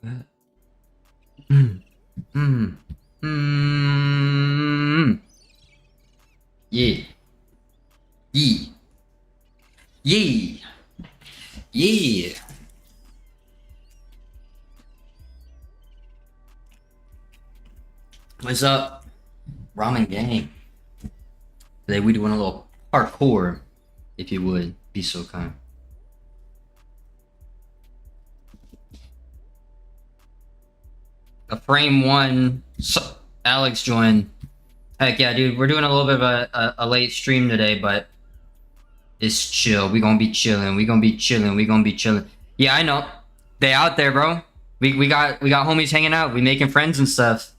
Mm, mm, mm. Yeah. Yeah. Yeah. Yeah. What's up, Ramen Gang? Today we doing a little parkour, if you would be so kind. A frame one. Alex joined. Heck yeah, dude. We're doing a little bit of a late stream today, but it's chill. We gonna be chilling. We gonna be chilling. We gonna be chilling. Yeah, I know. They out there, bro. We got homies hanging out. We making friends and stuff.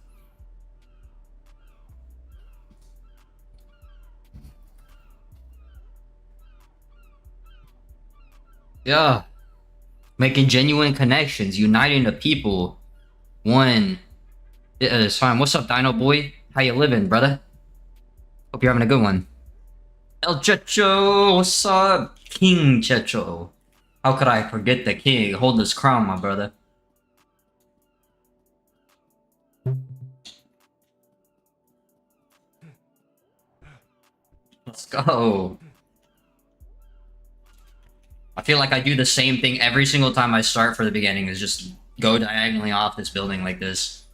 Yeah, making genuine connections, uniting the people. One, it's fine. What's up, Dino boy? How you living, brother? Hope you're having a good one. El Checho, what's up? King Checho. How could I forget the king? Hold this crown, my brother. Let's go. I feel like I do the same thing every single time I start for the beginning, is just go diagonally off this building like this.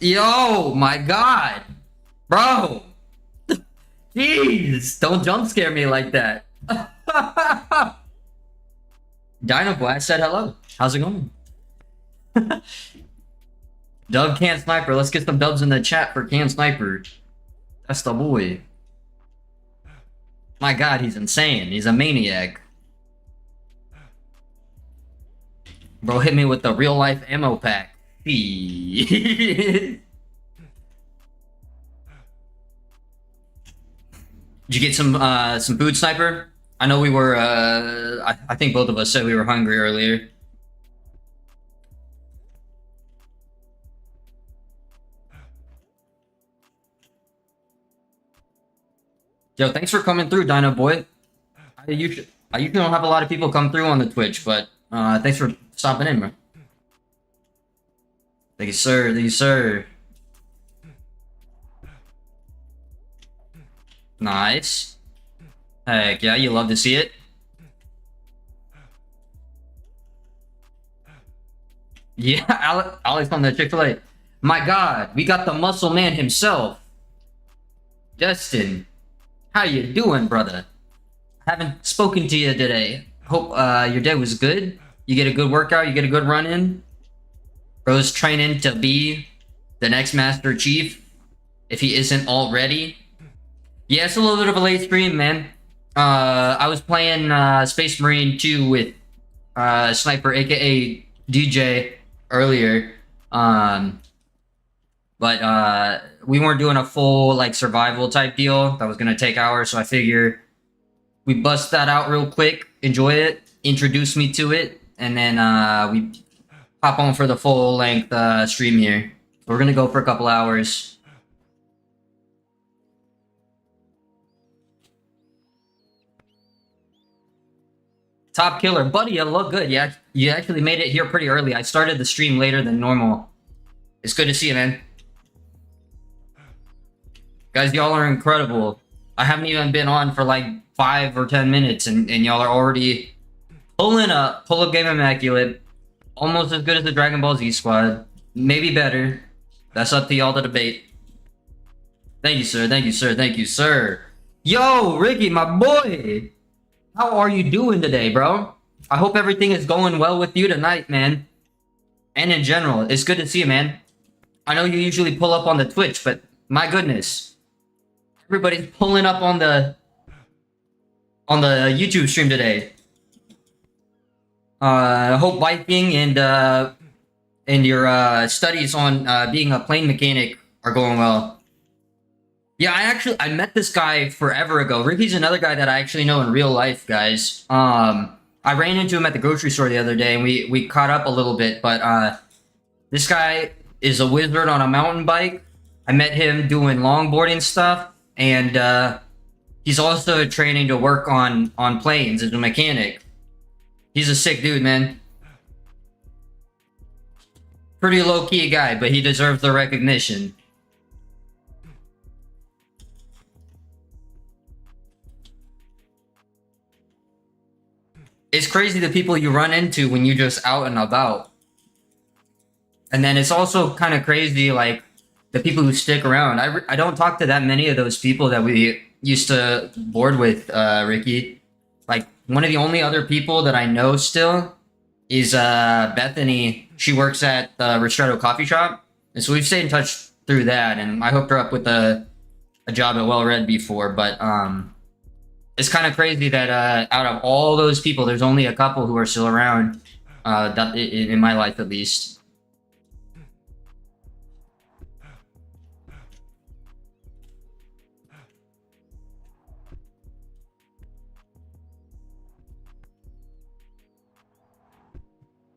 Yo, my god. Bro. Jeez, don't jump scare me like that. Dino Boy, I said hello. How's it going? Dub Can Sniper. Let's get some dubs in the chat for Can Sniper. That's the boy. My god, he's insane. He's a maniac. Bro hit me with the real life ammo pack. Did you get some food, Sniper? I know we were I think both of us said we were hungry earlier. Yo, thanks for coming through, Dino Boy. I usually don't have a lot of people come through on the Twitch, but thanks for stopping in, bro. Thank you, sir. Thank you, sir. Nice. Heck yeah, you love to see it. Yeah, Alex on the Chick-fil-A. My god, we got the muscle man himself. Justin, how you doing, brother? Haven't spoken to you today. Hope your day was good. You get a good workout, you get a good run in. Bro's training to be the next Master Chief, if he isn't already. Yeah, it's a little bit of a late stream, man. I was playing Space Marine 2 with Sniper, aka DJ, earlier. But we weren't doing a full like survival type deal. That was gonna take hours, so I figure we bust that out real quick, enjoy it, introduce me to it, and then we hop on for the full length stream here. We're gonna go for a couple hours. Top killer, buddy, you look good. Yeah, you actually made it here pretty early. I started the stream later than normal. It's good to see you, man. Guys, y'all are incredible. I haven't even been on for like 5 or 10 minutes, and y'all are already pulling up. Pull up game immaculate. Almost as good as the Dragon Ball Z squad. Maybe better. That's up to y'all to debate. Thank you, sir. Thank you, sir. Thank you, sir. Yo, Ricky, my boy. How are you doing today, bro? I hope everything is going well with you tonight, man. And in general, it's good to see you, man. I know you usually pull up on the Twitch, but my goodness. Everybody's pulling up on the YouTube stream today. I hope biking and your studies on being a plane mechanic are going well. Yeah, I met this guy forever ago. Ricky's another guy that I actually know in real life, guys. I ran into him at the grocery store the other day, and we caught up a little bit. But this guy is a wizard on a mountain bike. I met him doing longboarding stuff, and he's also training to work on planes as a mechanic. He's a sick dude, man. Pretty low-key guy, but he deserves the recognition. It's crazy the people you run into when you just out and about. And then it's also kind of crazy, like, the people who stick around. I don't talk to that many of those people that we used to board with, Ricky. Like, one of the only other people that I know still is Bethany. She works at the Ristretto coffee shop. And so we've stayed in touch through that. And I hooked her up with a job at Well Read before. But it's kind of crazy that out of all those people, there's only a couple who are still around, that, in my life at least.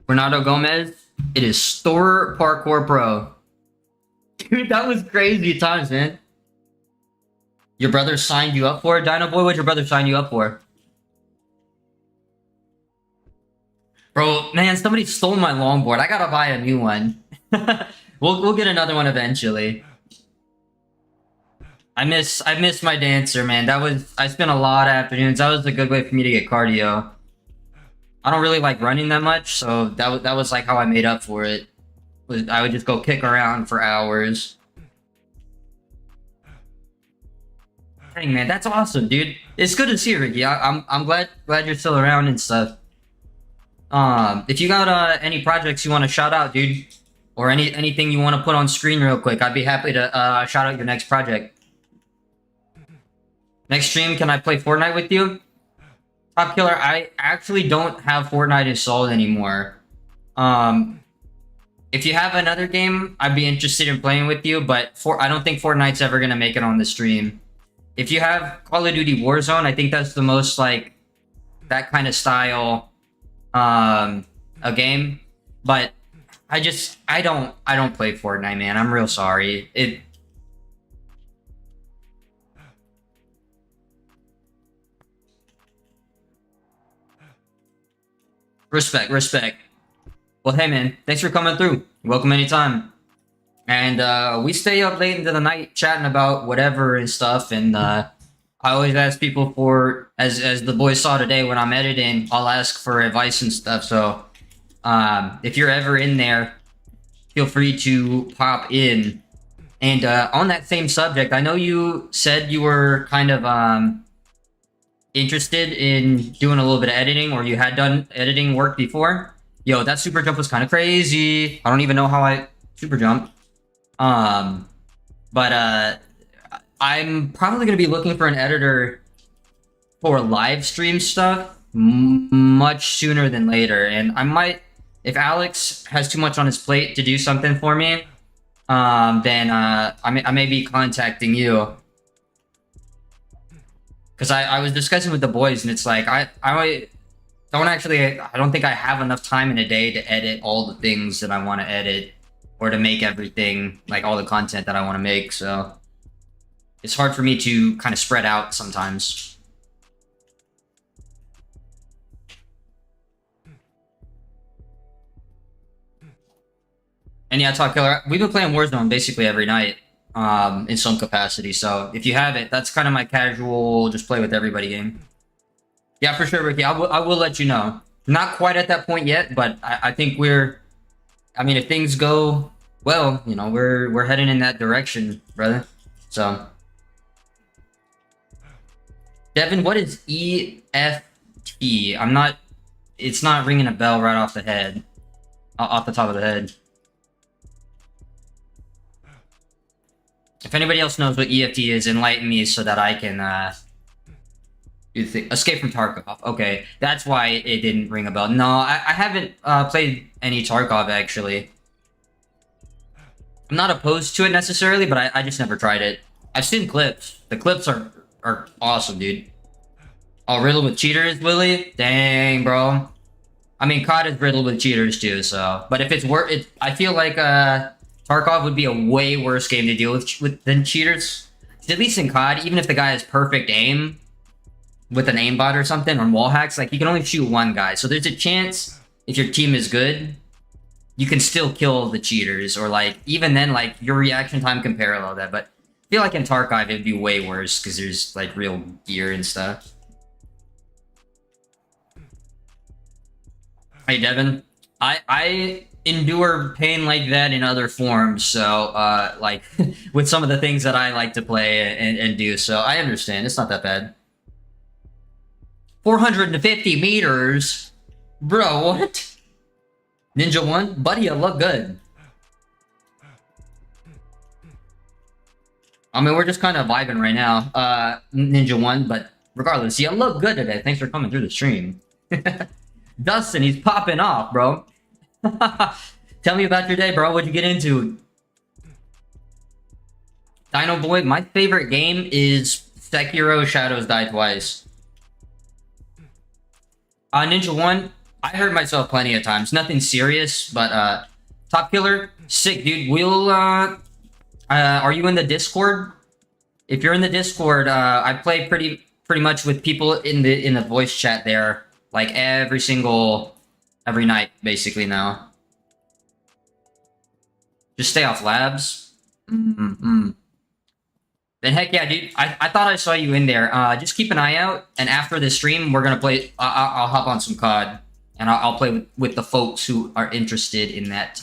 Renato Gomez, it is Store Parkour Pro. Dude, that was crazy times, man. Your brother signed you up for it, Dino Boy? What'd your brother sign you up for? Bro, man, somebody stole my longboard. I gotta buy a new one. We'll get another one eventually. I miss my dancer, man. I spent a lot of afternoons. That was a good way for me to get cardio. I don't really like running that much, so that was like how I made up for it. I would just go kick around for hours. Dang, man, that's awesome, dude. It's good to see you, Ricky. I'm glad you're still around and stuff. If you got any projects you want to shout out, dude, or anything you want to put on screen real quick, I'd be happy to shout out your next project. Next stream, can I play Fortnite with you? Top Killer, I actually don't have Fortnite installed anymore. If you have another game, I'd be interested in playing with you, but I don't think Fortnite's ever gonna make it on the stream. If you have Call of Duty Warzone, I think that's the most, like, that kind of style, a game. But I don't play Fortnite, man. I'm real sorry. Respect. Well, hey, man, thanks for coming through. You're welcome anytime. And we stay up late into the night chatting about whatever and stuff. And I always ask people for, as the boys saw today when I'm editing, I'll ask for advice and stuff. So if you're ever in there, feel free to pop in. And on that same subject, I know you said you were kind of interested in doing a little bit of editing, or you had done editing work before. Yo, that super jump was kind of crazy. I don't even know how I super jumped. But I'm probably going to be looking for an editor for live stream stuff much sooner than later. And I might, if Alex has too much on his plate to do something for me, then I may be contacting you. Because I was discussing with the boys, and it's like, I don't think I have enough time in a day to edit all the things that I want to edit, or to make everything, like all the content that I want to make. So it's hard for me to kind of spread out sometimes. And yeah, Talk Killer, we've been playing Warzone basically every night, in some capacity. So if you have it, that's kind of my casual, just play with everybody game. Yeah, for sure, Ricky. I will let you know. Not quite at that point yet, but I think I mean, if things go well, you know, we're heading in that direction, brother. So, Devin, what is EFT? It's not ringing a bell right off the head, off the top of the head. If anybody else knows what EFT is, enlighten me so that I can Escape from Tarkov. Okay, that's why it didn't ring a bell. No, I haven't played any Tarkov, actually. I'm not opposed to it necessarily, but I just never tried it. I've seen clips. The clips are awesome, dude. Oh, riddled with cheaters, Willie? Dang, bro. I mean, COD is riddled with cheaters too, so... But if it's worth... I feel like Tarkov would be a way worse game to deal with than cheaters. At least in COD, even if the guy has perfect aim, with an aimbot or something, or wall hacks, like you can only shoot one guy. So there's a chance if your team is good, you can still kill the cheaters, or like even then, like your reaction time can parallel that. But I feel like in Tarkov it'd be way worse because there's like real gear and stuff. Hey Devin, I endure pain like that in other forms. So like with some of the things that I like to play and do. So I understand. It's not that bad. 450 meters, bro. What? Ninja 1? Buddy, you look good. I mean, we're just kind of vibing right now, Ninja 1, but regardless, you look good today. Thanks for coming through the stream. Dustin, he's popping off, bro. Tell me about your day, bro. What'd you get into? Dino Boy, my favorite game is Sekiro Shadows Die Twice. Ninja 1, I hurt myself plenty of times. Nothing serious, but Top Killer, sick, dude. We'll are you in the Discord? If you're in the Discord, I play pretty much with people in the voice chat there, like every night basically now. Just stay off labs. Then heck yeah, dude. I thought I saw you in there. Just keep an eye out, and after the stream, we're gonna play. I'll hop on some COD. And I'll play with the folks who are interested in that.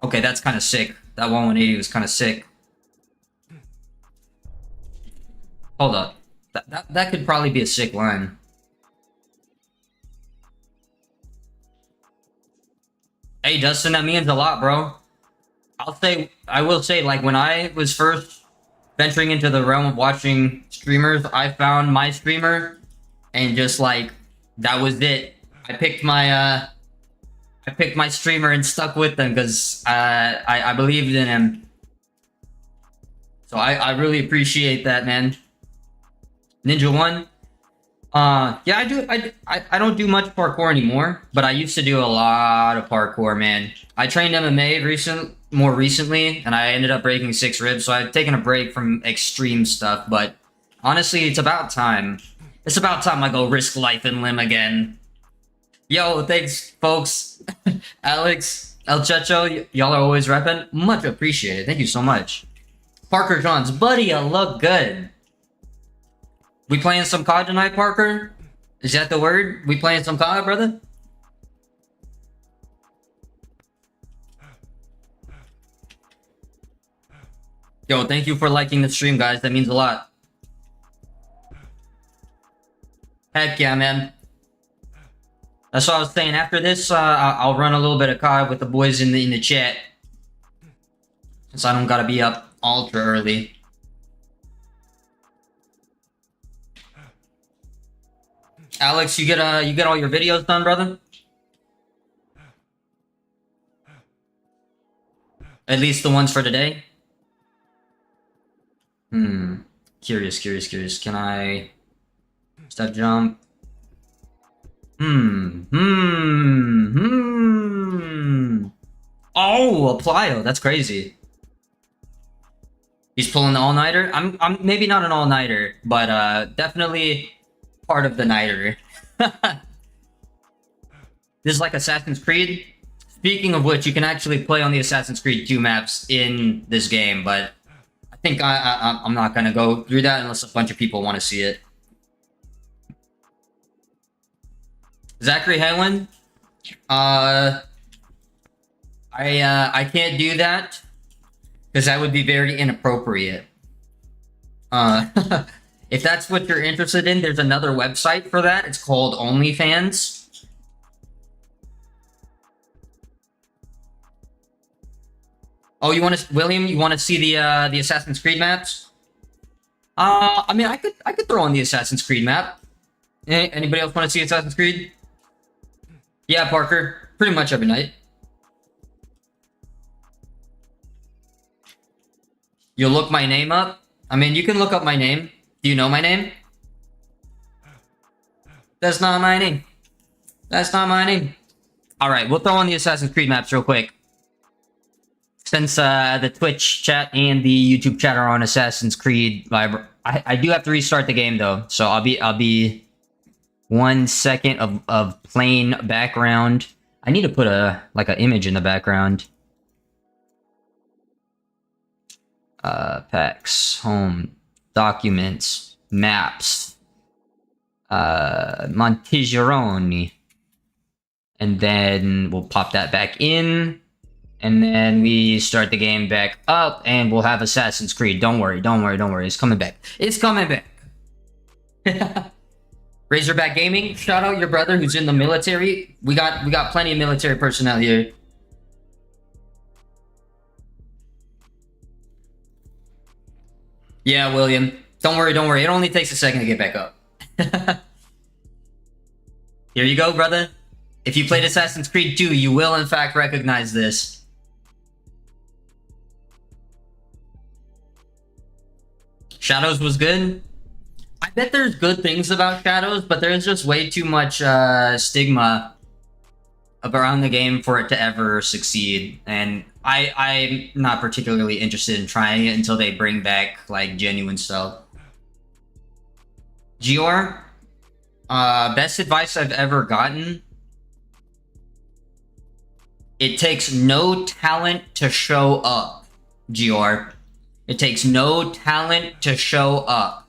Okay, that's kind of sick. That 180 was kind of sick. Hold up. That could probably be a sick line. Hey, Dustin, that means a lot, bro. I will say, like, when I was first venturing into the realm of watching streamers, I found my streamer, and just, like, that was it. I picked my streamer and stuck with them because I believed in him. So I really appreciate that, man. Ninja 1. Yeah, I don't do much parkour anymore, but I used to do a lot of parkour, man. I trained MMA more recently, and I ended up breaking 6 ribs, so I've taken a break from extreme stuff, but honestly, it's about time. It's about time I go risk life and limb again. Yo, thanks, folks. Alex, El Checho, y'all are always repping. Much appreciated. Thank you so much. Parker Johns, buddy, you look good. We playing some COD tonight, Parker? Is that the word? We playing some COD, brother? Yo, thank you for liking the stream, guys. That means a lot. Heck yeah, man. That's what I was saying. After this, I'll run a little bit of COD with the boys in the chat, since I don't gotta be up ultra early. Alex, you get all your videos done, brother? At least the ones for today? Curious. Can I step jump? Oh, a plyo. That's crazy. He's pulling the all-nighter. I'm maybe not an all-nighter, but definitely part of the nighter. This is like Assassin's Creed. Speaking of which, you can actually play on the Assassin's Creed 2 maps in this game, but I think I'm not gonna go through that unless a bunch of people want to see it. Zachary Helen, I can't do that because that would be very inappropriate. If that's what you're interested in, there's another website for that. It's called OnlyFans. Oh, William? You want to see the Assassin's Creed maps? I mean, I could throw on the Assassin's Creed map. Anybody else want to see Assassin's Creed? Yeah, Parker. Pretty much every night. You'll look my name up? I mean, you can look up my name. Do you know my name? That's not my name. That's not my name. Alright, we'll throw on the Assassin's Creed maps real quick. Since the Twitch chat and the YouTube chat are on Assassin's Creed library, I do have to restart the game though, so I'll be 1 second of plain background. I need to put a an image in the background. Packs, home, documents, maps, Montigiaroni, and then we'll pop that back in. And then we start the game back up, and we'll have Assassin's Creed. Don't worry. It's coming back. It's coming back. Razorback Gaming, shout out your brother who's in the military. We got plenty of military personnel here. Yeah, William. Don't worry. It only takes a second to get back up. Here you go, brother. If you played Assassin's Creed 2, you will in fact recognize this. Shadows was good. I bet there's good things about Shadows, but there's just way too much stigma around the game for it to ever succeed. And I'm not particularly interested in trying it until they bring back like genuine stuff. Gior, best advice I've ever gotten. It takes no talent to show up, Gior. It takes no talent to show up.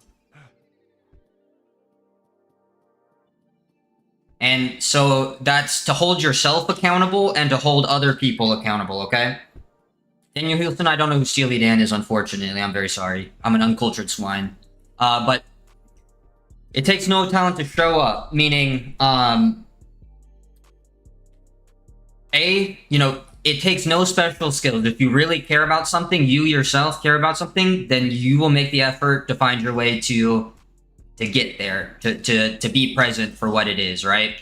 And so that's to hold yourself accountable and to hold other people accountable, okay? Daniel Houston, I don't know who Steely Dan is, unfortunately. I'm very sorry. I'm an uncultured swine. But it takes no talent to show up, meaning, it takes no special skills. If you really care about something, you yourself care about something, then you will make the effort to find your way to get there, to be present for what it is, right?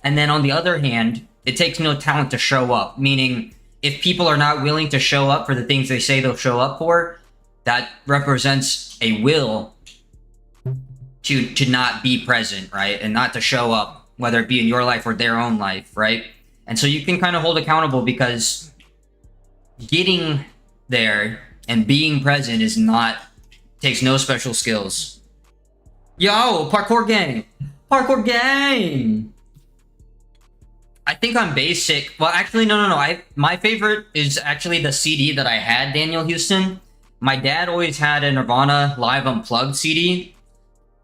And then on the other hand, it takes no talent to show up, meaning if people are not willing to show up for the things they say they'll show up for, that represents a will to not be present, right? And not to show up, whether it be in your life or their own life, right? And so you can kind of hold accountable because getting there and being present takes no special skills. Yo, Parkour gang! Parkour gang! I think I'm basic. Well, actually, no. My favorite is actually the CD that I had, Daniel Houston. My dad always had a Nirvana Live Unplugged CD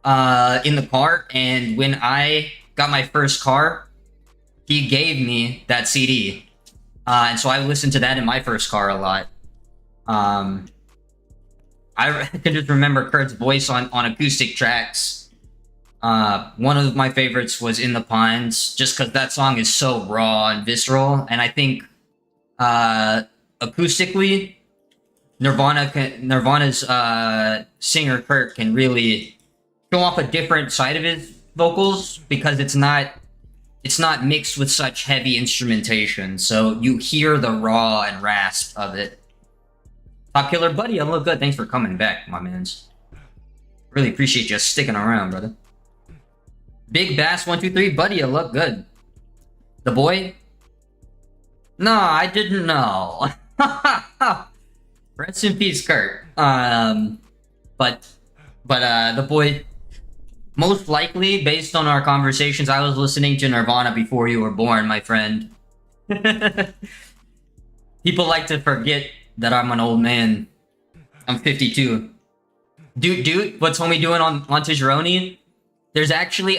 in the car, and when I got my first car, he gave me that CD. And so I listened to that in my first car a lot. I can just remember Kurt's voice on acoustic tracks. One of my favorites was In the Pines, just because that song is so raw and visceral. And I think acoustically, Nirvana's singer Kurt can really show off a different side of his vocals because it's not mixed with such heavy instrumentation, so you hear the raw and rasp of it. Top Killer Buddy, I look good. Thanks for coming back, my mans. Really appreciate you sticking around, brother. Big Bass 123, buddy, you look good. The boy? No, I didn't know. Rest in peace, Kurt. But the boy. Most likely, based on our conversations, I was listening to Nirvana before you were born, my friend. People like to forget that I'm an old man. I'm 52. Dude, what's homie doing on Montigiaroni? There's actually,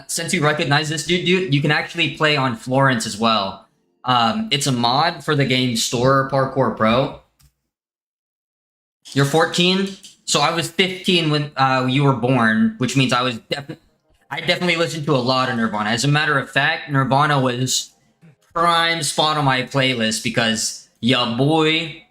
since you recognize this dude, you can actually play on Florence as well. It's a mod for the game Store Parkour Pro. You're 14? So I was 15 when you were born, which means I definitely listened to a lot of Nirvana. As a matter of fact, Nirvana was prime spot on my playlist because ya boy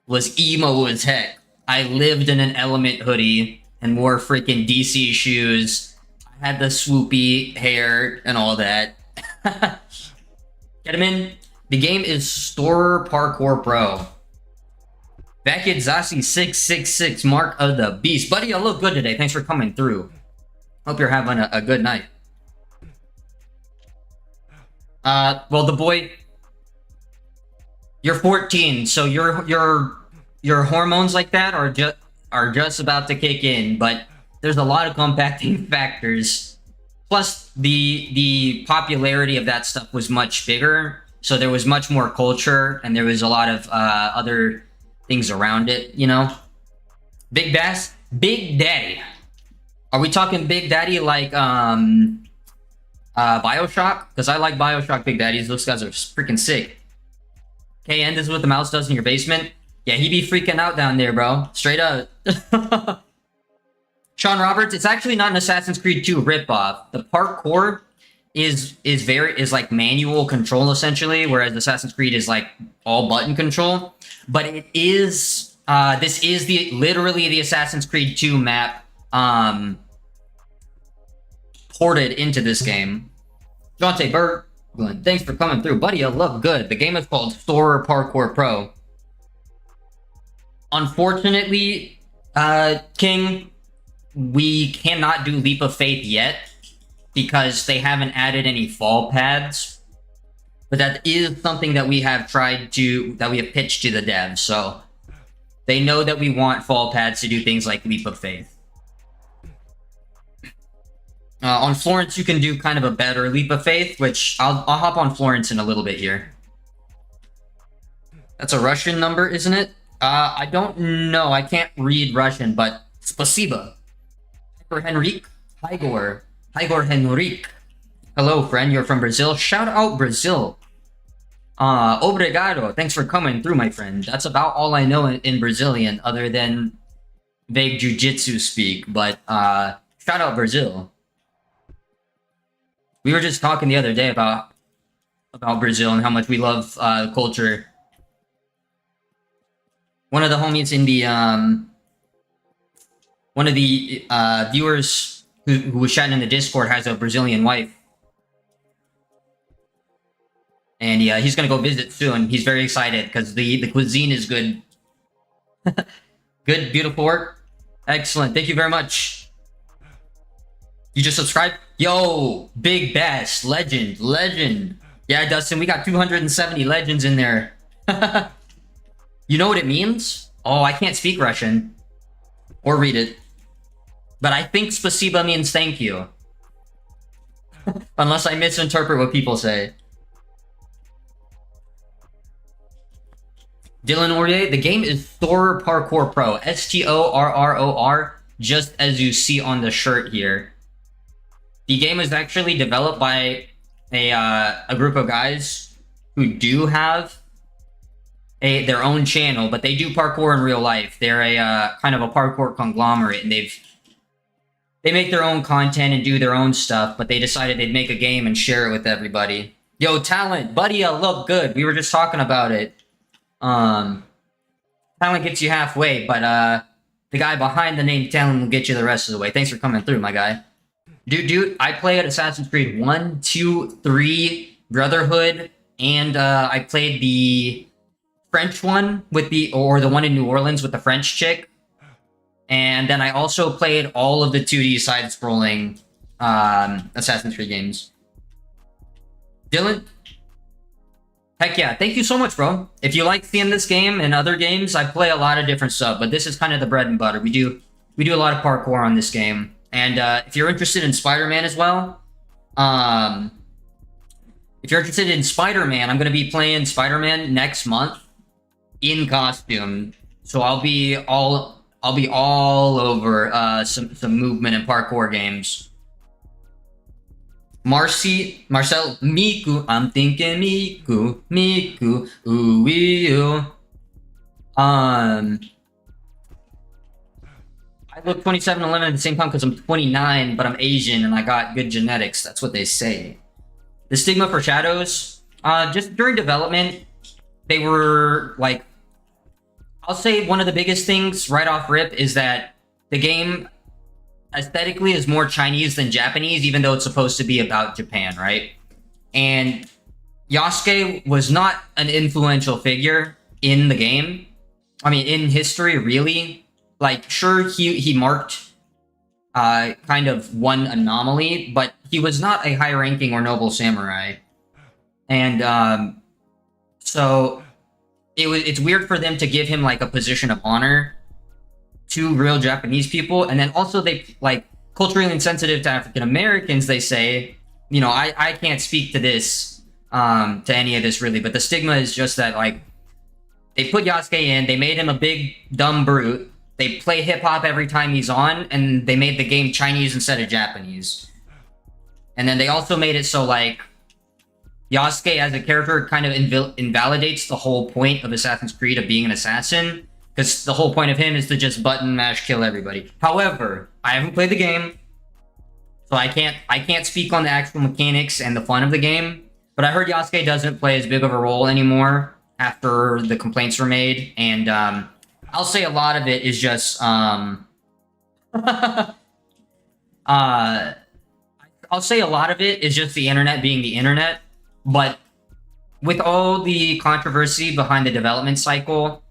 was emo as heck. I lived in an Element hoodie and wore freaking DC shoes. I had the swoopy hair and all that. Get him in. The game is Store Parkour Pro. Back at Zasi 666, Mark of the Beast. Buddy, I look good today. Thanks for coming through. Hope you're having a good night. Well, the boy... You're 14, so your hormones like that are just about to kick in, but there's a lot of compacting factors. Plus, the popularity of that stuff was much bigger, so there was much more culture, and there was a lot of other things around it. You know, Big Daddy. Are we talking Big Daddy like Bioshock? Because I like Bioshock Big Daddies. Those guys are freaking sick. KN, this is what the mouse does in your basement. Yeah, he be freaking out down there, bro. Straight up. Sean Roberts, it's actually not an Assassin's Creed 2 ripoff. The parkour is like manual control essentially, whereas Assassin's Creed is like all button control. But it is this is literally the Assassin's Creed 2 map ported into this game. Jonte Berglund, thanks for coming through. Buddy, I love good. The game is called Thor Parkour Pro. Unfortunately, King, we cannot do Leap of Faith yet because they haven't added any fall pads. But that is something that we have pitched to the devs. So they know that we want fall pads to do things like Leap of Faith. On Florence, you can do kind of a better Leap of Faith, which I'll hop on Florence in a little bit here. That's a Russian number, isn't it? I don't know. I can't read Russian, but spasiba. For Henrique, Igor Henrique. Hello, friend. You're from Brazil. Shout out Brazil. Obrigado. Thanks for coming through, my friend. That's about all I know in Brazilian, other than vague jujitsu speak. But shout out Brazil. We were just talking the other day about Brazil and how much we love culture. One of the homies in the one of the viewers who was chatting in the Discord has a Brazilian wife, and yeah, he's gonna go visit soon. He's very excited because the cuisine is good. Good, beautiful work, excellent. Thank you very much. You just subscribed? Yo, Big Bass, legend. Yeah, Dustin, we got 270 legends in there. You know what it means? Oh, I can't speak Russian. Or read it. But I think spasiba means thank you. Unless I misinterpret what people say. Dylan Aurier, the game is Thor Parkour Pro. S-T-O-R-R-O-R, just as you see on the shirt here. The game is actually developed by a group of guys who do have their own channel, but they do parkour in real life. They're a kind of a parkour conglomerate, and they make their own content and do their own stuff, but they decided they'd make a game and share it with everybody. Yo, Talent, buddy, I look good. We were just talking about it. Talent gets you halfway, but the guy behind the name Talent will get you the rest of the way. Thanks for coming through, my guy. Dude, I played Assassin's Creed 1, 2, 3, Brotherhood, and I played the French one or the one in New Orleans with the French chick. And then I also played all of the 2D side-scrolling Assassin's Creed games. Dylan? Heck yeah, thank you so much, bro. If you like seeing this game and other games, I play a lot of different stuff, but this is kind of the bread and butter. We do a lot of parkour on this game. And if you're interested in Spider-Man as well, if you're interested in Spider-Man, I'm going to be playing Spider-Man next month in costume. So I'll be all over some movement and parkour games. Marcel, Miku, I'm thinking Miku, ooh, you. I look 27 and 11 at the same time because I'm 29, but I'm Asian and I got good genetics. That's what they say. The stigma for Shadows, just during development, they were like, I'll say one of the biggest things right off rip is that the game aesthetically is more Chinese than Japanese, even though it's supposed to be about Japan, right? And Yasuke was not an influential figure in the game. I mean, in history, really. Like, sure, he marked kind of one anomaly, but he was not a high-ranking or noble samurai. And so it's weird for them to give him like a position of honor to real Japanese people, and then also they like culturally insensitive to African Americans. They say, you know, I can't speak to this, to any of this really, but the stigma is just that like they put Yasuke in, they made him a big dumb brute. They play hip hop every time he's on, and they made the game Chinese instead of Japanese. And then they also made it so like Yasuke as a character kind of invalidates the whole point of Assassin's Creed of being an assassin, because the whole point of him is to just button mash kill everybody. However, I haven't played the game, so I can't speak on the actual mechanics and the fun of the game. But I heard Yasuke doesn't play as big of a role anymore after the complaints were made, and I'll say a lot of it is just I'll say a lot of it is just the internet being the internet. But with all the controversy behind the development cycle,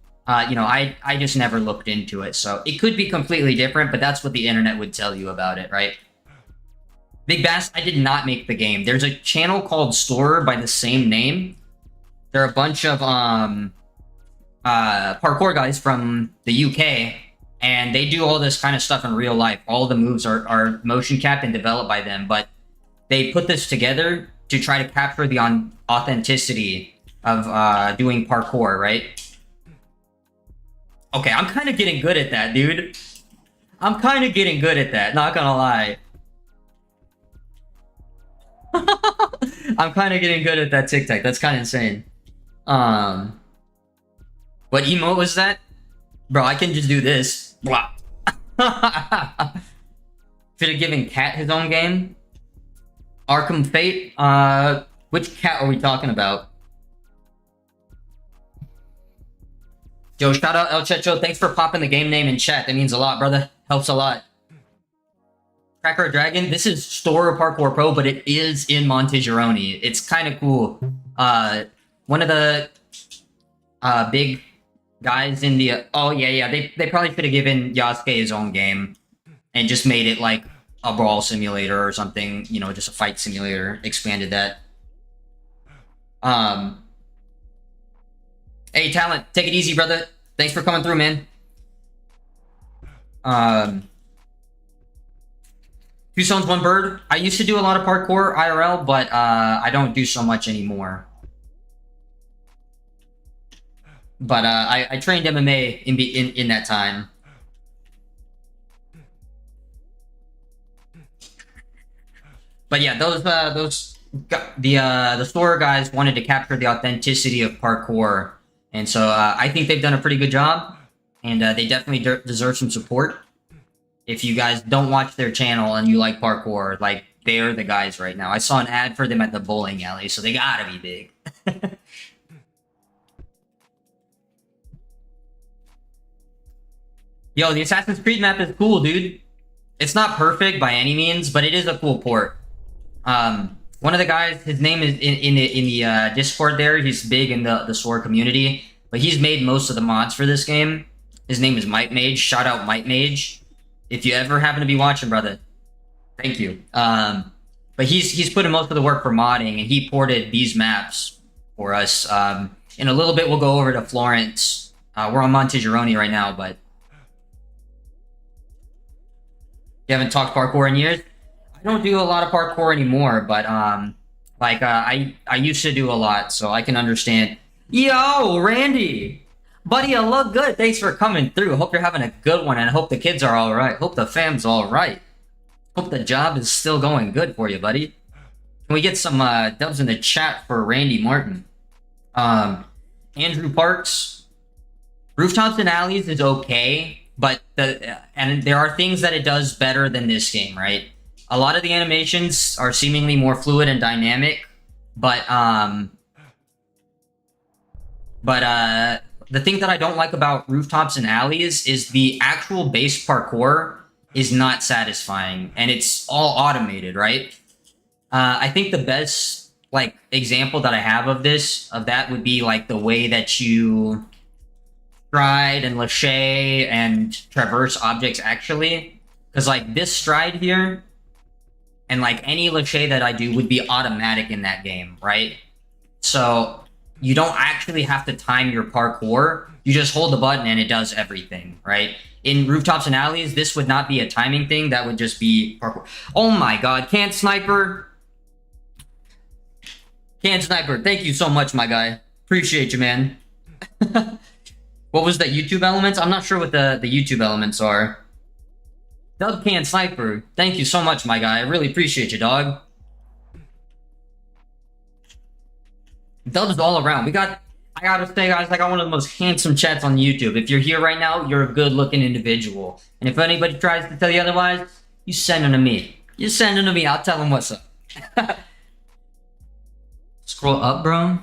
you know, I just never looked into it. So it could be completely different, but that's what the internet would tell you about it, right? Big Bass, I did not make the game. There's a channel called Store by the same name. There are a bunch of parkour guys from the UK, and they do all this kind of stuff in real life. All the moves are motion capped and developed by them, but they put this together to try to capture the authenticity of doing parkour, right? Okay, I'm kind of getting good at that, dude. I'm kind of getting good at that, not gonna lie. I'm kind of getting good at that tic-tac. That's kind of insane. What emote was that? Bro, I can just do this. Blah. Should have given Cat his own game. Arkham Fate? Which cat are we talking about? Yo, shout out El Checho. Thanks for popping the game name in chat. That means a lot, brother. Helps a lot. Cracker Dragon. This is Store Parkour Pro, but it is in Montegeroni. It's kind of cool. One of the big guys in the... oh, yeah. They probably should have given Yasuke his own game and just made it like a brawl simulator or something, you know, just a fight simulator, expanded that. Hey, Talent, take it easy, brother. Thanks for coming through, man. Two stones, one bird. I used to do a lot of parkour IRL, but I don't do so much anymore. But I trained MMA in that time. But yeah, the Store guys wanted to capture the authenticity of parkour, and so I think they've done a pretty good job, and they definitely deserve some support. If you guys don't watch their channel and you like parkour, like, they're the guys right now. I saw an ad for them at the bowling alley, so they gotta be big. Yo, the Assassin's Creed map is cool, dude. It's not perfect by any means, but it is a cool port. One of the guys, his name is in the Discord there. He's big in the Sword community, but he's made most of the mods for this game. His name is Might Mage. Shout out Might Mage. If you ever happen to be watching, brother, thank you. But he's put in most of the work for modding, and he ported these maps for us. In a little bit, we'll go over to Florence. We're on Montegeroni right now, but you haven't talked parkour in years. I don't do a lot of parkour anymore, but I used to do a lot, so I can understand. Yo, Randy, buddy, I look good. Thanks for coming through. Hope you're having a good one, and I hope the kids are all right. Hope the fam's all right. Hope the job is still going good for you, buddy. Can we get some dubs in the chat for Randy Martin? Andrew Parks. Rooftops and Alleys is okay, but and there are things that it does better than this game, right? A lot of the animations are seemingly more fluid and dynamic, but the thing that I don't like about Rooftops and Alleys is the actual base parkour is not satisfying, and it's all automated, right? I think the best like example that I have of that would be like the way that you stride and lache and traverse objects actually, because like this stride here and like any lache that I do would be automatic in that game, right? So you don't actually have to time your parkour. You just hold the button and it does everything, right? In rooftops and alleys, this would not be a timing thing. That would just be parkour. Oh my god, can't sniper. Can't sniper. Thank you so much, my guy. Appreciate you, man. What was the YouTube elements? I'm not sure what the YouTube elements are. Dub can sniper. Thank you so much, my guy. I really appreciate you, dog. Dubs all around. I gotta say, guys, I got one of the most handsome chats on YouTube. If you're here right now, you're a good-looking individual. And if anybody tries to tell you otherwise, you send them to me. You send them to me. I'll tell them what's up. Scroll up, bro.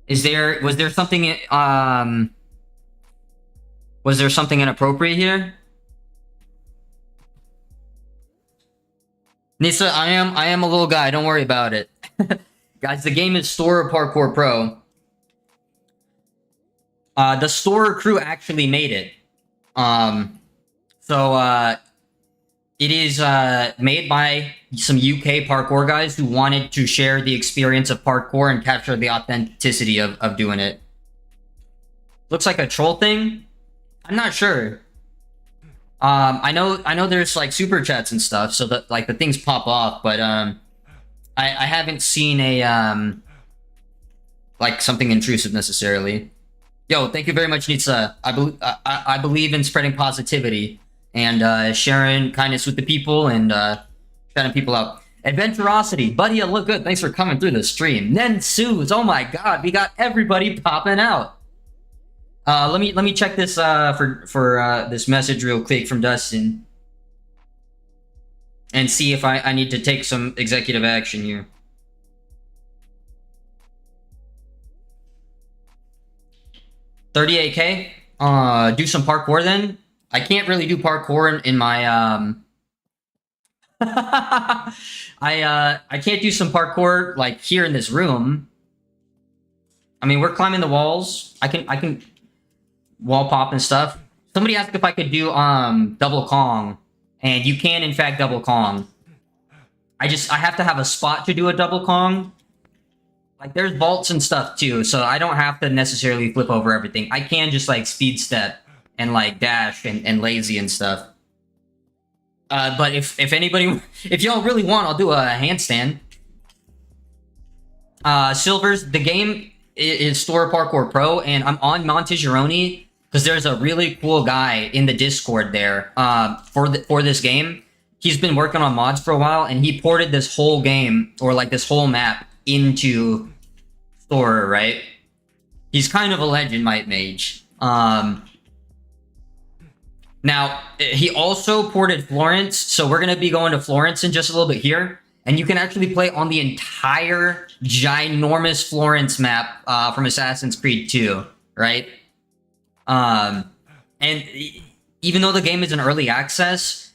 Was there something inappropriate here? Nisa, I am a little guy, don't worry about it. Guys, the game is Store Parkour Pro. The Store crew actually made it. It is made by some UK parkour guys who wanted to share the experience of parkour and capture the authenticity of doing it. Looks like a troll thing? I'm not sure. I know there's like super chats and stuff, so that like the things pop off, but I haven't seen a like something intrusive necessarily. Yo, thank you very much, Nitsa. I believe in spreading positivity and sharing kindness with the people and shouting people out. Adventurosity, buddy, you look good. Thanks for coming through the stream. Nen Sues, oh my god, we got everybody popping out. Let me check this for this message real quick from Dustin and see if I need to take some executive action here. $38K. Do some parkour then. I can't really do parkour in my I can't do some parkour like here in this room. I mean, we're climbing the walls. I can wall pop and stuff. Somebody asked if I could do double Kong, and you can in fact double Kong. I have to have a spot to do a double Kong. Like there's vaults and stuff too, so I don't have to necessarily flip over everything. I can just like speed step and like dash and lazy and stuff. But if y'all really want, I'll do a handstand. Silvers, the game is Store Parkour Pro, and I'm on Montigeroni because there's a really cool guy in the Discord there for this game. He's been working on mods for a while, and he ported this whole game, or like this whole map, into Store, right? He's kind of a legend, Might Mage. Now, he also ported Florence, so we're going to be going to Florence in just a little bit here. And you can actually play on the entire ginormous Florence map from Assassin's Creed 2, right? And even though the game is in early access,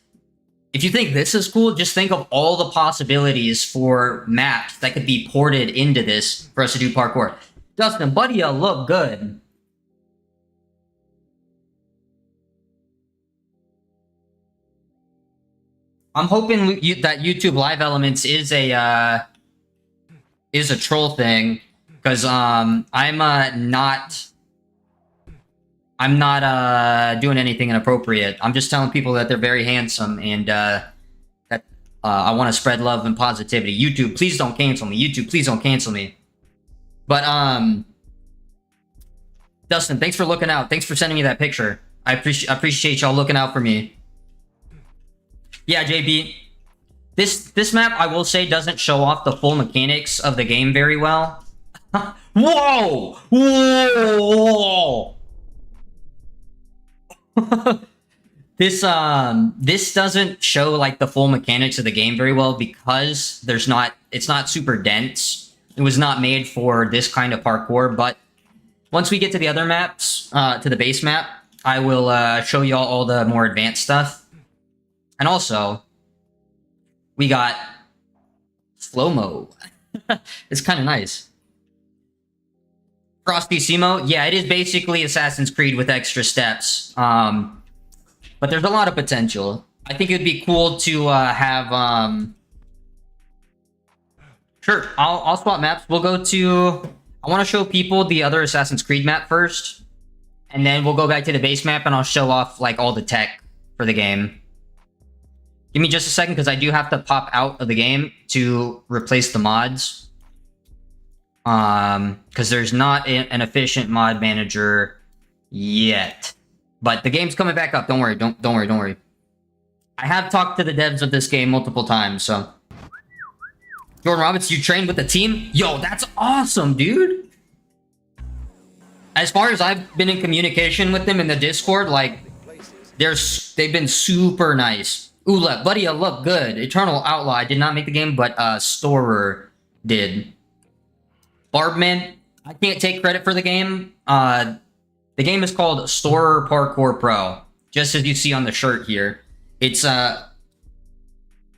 if you think this is cool, just think of all the possibilities for maps that could be ported into this for us to do parkour. Dustin, buddy, you look good. I'm hoping that YouTube Live Elements is a troll thing, because I'm not doing anything inappropriate. I'm just telling people that they're very handsome and that I want to spread love and positivity. YouTube, please don't cancel me. YouTube, please don't cancel me. But Dustin, thanks for looking out. Thanks for sending me that picture. I appreciate y'all looking out for me. Yeah, JB. This map, I will say, doesn't show off the full mechanics of the game very well. Whoa! Whoa! This doesn't show like the full mechanics of the game very well because it's not super dense. It was not made for this kind of parkour, but once we get to the other maps, to the base map, I will show y'all all the more advanced stuff. And also, we got slow-mo. It's kind of nice. Frosty Simo, yeah, it is basically Assassin's Creed with extra steps. But there's a lot of potential. I think it'd be cool to have Sure, I'll swap maps. We'll go to... I want to show people the other Assassin's Creed map first. And then we'll go back to the base map and I'll show off like all the tech for the game. Give me just a second because I do have to pop out of the game to replace the mods. Because there's not an efficient mod manager yet. But the game's coming back up. Don't worry. Don't worry. I have talked to the devs of this game multiple times, so... Jordan Roberts, you trained with the team? Yo, that's awesome, dude! As far as I've been in communication with them in the Discord, like, they've been super nice. Ula, buddy, I look good. Eternal Outlaw, I did not make the game, but Storer did. Barbman, I can't take credit for the game. The game is called Storer Parkour Pro, just as you see on the shirt here. It's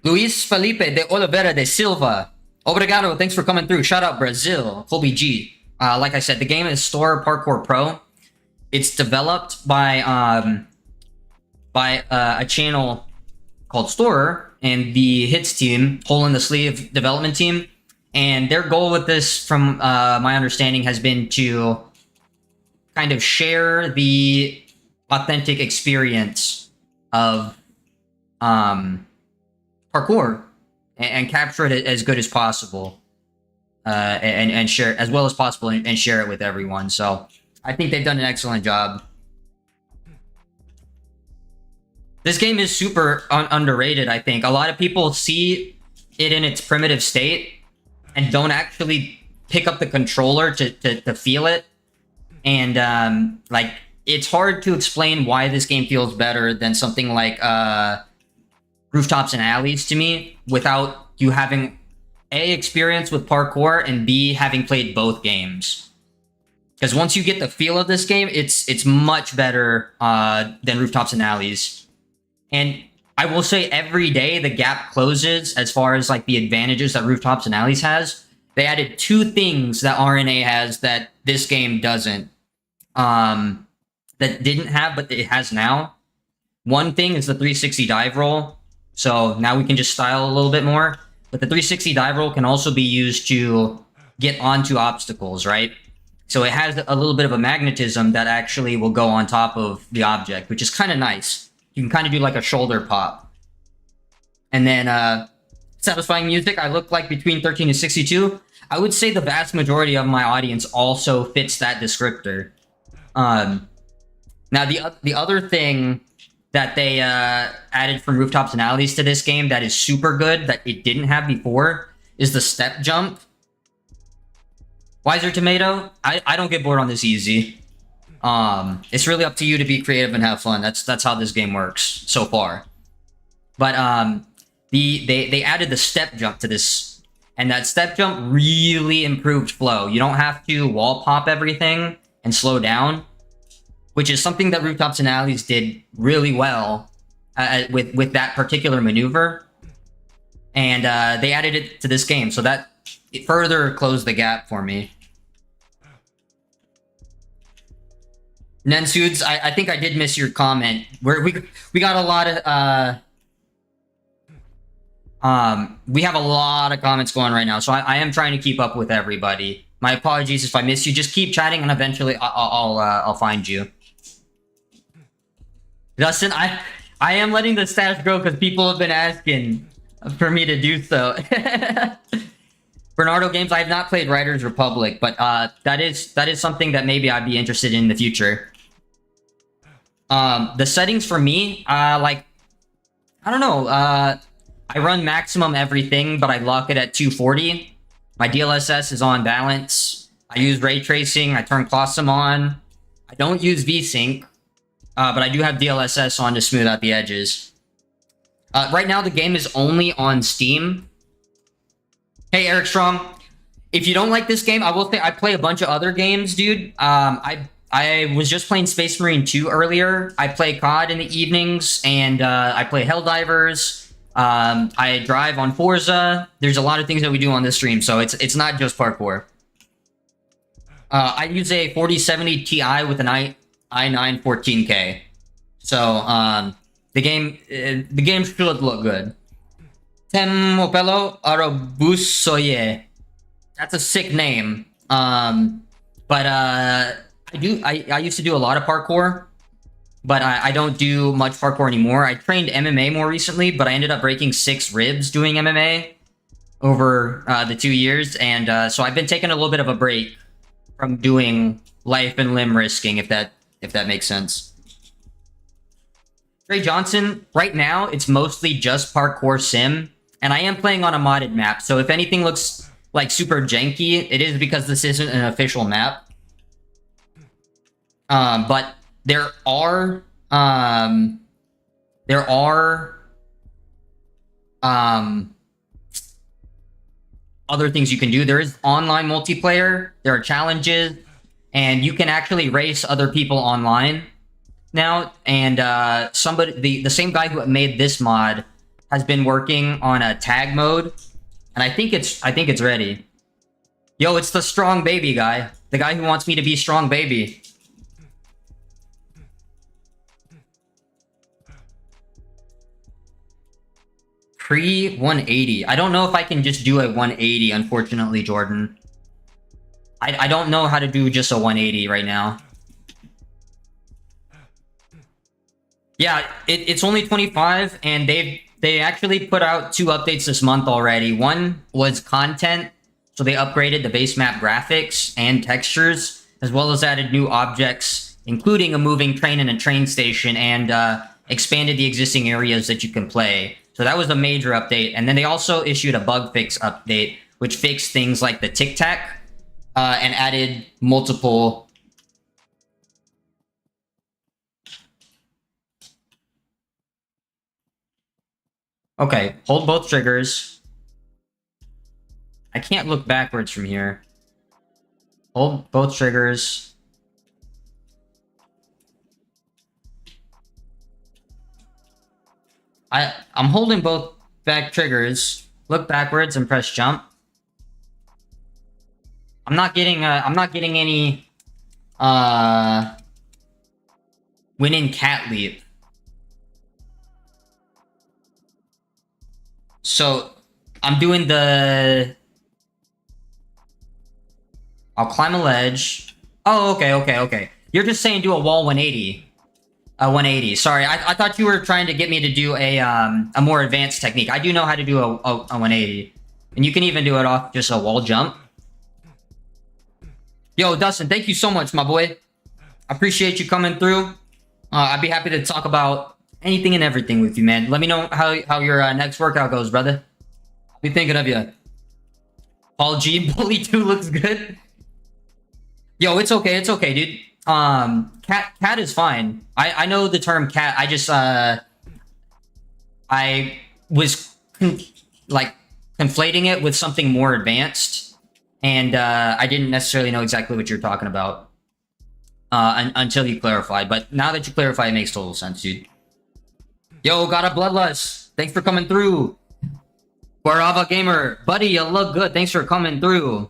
Luis Felipe de Oliveira de Silva. Obrigado, thanks for coming through. Shout out Brazil, Colby G. Like I said, the game is Storer Parkour Pro. It's developed by a channel called Storer and the Hits team, hole in the sleeve development team. And their goal with this, from my understanding, has been to kind of share the authentic experience of parkour and capture it as good as possible, and share as well as possible and share it with everyone. So I think they've done an excellent job. This game is super underrated, I think. A lot of people see it in its primitive state and don't actually pick up the controller to feel it. And like, it's hard to explain why this game feels better than something like Rooftops and Alleys to me, without you having A, experience with parkour, and B, having played both games. Because once you get the feel of this game, it's much better than Rooftops and Alleys. And I will say every day the gap closes as far as like the advantages that Rooftops and Alleys has. They added 2 things that RNA has that this game doesn't. That didn't have, but it has now. One thing is the 360 dive roll. So now we can just style a little bit more. But the 360 dive roll can also be used to get onto obstacles, right? So it has a little bit of a magnetism that actually will go on top of the object, which is kind of nice. You can kind of do like a shoulder pop. And then satisfying music, I look like between 13 and 62. I would say the vast majority of my audience also fits that descriptor. Now, the other thing that they added from Rooftops and Alleys to this game that is super good, that it didn't have before, is the step jump. Wiser Tomato, I don't get bored on this easy. It's really up to you to be creative and have fun. That's how this game works so far. But they added the step jump to this, and that step jump really improved flow. You don't have to wall pop everything and slow down, which is something that Rooftops and Alleys did really well with that particular maneuver. And they added it to this game, so that it further closed the gap for me. Nensudes, I think I did miss your comment. We got a lot of we have a lot of comments going right now, so I am trying to keep up with everybody. My apologies if I miss you. Just keep chatting, and eventually I'll find you. Dustin, I am letting the stats grow because people have been asking for me to do so. Bernardo Games, I have not played Riders Republic, but that is something that maybe I'd be interested in the future. The settings for me, like, I don't know. I run maximum everything, but I lock it at 240. My DLSS is on balance. I use ray tracing. I turn Closum on. I don't use VSync, but I do have DLSS on to smooth out the edges. Right now, the game is only on Steam. Hey, Eric Strong. If you don't like this game, I will say I play a bunch of other games, dude. I was just playing Space Marine 2 earlier. I play COD in the evenings, and I play Helldivers. I drive on Forza. There's a lot of things that we do on this stream, so it's not just parkour. I use a 4070 Ti with an i9 14K. So the game should look good. Tem Opelo Arabusoye. That's a sick name. But I used to do a lot of parkour, but I don't do much parkour anymore. I trained MMA more recently, but I ended up breaking 6 ribs doing MMA over the 2 years, and so I've been taking a little bit of a break from doing life and limb risking, if that makes sense. Trey Johnson, right now it's mostly just parkour sim, and I am playing on a modded map, so if anything looks like super janky, it is because this isn't an official map. But there are other things you can do. There is online multiplayer, there are challenges, and you can actually race other people online now. And the same guy who made this mod has been working on a tag mode, and I think it's ready. Yo, it's the strong baby guy, the guy who wants me to be strong baby. Pre 180. I don't know if I can just do a 180, unfortunately, Jordan. I don't know how to do just a 180 right now. Yeah, it's only 25, and they actually put out 2 updates this month already. One was content, so they upgraded the base map graphics and textures, as well as added new objects, including a moving train and a train station, and expanded the existing areas that you can play. So that was a major update. And then they also issued a bug fix update, which fixed things like the tic-tac, and added multiple... Okay, hold both triggers. I can't look backwards from here. Hold both triggers. I'm holding both back triggers. Look backwards and press jump. I'm not getting any winning cat leap. So I'm doing the... I'll climb a ledge. Oh, okay. You're just saying do a wall 180. 180. Sorry, I thought you were trying to get me to do a more advanced technique. I do know how to do a 180. And you can even do it off just a wall jump. Yo, Dustin, thank you so much, my boy. I appreciate you coming through. I'd be happy to talk about anything and everything with you, man. Let me know how your next workout goes, brother. I'll be thinking of you. Paul G, Bully 2 looks good. Yo, it's okay, dude. Cat is fine. I know the term cat. I just I was conflating it with something more advanced, and I didn't necessarily know exactly what you're talking about until you clarified. But now that you clarify, it makes total sense, dude. Yo, got a bloodlust. Thanks for coming through. Guarava Gamer, buddy, you look good. Thanks for coming through.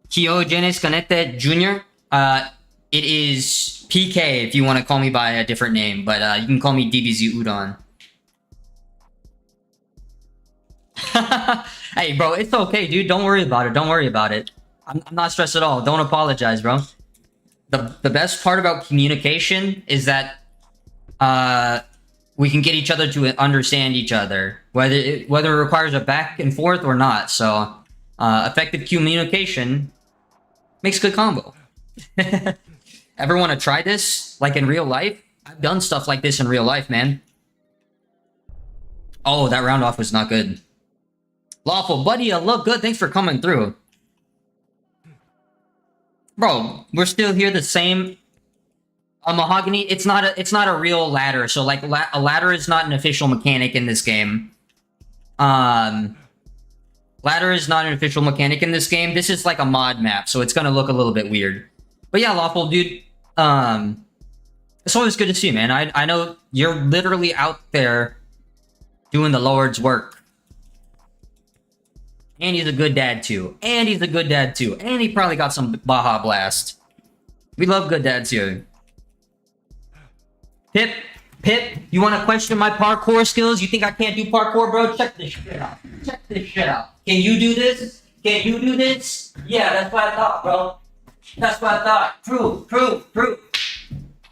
Kyogenes Canete Jr. It is PK if you want to call me by a different name, but you can call me DBZUDON. Hey, bro, it's okay, dude. Don't worry about it. I'm not stressed at all. Don't apologize, bro. The best part about communication is that we can get each other to understand each other, whether it requires a back and forth or not. So effective communication makes good combo. Ever want to try this, like in real life? I've done stuff like this in real life, man. Oh, that round off was not good. Lawful, buddy, you look good. Thanks for coming through. Bro, we're still here the same. A mahogany, it's not a real ladder. So like a ladder is not an official mechanic in this game. Ladder is not an official mechanic in this game. This is like a mod map, so it's gonna look a little bit weird. But yeah, Lawful, dude, it's always good to see you, man. I know you're literally out there doing the Lord's work. And he's a good dad too. And he probably got some Baja Blast. We love good dads here. Pip, you want to question my parkour skills? You think I can't do parkour, bro? Check this shit out. Can you do this? Can you do this? Yeah, that's what I thought, bro. That's what I thought. Prove.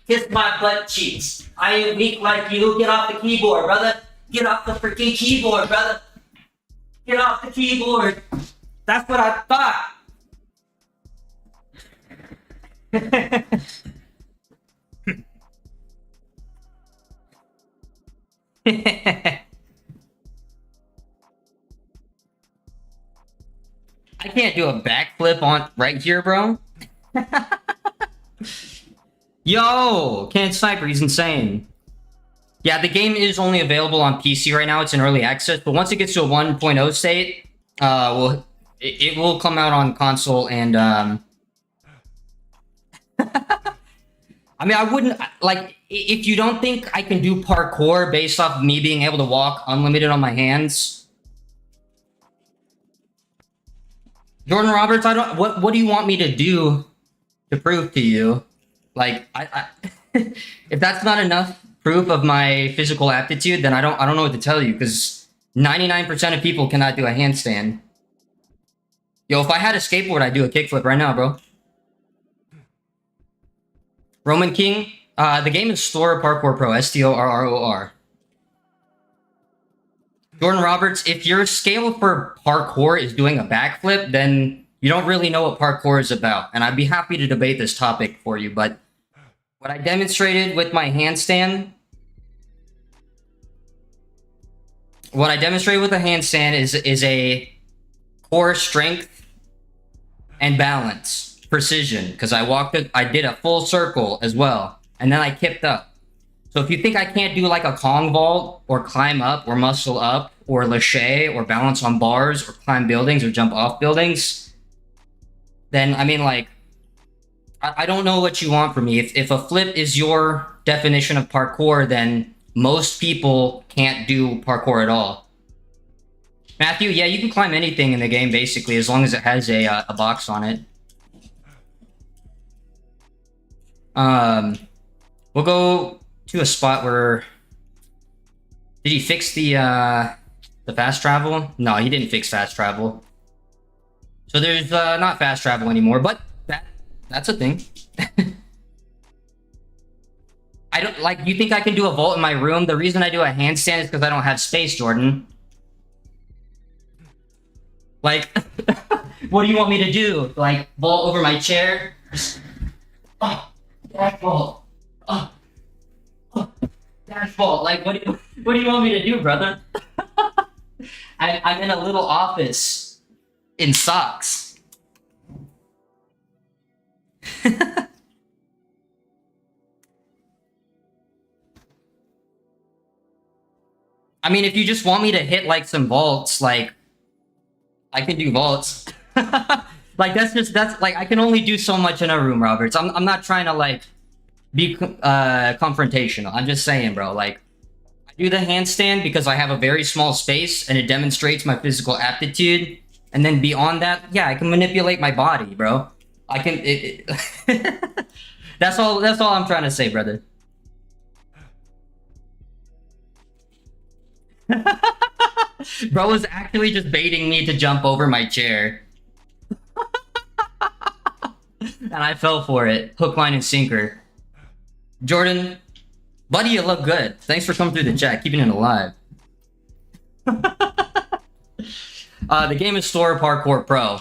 Kiss my butt cheeks. I ain't weak like you. Get off the keyboard, brother. Get off the freaking keyboard, brother. Get off the keyboard. That's what I thought. I can't do a backflip on right here, bro. Yo, can't sniper, he's insane. Yeah, the game is only available on PC right now. It's in early access, but once it gets to a 1.0 state, it will come out on console and I mean, I wouldn't like if you don't think I can do parkour based off of me being able to walk unlimited on my hands. Jordan Roberts, I don't. What do you want me to do to prove to you? Like, I if that's not enough proof of my physical aptitude, then I don't know what to tell you because 99% of people cannot do a handstand. Yo, if I had a skateboard, I'd do a kickflip right now, bro. Roman King, the game is Store Parkour Pro, STORROR. Jordan Roberts, if your scale for parkour is doing a backflip, then you don't really know what parkour is about. And I'd be happy to debate this topic for you, but what I demonstrated with my handstand... What I demonstrated with a handstand is a core strength and balance, precision, because I did a full circle as well, and then I kipped up. So if you think I can't do like a Kong vault, or climb up, or muscle up, or lache, or balance on bars, or climb buildings, or jump off buildings, then, I mean, like, I don't know what you want from me. If a flip is your definition of parkour, then most people can't do parkour at all. Matthew, yeah, you can climb anything in the game, basically, as long as it has a box on it. We'll go to a spot where... Did he fix the fast travel? No, he didn't fix fast travel. So there's not fast travel anymore, but that's a thing. I don't like. You think I can do a vault in my room? The reason I do a handstand is because I don't have space, Jordan. Like, what do you want me to do? Like, vault over my chair? Oh, dash vault. Oh, dash vault. Like, what do you want me to do, brother? I'm in a little office in socks. I mean, if you just want me to hit like some vaults, like I can do vaults. Like that's like I can only do so much in a room, Roberts. I'm not trying to like be confrontational. I'm just saying, bro. Like I do the handstand because I have a very small space and it demonstrates my physical aptitude. And then beyond that, yeah, I can manipulate my body, bro. I can. That's all I'm trying to say, brother. Bro was actually just baiting me to jump over my chair. And I fell for it. Hook, line, and sinker. Jordan, buddy, you look good. Thanks for coming through the chat, keeping it alive. The game is Store Parkour Pro.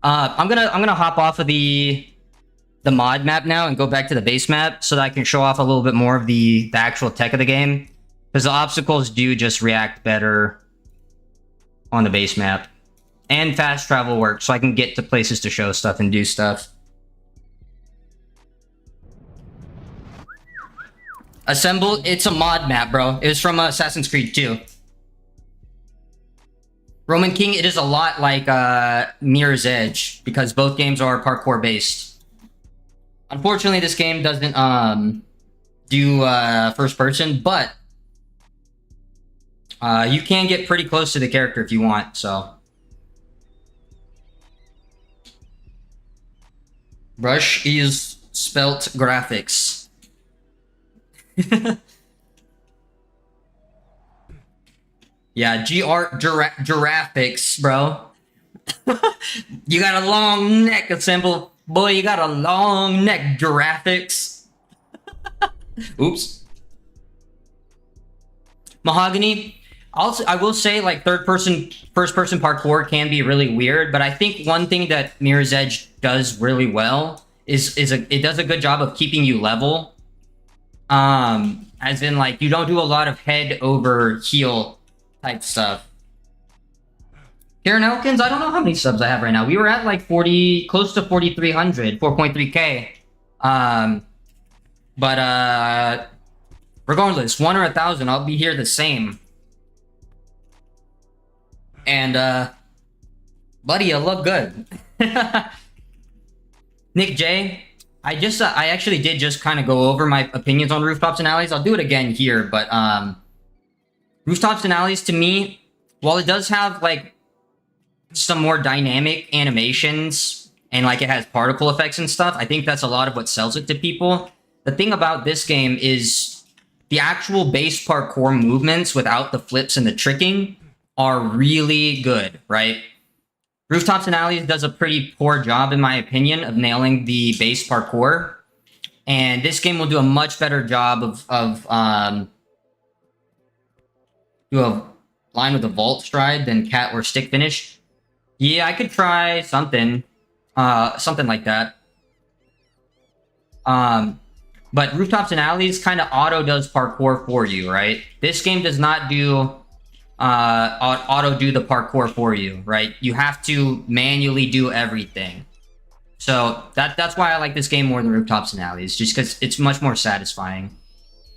I'm gonna hop off of the mod map now and go back to the base map so that I can show off a little bit more of the actual tech of the game. Because the obstacles do just react better on the base map. And fast travel works, so I can get to places to show stuff and do stuff. Assemble, it's a mod map, bro. It was from Assassin's Creed 2. Roman King, it is a lot like Mirror's Edge, because both games are parkour based. Unfortunately, this game doesn't do first person, but you can get pretty close to the character if you want, so. Brush is spelt graphics. Yeah, giraffics, bro. You got a long neck, Assemble. Boy, you got a long neck, Giraffics. Oops. Mahogany. Also, I will say, like, first person parkour can be really weird, but I think one thing that Mirror's Edge does really well is it does a good job of keeping you level. As in, like, you don't do a lot of head over heel type stuff. Karen Elkins, I don't know how many subs I have right now. We were at like 40, close to 4,300, 4.3k. But regardless, 1 or 1,000, I'll be here the same. And buddy, you look good. Nick J, I actually did just kind of go over my opinions on Rooftops and Alleys. I'll do it again here, but Rooftops and Alleys, to me, while it does have like some more dynamic animations and like it has particle effects and stuff, I think that's a lot of what sells it to people. The thing about this game is the actual base parkour movements without the flips and the tricking are really good, right? Rooftops and Alleys does a pretty poor job, in my opinion, of nailing the base parkour. And this game will do a much better job of do a line with a vault stride than cat or stick finish. Yeah, I could try something. Something like that. But Rooftops and Alleys kind of auto does parkour for you, right? This game does not do auto do the parkour for you, right? You have to manually do everything. So that's why I like this game more than Rooftops and Alleys, just because it's much more satisfying.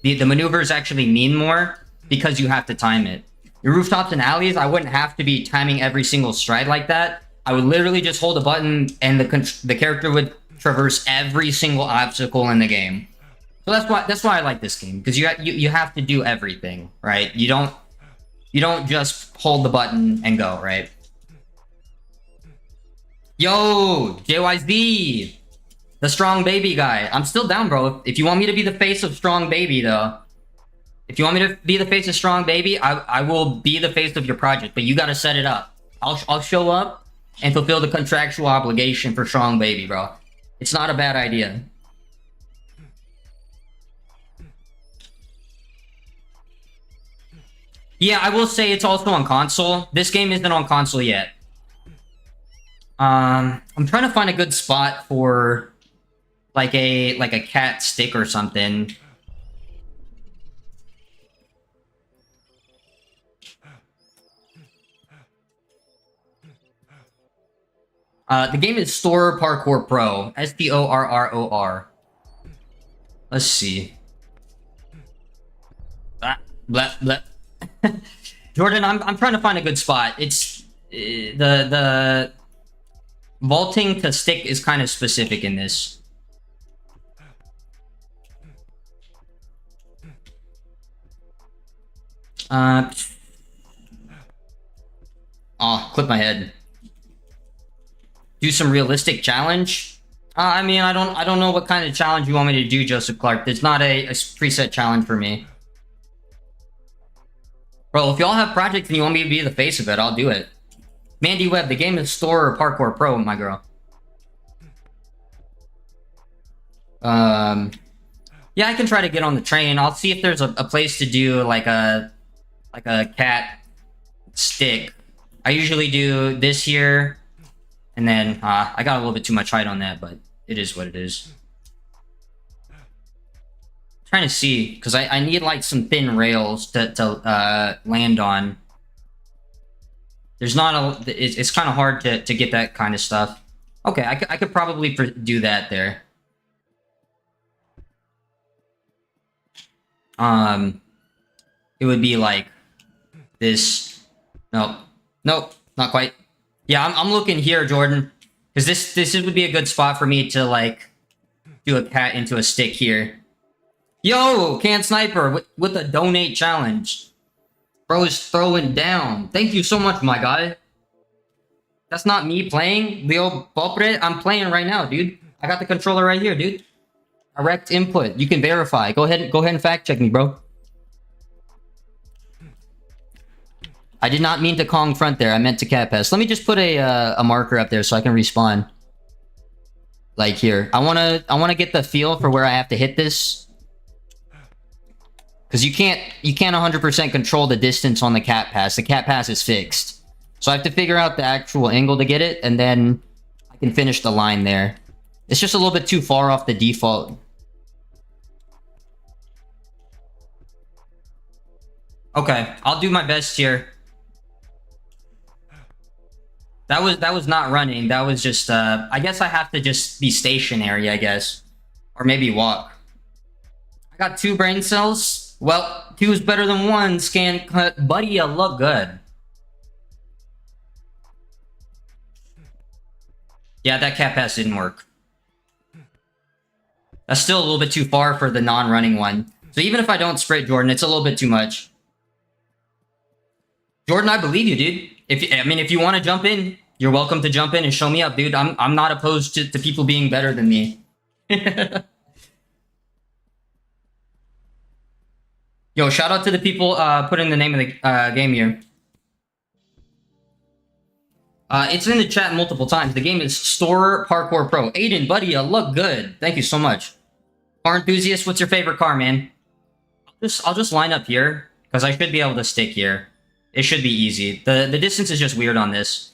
The maneuvers actually mean more because you have to time it. Your Rooftops and Alleys, I wouldn't have to be timing every single stride like that. I would literally just hold a button and the character would traverse every single obstacle in the game. So that's why I like this game, because you have to do everything, right? You don't just hold the button and go, right? Yo, JYZ, the Strong Baby guy. I'm still down, bro. If you want me to be the face of Strong Baby, though, if you want me to be the face of Strong Baby, I will be the face of your project, but you gotta set it up. I'll show up and fulfill the contractual obligation for Strong Baby, bro. It's not a bad idea. Yeah, I will say it's also on console. This game isn't on console yet. I'm trying to find a good spot for like a cat stick or something. The game is Store Parkour Pro. STORROR. Let's see. Blah, blah. Jordan, I'm trying to find a good spot. It's the vaulting to stick is kind of specific in this. Oh, clip my head. Do some realistic challenge. I mean, I don't know what kind of challenge you want me to do, Joseph Clark. There's not a preset challenge for me. Bro, if y'all have projects and you want me to be the face of it, I'll do it. Mandy Webb, the game is Store Parkour Pro, my girl. Yeah, I can try to get on the train. I'll see if there's a place to do like a cat stick. I usually do this here, and then I got a little bit too much height on that, but it is what it is. Trying to see, because I need like some thin rails to land on. There's not a, it's kind of hard to get that kind of stuff. Okay, I could probably do that there. It would be like this. Nope, not quite. Yeah, I'm looking here, Jordan, because this would be a good spot for me to like do a cat into a stick here. Yo, Can Sniper with a donate challenge. Bro is throwing down. Thank you so much, my guy. That's not me playing, Leo Popre. I'm playing right now, dude. I got the controller right here, dude. Direct input. You can verify. Go ahead and fact check me, bro. I did not mean to Kong front there. I meant to cat pass. Let me just put a marker up there so I can respawn. Like here. I wanna get the feel for where I have to hit this. Because you can't 100% control the distance on the cat pass. The cat pass is fixed. So I have to figure out the actual angle to get it, and then I can finish the line there. It's just a little bit too far off the default. Okay, I'll do my best here. That was not running. That was just I guess I have to just be stationary, I guess. Or maybe walk. I got 2 brain cells. Well, 2 is better than 1. Scan cut. Buddy, you look good. Yeah, that cat pass didn't work. That's still a little bit too far for the non-running one. So even if I don't sprint Jordan, it's a little bit too much. Jordan, I believe you, dude. If you want to jump in, you're welcome to jump in and show me up, dude. I'm not opposed to people being better than me. Yo, shout out to the people putting the name of the game here. It's in the chat multiple times. The game is Store Parkour Pro. Aiden, buddy, you look good. Thank you so much. Car enthusiast, what's your favorite car, man? I'll just line up here because I should be able to stick here. It should be easy. The distance is just weird on this.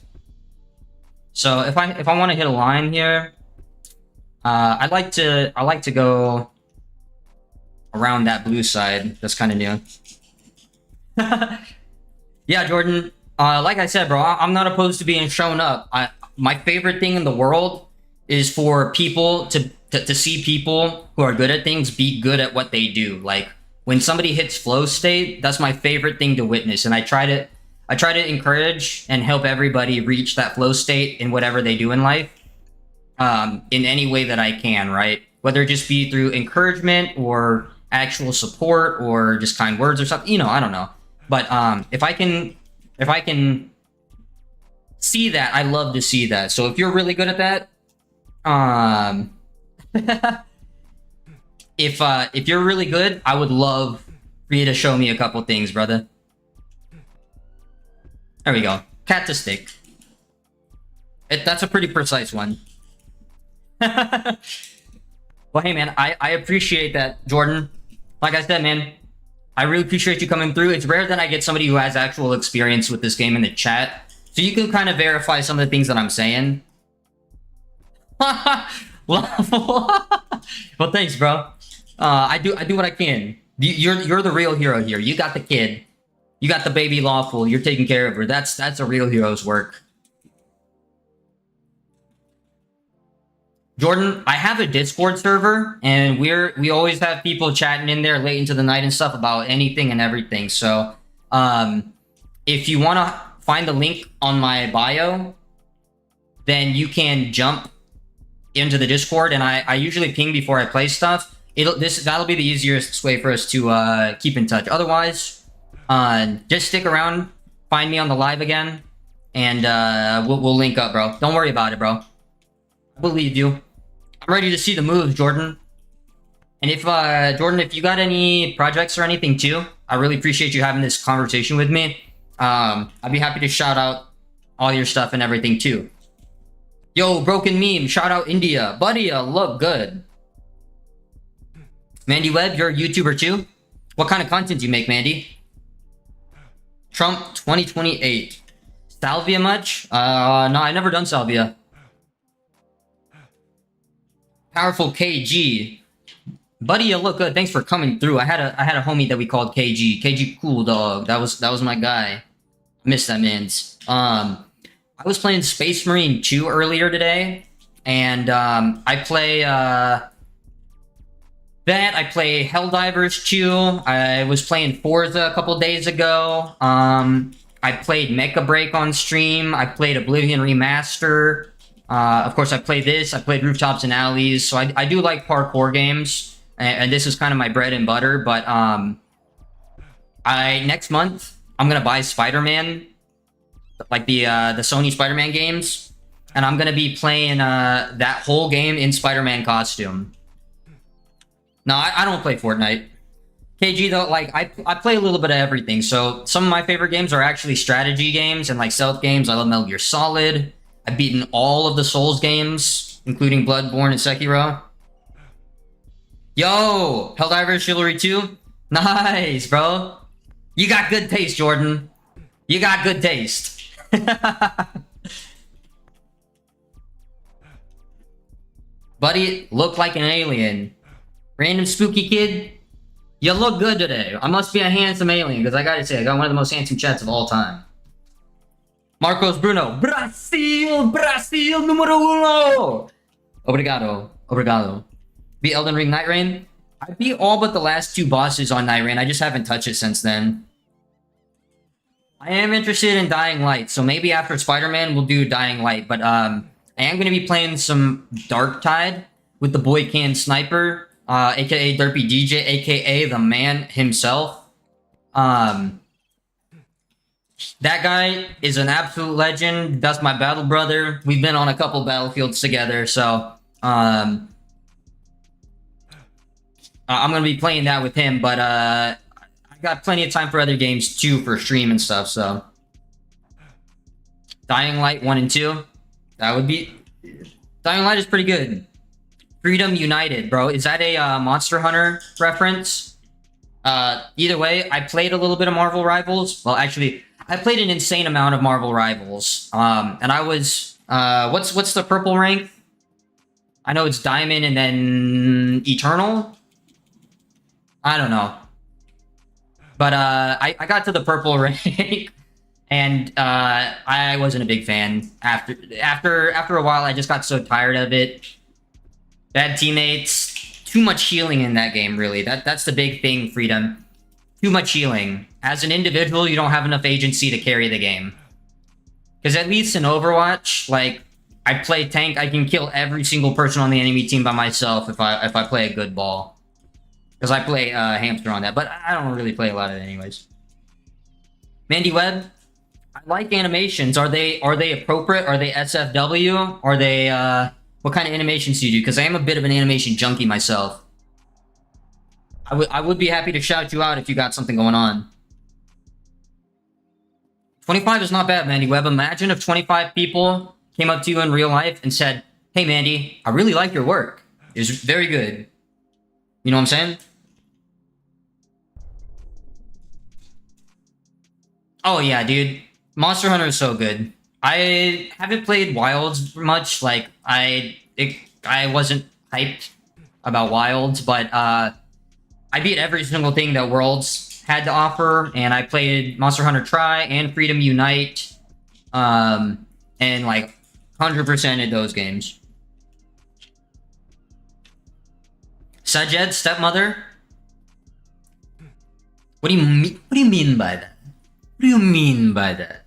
So if I want to hit a line here, I like to go around that blue side. That's kind of new. Yeah, Jordan. Like I said, bro, I'm not opposed to being shown up. My favorite thing in the world is for people to see people who are good at things be good at what they do. Like when somebody hits flow state, that's my favorite thing to witness, and I try to encourage and help everybody reach that flow state in whatever they do in life, in any way that I can, right? Whether it just be through encouragement or actual support or just kind words or something, you know, I don't know. But if I can see that, I love to see that. So if you're really good at that, if you're really good, I would love for you to show me a couple things, brother. There we go. Cat to stick. That's a pretty precise one. Well, hey, man, I appreciate that, Jordan. Like I said, man, I really appreciate you coming through. It's rare that I get somebody who has actual experience with this game in the chat, so you can kind of verify some of the things that I'm saying. Well, thanks, bro. I do what I can. You're the real hero here. You got the kid. You got the baby lawful. You're taking care of her. That's a real hero's work. Jordan, I have a Discord server, and we always have people chatting in there late into the night and stuff about anything and everything. So, if you want to find the link on my bio, then you can jump into the Discord, and I usually ping before I play stuff. That'll be the easiest way for us to keep in touch. Otherwise, just stick around, find me on the live again, and we'll link up, bro. Don't worry about it, bro. I believe you. I'm ready to see the moves, Jordan. And if Jordan, if you got any projects or anything too, I really appreciate you having this conversation with me. I'd be happy to shout out all your stuff and everything too. Yo, broken meme, shout out India. Buddy, look good. Mandy Webb, you're a YouTuber too? What kind of content do you make, Mandy? Trump 2028. Salvia much? No, I never done Salvia. Powerful KG. Buddy, you look good. Thanks for coming through. I had a homie that we called KG. KG cool dog. That was my guy. I miss that man's. I was playing Space Marine 2 earlier today, and I play that. I play Helldivers 2. I was playing Forza a couple days ago. I played Mecha Break on stream. I played Oblivion Remaster. Of course, I played this. I played Rooftops and Alleys. So I do like parkour games, and this is kind of my bread and butter. But next month I'm gonna buy Spider-Man, like the Sony Spider-Man games, and I'm gonna be playing that whole game in Spider-Man costume. No, I don't play Fortnite. KG though, like I play a little bit of everything. So some of my favorite games are actually strategy games and like stealth games. I love Metal Gear Solid. I've beaten all of the Souls games, including Bloodborne and Sekiro. Yo, Helldivers Chivalry 2. Nice, bro. You got good taste, Jordan. You got good taste. Buddy, look like an alien. Random spooky kid. You look good today. I must be a handsome alien, because I gotta say, I got one of the most handsome chats of all time. Marcos Bruno. Brasil! Brasil numero uno! Obrigado. Obrigado. Beat Elden Ring Night Rain? I beat all but the last 2 bosses on Night Rain. I just haven't touched it since then. I am interested in Dying Light, so maybe after Spider-Man we'll do Dying Light, but I am going to be playing some Dark Tide with the boy Can Sniper, aka Derpy DJ, aka the man himself. That guy is an absolute legend. That's my battle brother. We've been on a couple battlefields together, so I'm going to be playing that with him, but I got plenty of time for other games too for stream and stuff, so. Dying Light 1 and 2. That would be... Dying Light is pretty good. Freedom United, bro. Is that a Monster Hunter reference? Either way, I played a little bit of Marvel Rivals. Well, actually, I played an insane amount of Marvel Rivals. And I was... what's the purple rank? I know it's Diamond and then Eternal? I don't know. But I got to the purple rank, and I wasn't a big fan. After a while, I just got so tired of it. Bad teammates, too much healing in that game. Really, that's the big thing. Freedom, too much healing. As an individual, you don't have enough agency to carry the game. Because at least in Overwatch, like I play tank, I can kill every single person on the enemy team by myself if I play a good ball. Because I play Hamster on that, but I don't really play a lot of it anyways. Mandy Webb, I like animations. Are they appropriate? Are they SFW? Are they, what kind of animations do you do? Because I am a bit of an animation junkie myself. I would be happy to shout you out if you got something going on. 25 is not bad, Mandy Webb. Imagine if 25 people came up to you in real life and said, "Hey, Mandy, I really like your work. It's very good." You know what I'm saying? Oh yeah, dude. Monster Hunter is so good. I haven't played Wilds much. Like I wasn't hyped about Wilds, but I beat every single thing that Worlds had to offer, and I played Monster Hunter Tri and Freedom Unite, and like 100% of those games. Sajed, stepmother? What do you mean? What do you mean by that? What do you mean by that?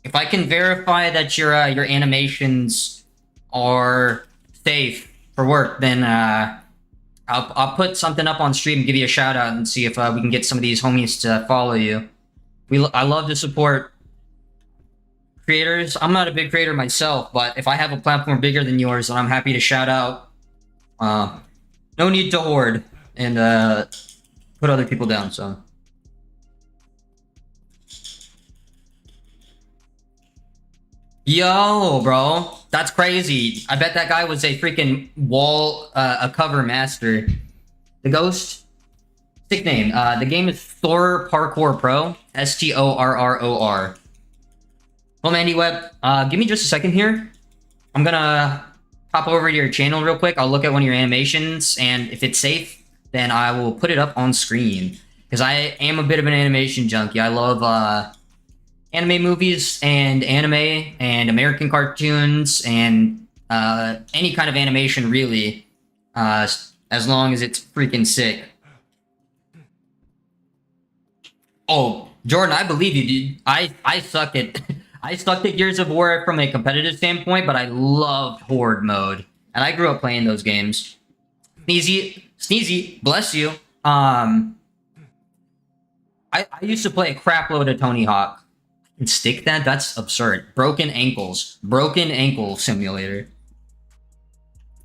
If I can verify that your animations are safe for work, then I'll put something up on stream and give you a shout out and see if we can get some of these homies to follow you. I love to support creators. I'm not a big creator myself, but if I have a platform bigger than yours, then I'm happy to shout out. No need to hoard and put other people down, so. Yo, bro. That's crazy. I bet that guy was a freaking a cover master. The Ghost? Sick name. The game is Thor Parkour Pro. STORROR. Well, Mandy Webb, give me just a second here. I'm gonna hop over to your channel real quick. I'll look at one of your animations, and if it's safe, then I will put it up on screen. Because I am a bit of an animation junkie. I love anime movies and anime and American cartoons and any kind of animation, really, as long as it's freaking sick. Oh, Jordan, I believe you, dude. I suck at I sucked at Gears of War from a competitive standpoint, but I loved Horde mode, and I grew up playing those games. Sneezy, bless you. I used to play a crap load of Tony Hawk. Stick that? That's absurd. Broken ankles. Broken ankle simulator.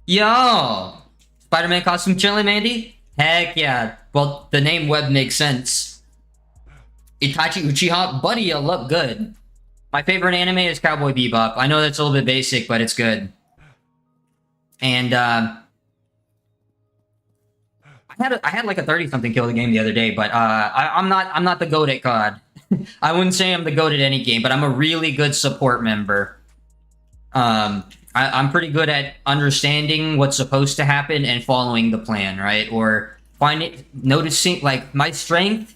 Yo! Spider-Man costume chilling, Mandy? Heck yeah. Well, the name Web makes sense. Itachi Uchiha? Buddy, you look good. My favorite anime is Cowboy Bebop. I know that's a little bit basic, but it's good. And, I had like a 30-something kill the game the other day, but I'm not the GOAT at COD. I wouldn't say I'm the GOAT at any game, but I'm a really good support member. I'm pretty good at understanding what's supposed to happen and following the plan, right? Or noticing, like, my strength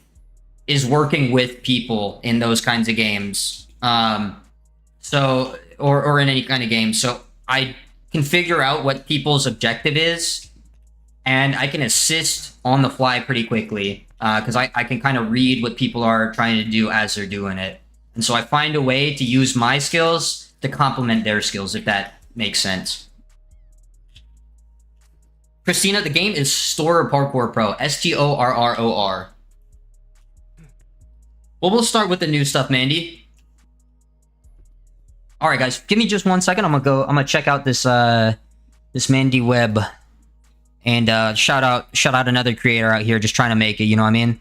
is working with people in those kinds of games. So, or in any kind of game. So I can figure out what people's objective is, and I can assist on the fly pretty quickly, because I can kind of read what people are trying to do as they're doing it. And so I find a way to use my skills to complement their skills, if that makes sense. Christina, the game is Store Parkour Pro. STORROR. Well, we'll start with the new stuff, Mandy. All right, guys, give me just 1 second. I'm gonna check out this this Mandy Web, and shout out another creator out here just trying to make it. You know what I mean?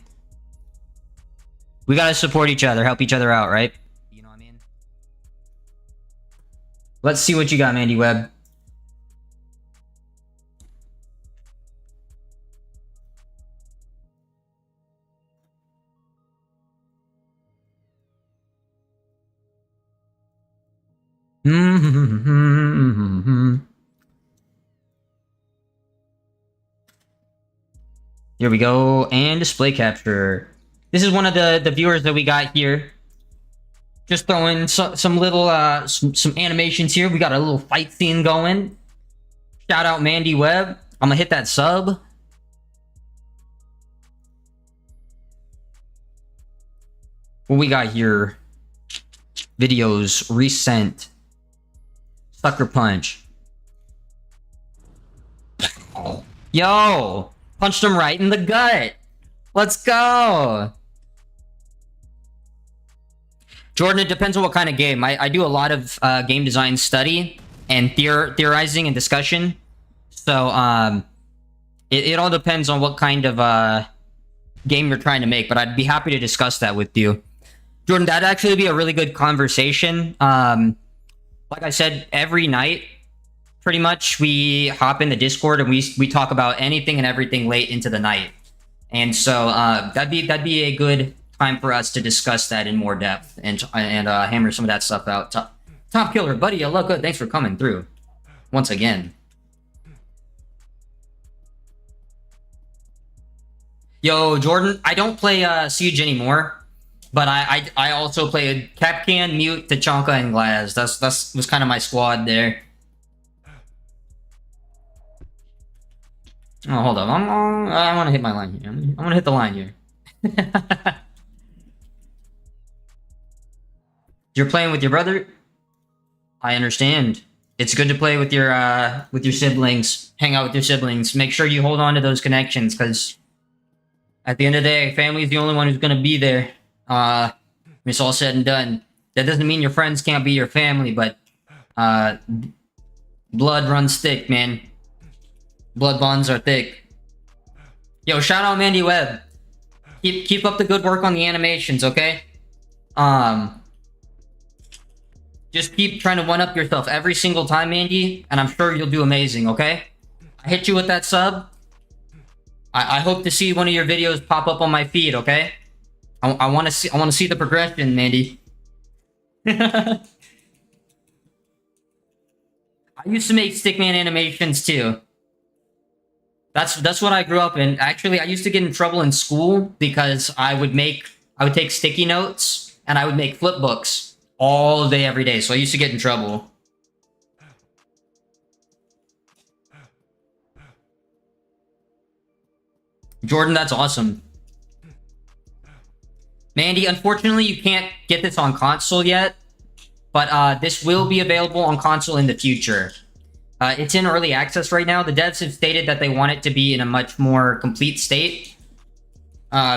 We gotta support each other, help each other out, right? You know what I mean? Let's see what you got, Mandy Web. Here we go, and display capture. This is one of the viewers that we got here. Just throwing some little some animations here. We got a little fight scene going. Shout out Mandy Webb. I'm gonna hit that sub. What we got here? Videos resent. Sucker punch. Yo! Punched him right in the gut. Let's go. Jordan, it depends on what kind of game. I do a lot of game design study and theorizing and discussion. So it all depends on what kind of game you're trying to make. But I'd be happy to discuss that with you. Jordan, that'd actually be a really good conversation. Like I said, every night, pretty much, we hop in the Discord and we talk about anything and everything late into the night. And so that'd be a good time for us to discuss that in more depth and hammer some of that stuff out. Top Killer, buddy, you look good. Thanks for coming through once again. Yo, Jordan, I don't play Siege anymore. But I also played Capcan, Mute, Tachanka, and Glaz. That was kind of my squad there. Oh, hold up. I want to hit my line here. I'm gonna hit the line here. You're playing with your brother? I understand. It's good to play with your siblings. Hang out with your siblings. Make sure you hold on to those connections, because at the end of the day, family's the only one who's gonna be there. When it's all said and done. That doesn't mean your friends can't be your family, but blood runs thick, man. Blood bonds are thick. Yo, shout out Mandy Webb. Keep up the good work on the animations, okay? Just keep trying to one-up yourself every single time, Mandy, and I'm sure you'll do amazing, okay? I hit you with that sub. I hope to see one of your videos pop up on my feed, okay? I want to see the progression, Mandy. I used to make stickman animations too. That's what I grew up in. Actually, I used to get in trouble in school because I would take sticky notes and I would make flip books all day, every day. So I used to get in trouble. Jordan, that's awesome. Mandy, unfortunately, you can't get this on console yet, but this will be available on console in the future. It's in early access right now. The devs have stated that they want it to be in a much more complete state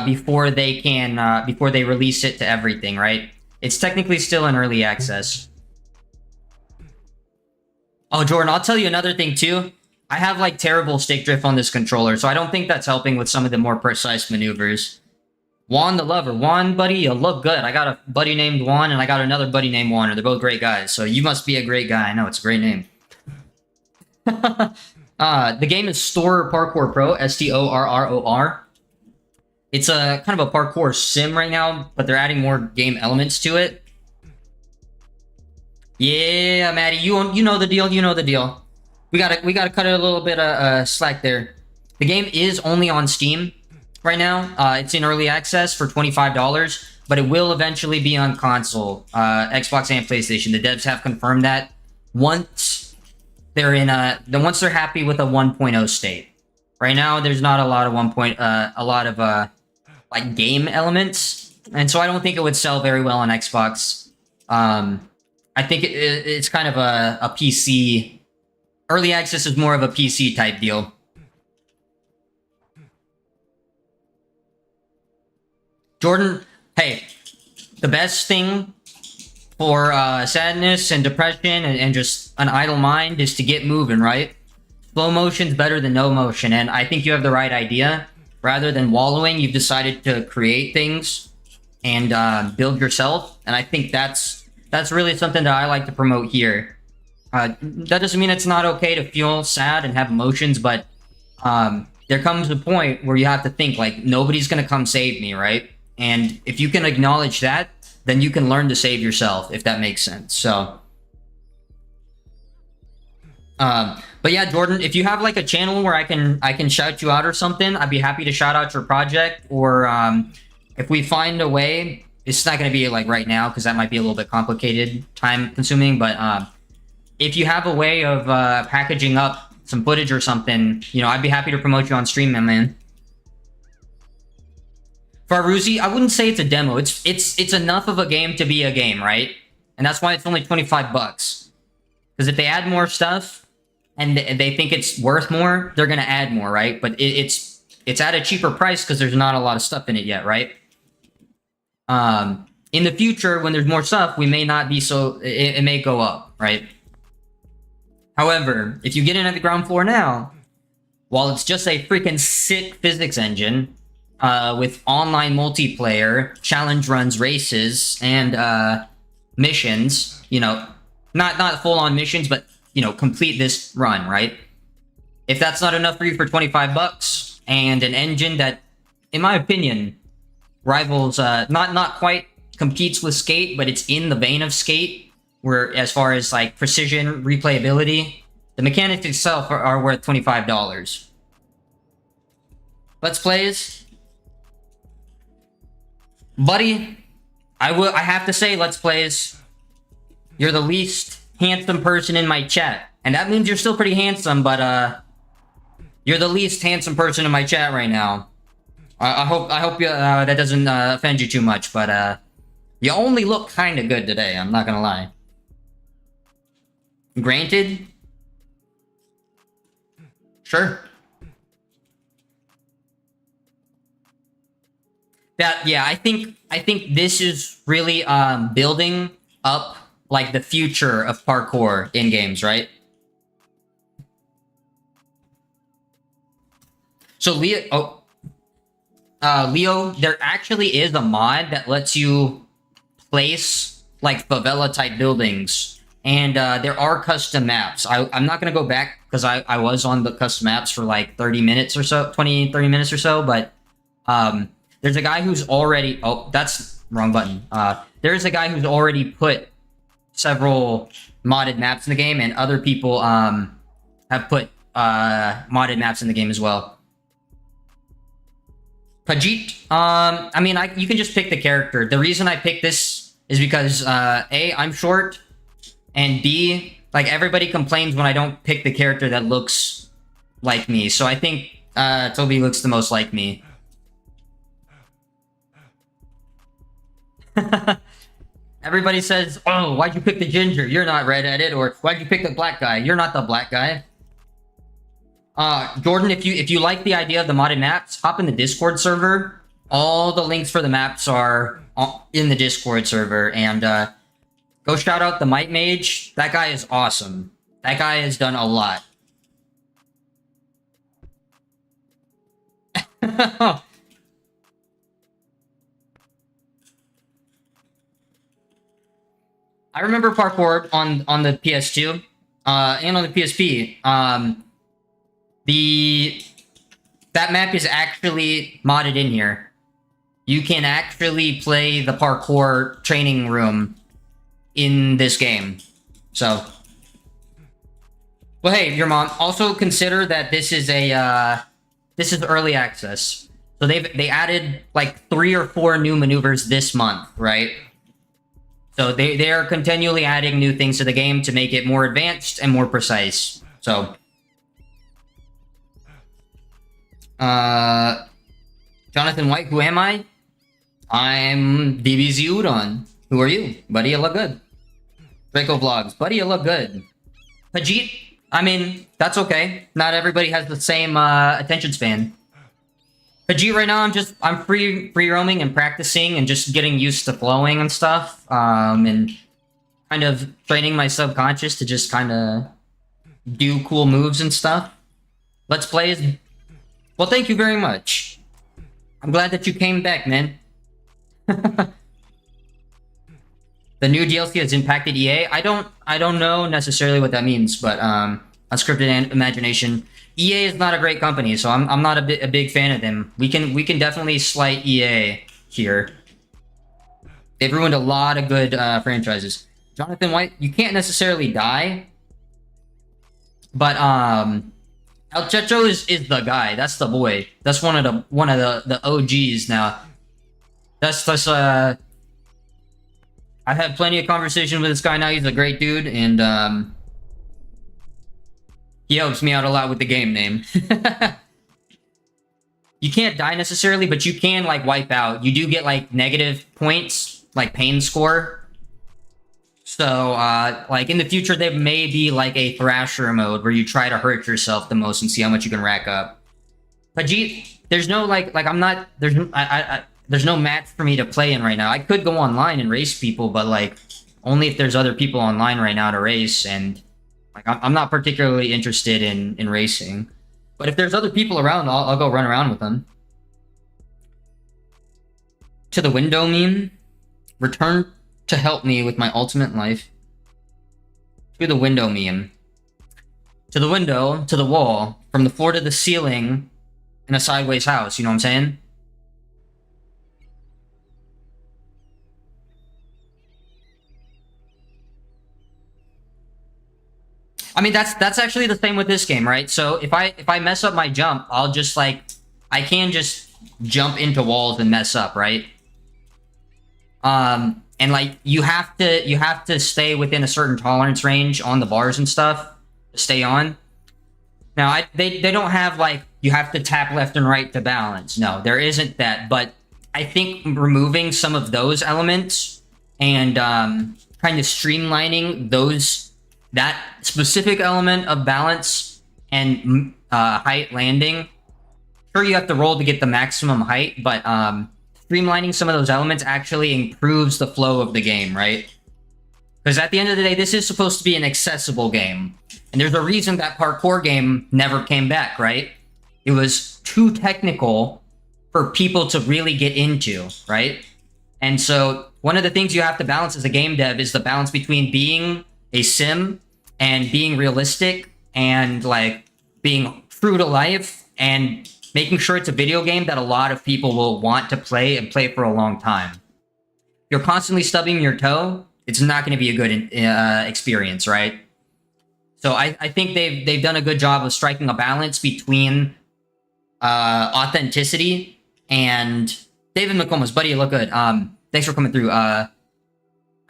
before they release it to everything, right? It's technically still in early access. Oh, Jordan, I'll tell you another thing too. I have like terrible stick drift on this controller, so I don't think that's helping with some of the more precise maneuvers. Juan the Lover. Juan, buddy, you look good. I got a buddy named Juan, and I got another buddy named Juan. They're both great guys, so you must be a great guy. I know, it's a great name. The game is Store Parkour Pro, STORROR. It's a kind of a parkour sim right now, but they're adding more game elements to it. Yeah, Maddie, you know the deal. You know the deal. We gotta cut it a little bit of slack there. The game is only on Steam right now. It's in early access for $25, but it will eventually be on console, Xbox and PlayStation. The devs have confirmed that once they're in once they're happy with a 1.0 state. Right now, there's not a lot of like game elements, and so I don't think it would sell very well on Xbox. I think it's kind of a PC. Early access is more of a PC type deal. Jordan, hey, the best thing for sadness and depression and just an idle mind is to get moving, right? Slow motion's better than no motion, and I think you have the right idea. Rather than wallowing, you've decided to create things and build yourself, and I think that's really something that I like to promote here. That doesn't mean it's not okay to feel sad and have emotions, but there comes a point where you have to think, like, nobody's gonna come save me, right? And if you can acknowledge that, then you can learn to save yourself, if that makes sense. So, but yeah, Jordan, if you have like a channel where I can shout you out or something, I'd be happy to shout out your project. Or if we find a way, it's not going to be like right now because that might be a little bit complicated, time consuming. But if you have a way of packaging up some footage or something, you know, I'd be happy to promote you on stream, man. Faruzi, I wouldn't say it's a demo. It's enough of a game to be a game, right? And that's why it's only $25. Because if they add more stuff and they think it's worth more, they're gonna add more, right? But it's at a cheaper price because there's not a lot of stuff in it yet, right? In the future, when there's more stuff, we may not be so... It may go up, right? However, if you get in at the ground floor now, while it's just a freaking sick physics engine... with online multiplayer, challenge runs, races, and missions, you know, not full-on missions, but, you know, complete this run, right? If that's not enough for you for $25 and an engine that, in my opinion, rivals, not quite competes with Skate, but it's in the vein of Skate, where as far as like precision, replayability, the mechanics itself are worth $25. Let's Plays. Buddy, I have to say, Let's Plays, you're the least handsome person in my chat. And that means you're still pretty handsome, but, you're the least handsome person in my chat right now. I hope you, that doesn't, offend you too much, but, you only look kinda good today, I'm not gonna lie. Granted? Sure. Yeah, I think this is really building up like the future of parkour in games, right? So Leo, there actually is a mod that lets you place like favela type buildings, and there are custom maps. I'm not gonna go back because I was on the custom maps for like 30 minutes or so, 30 minutes or so, but there's a guy who's already... Oh, that's wrong button. There's a guy who's already put several modded maps in the game, and other people have put modded maps in the game as well. Pajit, I mean, you can just pick the character. The reason I picked this is because A, I'm short, and B, like everybody complains when I don't pick the character that looks like me. So I think Toby looks the most like me. Everybody says, oh, why'd you pick the ginger? You're not redheaded. Or why'd you pick the black guy? You're not the black guy. Jordan, if you like the idea of the modded maps, hop in the Discord server. All the links for the maps are in the Discord server, and go shout out the Might Mage. That guy is awesome. That guy has done a lot. I remember Parkour on the PS2 and on the PSP. That map is actually modded in here. You can actually play the Parkour training room in this game. So, well, hey, your mom. Also consider that this is early access. So they added like 3 or 4 new maneuvers this month, right? So they are continually adding new things to the game to make it more advanced and more precise. So, Jonathan White, who am I? I'm DBZUDON. Who are you? Buddy, you look good. Draco Vlogs. Buddy, you look good. Pajit, I mean, that's okay. Not everybody has the same attention span. Pajit, right now, I'm free roaming and practicing and just getting used to flowing and stuff. And kind of training my subconscious to just kind of do cool moves and stuff. Let's Play is... Well, thank you very much. I'm glad that you came back, man. The new DLC has impacted EA. I don't know necessarily what that means, but Unscripted Imagination. EA is not a great company, so I'm not a big fan of them. We can definitely slight EA here. They've ruined a lot of good franchises. Jonathan White, you can't necessarily die, but El Checho is the guy. That's the boy. That's one of the OGs now. That's I've had plenty of conversation with this guy now. He's a great dude, and he helps me out a lot with the game name. You can't die necessarily, but you can like wipe out. You do get like negative points, like pain score. So like in the future, there may be like a Thrasher mode where you try to hurt yourself the most and see how much you can rack up. Pajit, there's no there's no match for me to play in right now. I could go online and race people, but like only if there's other people online right now to race, and like I'm not particularly interested in racing. But if there's other people around, I'll go run around with them. To the window meme. Return to help me with my ultimate life. To the window meme. To the window, to the wall, from the floor to the ceiling in a sideways house, you know what I'm saying? I mean, that's actually the same with this game, right? So if I mess up my jump, I'll just like, I can just jump into walls and mess up, right? And like you have to stay within a certain tolerance range on the bars and stuff to stay on. Now they don't have like you have to tap left and right to balance. No, there isn't that. But I think removing some of those elements and kind of streamlining that specific element of balance and height landing. Sure, you have to roll to get the maximum height, but streamlining some of those elements actually improves the flow of the game, right? Because at the end of the day, this is supposed to be an accessible game. And there's a reason that Parkour game never came back, right? It was too technical for people to really get into, right? And so one of the things you have to balance as a game dev is the balance between being a sim and being realistic and like being true to life and making sure it's a video game that a lot of people will want to play and play for a long time. You're constantly stubbing your toe, it's not going to be a good experience, right? So I think they've done a good job of striking a balance between authenticity and David McComas, buddy, you look good. Thanks for coming through. I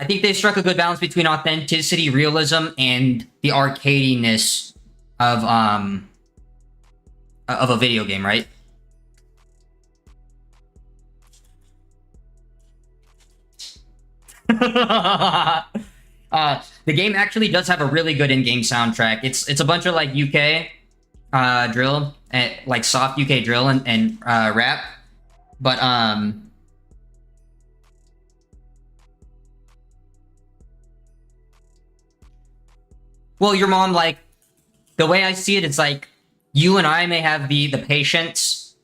think they've struck a good balance between authenticity, realism, and the arcadiness of a video game, right? The game actually does have a really good in-game soundtrack. It's a bunch of like UK drill, like soft UK drill and rap. But well, your mom, like, the way I see it, it's like you and I may have the patience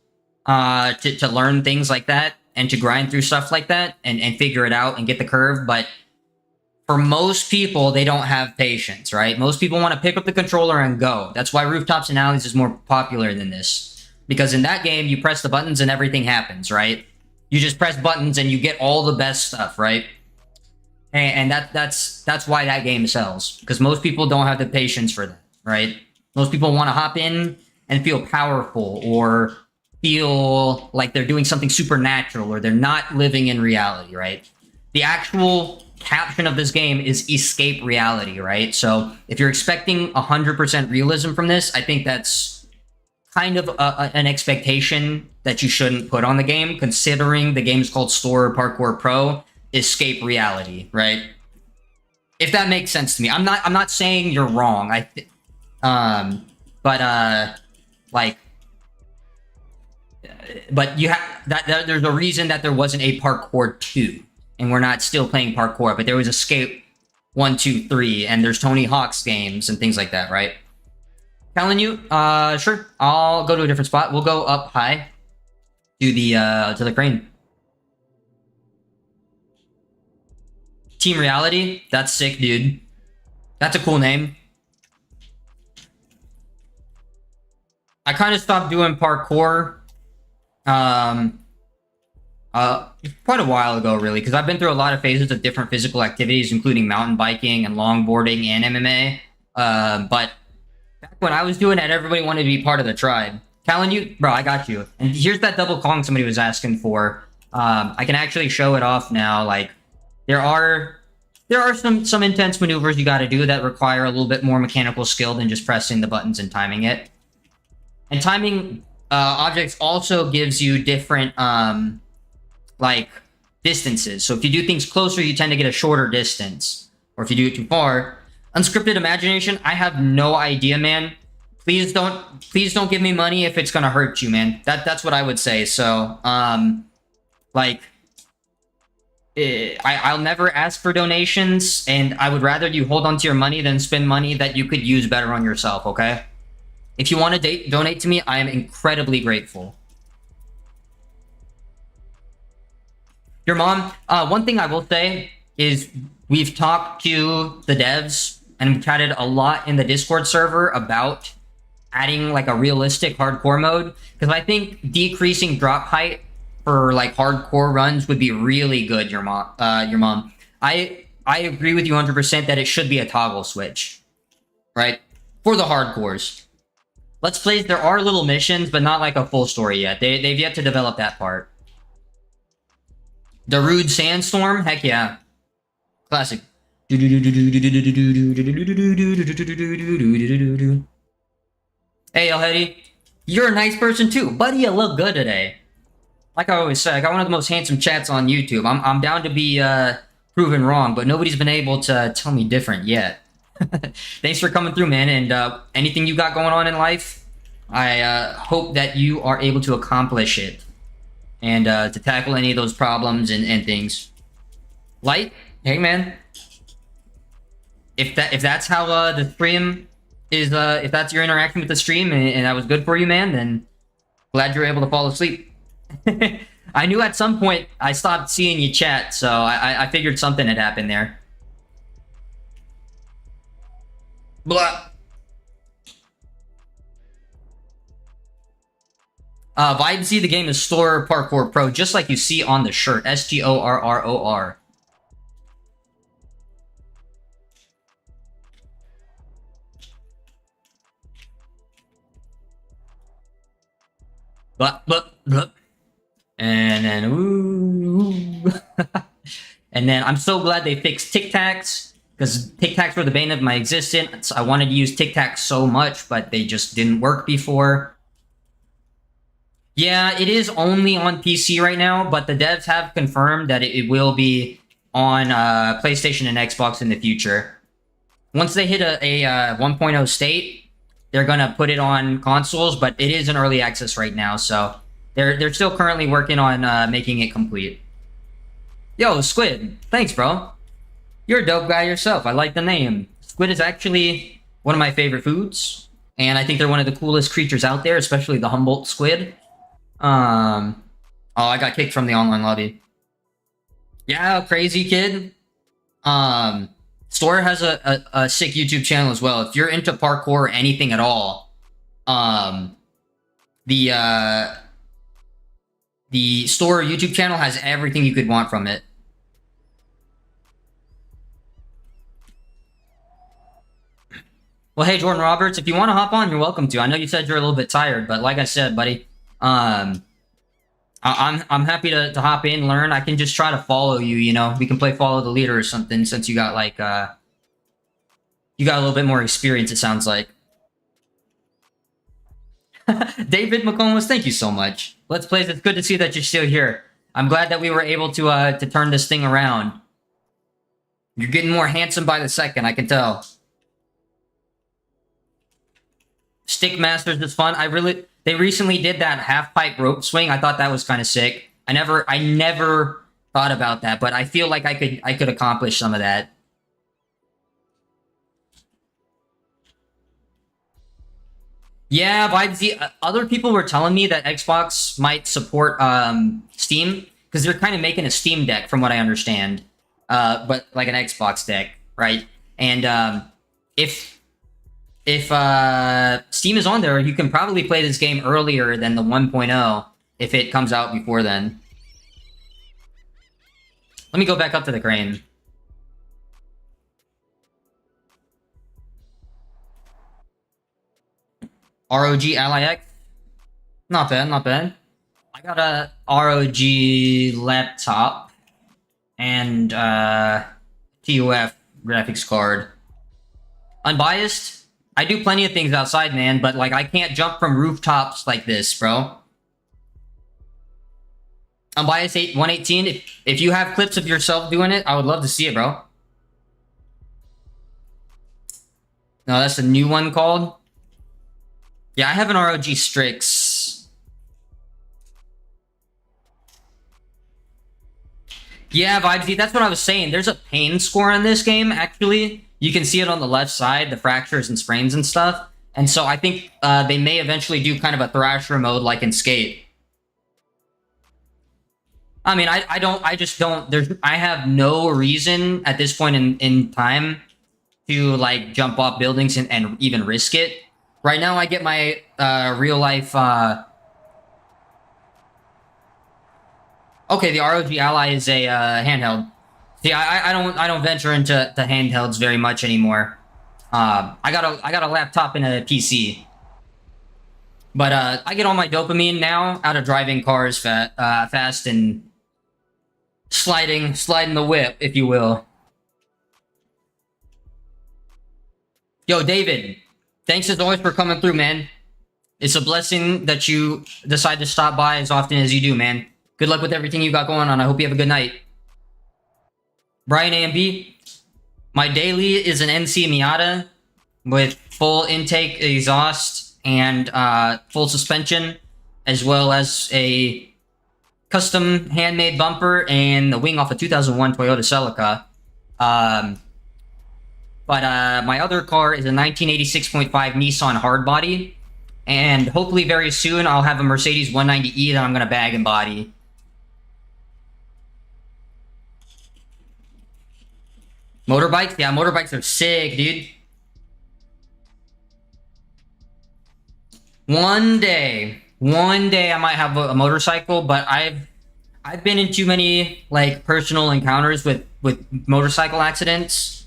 to learn things like that and to grind through stuff like that and figure it out and get the curve, but for most people, they don't have patience, right? Most people want to pick up the controller and go. That's why Rooftops and Alleys is more popular than this. Because in that game, you press the buttons and everything happens, right? You just press buttons and you get all the best stuff, right? And that's why that game sells. Because most people don't have the patience for that, right? Most people want to hop in and feel powerful or feel like they're doing something supernatural or they're not living in reality, right? The actual caption of this game is escape reality, right? So if you're expecting 100% realism from this, I think that's kind of an expectation that you shouldn't put on the game, considering the game's called Store Parkour Pro Escape Reality, right? If that makes sense to me. I'm not saying you're wrong. But you have that there's a reason that there wasn't a Parkour 2. And we're not still playing Parkour, but there was Escape 1, 2, 3, and there's Tony Hawk's games and things like that, right? Telling you, sure, I'll go to a different spot. We'll go up high to the crane. Team Reality, that's sick, dude. That's a cool name. I kind of stopped doing parkour. Quite a while ago, really, because I've been through a lot of phases of different physical activities, including mountain biking and longboarding and MMA. But back when I was doing it, everybody wanted to be part of the tribe. Callan, you, bro, I got you. And here's that double Kong somebody was asking for. I can actually show it off now. Like, there are some intense maneuvers you got to do that require a little bit more mechanical skill than just pressing the buttons and timing it. And timing objects also gives you different like distances. So if you do things closer, you tend to get a shorter distance. Or if you do it too far. Unscripted imagination, I have no idea, man. Please don't give me money if it's gonna hurt you, man. That's what I would say. So like I'll never ask for donations, and I would rather you hold on to your money than spend money that you could use better on yourself, okay? If you want to donate to me, I am incredibly grateful. Your mom, one thing I will say is we've talked to the devs and we chatted a lot in the Discord server about adding like a realistic hardcore mode, because I think decreasing drop height for like hardcore runs would be really good. Your mom, I agree with you 100% that it should be a toggle switch, right? For the hardcores. Let's Plays, there are little missions, but not like a full story yet. They've yet to develop that part. Darude Sandstorm? Heck yeah. Classic. Hey, El Hedy. You're a nice person too. Buddy, you look good today. Like I always say, I got one of the most handsome chats on YouTube. I'm down to be proven wrong, but nobody's been able to tell me different yet. Thanks for coming through, man. And anything you got going on in life, I hope that you are able to accomplish it. And to tackle any of those problems and things. Light, hey man. If that's how the stream is, if that's your interaction with the stream and that was good for you, man, then glad you were able to fall asleep. I knew at some point I stopped seeing you chat, so I figured something had happened there. Blah. Vibesy, the game is Store Parkour Pro, just like you see on the shirt. STORROR. Blah, blah, blah. And then, ooh. And then I'm so glad they fixed Tic Tacs, because Tic Tacs were the bane of my existence. I wanted to use Tic Tacs so much, but they just didn't work before. Yeah, it is only on PC right now, but the devs have confirmed that it will be on PlayStation and Xbox in the future. Once they hit a 1.0 state, they're going to put it on consoles, but it is in early access right now, so They're still currently working on making it complete. Yo, Squid, thanks, bro. You're a dope guy yourself. I like the name. Squid is actually one of my favorite foods, and I think they're one of the coolest creatures out there, especially the Humboldt squid. Oh, I got kicked from the online lobby. Yeah, crazy kid. Store has a sick YouTube channel as well. If you're into parkour or anything at all, the Store YouTube channel has everything you could want from it. Well, hey, Jordan Roberts, if you want to hop on, you're welcome to. I know you said you're a little bit tired, but like I said, buddy, I'm happy to hop in, learn. I can just try to follow you, you know? We can play follow the leader or something since you got, like, you got a little bit more experience, it sounds like. David McComas, thank you so much. Let's play. It's good to see that you're still here. I'm glad that we were able to turn this thing around. You're getting more handsome by the second, I can tell. Stick Masters is fun. They recently did that half pipe rope swing. I thought that was kind of sick. I never thought about that, but I feel like I could accomplish some of that. Yeah, Vibes. Other people were telling me that Xbox might support Steam because they're kind of making a Steam Deck, from what I understand, but like an Xbox deck, right? And if Steam is on there, you can probably play this game earlier than the 1.0 if it comes out before then. Let me go back up to the crane. ROG Ally X. Not bad, not bad. I got a ROG laptop and TUF graphics card. Unbiased? I do plenty of things outside, man, but, like, I can't jump from rooftops like this, bro. Unbiased 118, if you have clips of yourself doing it, I would love to see it, bro. No, that's a new one called? Yeah, I have an ROG Strix. Yeah, Vibesy, that's what I was saying. There's a pain score on this game, actually. You can see it on the left side, the fractures and sprains and stuff. And so I think they may eventually do kind of a Thrasher mode like in Skate. I mean, I have no reason at this point in time to, like, jump off buildings and even risk it. Right now, I get my real life. Okay, the ROG Ally is a handheld. See, I don't venture into the handhelds very much anymore. I got a laptop and a PC, but I get all my dopamine now out of driving cars fast and sliding the whip, if you will. Yo, David, thanks as always for coming through, man. It's a blessing that you decide to stop by as often as you do, man. Good luck with everything you got going on. I hope you have a good night. Brian AMB, my daily is an NC Miata with full intake exhaust and full suspension, as well as a custom handmade bumper and the wing off a 2001 Toyota Celica. But my other car is a 1986.5 Nissan Hardbody, and hopefully very soon I'll have a Mercedes 190E that I'm going to bag and body. Motorbikes? Yeah, motorbikes are sick, dude. One day I might have a motorcycle, but I've been in too many, like, personal encounters with motorcycle accidents.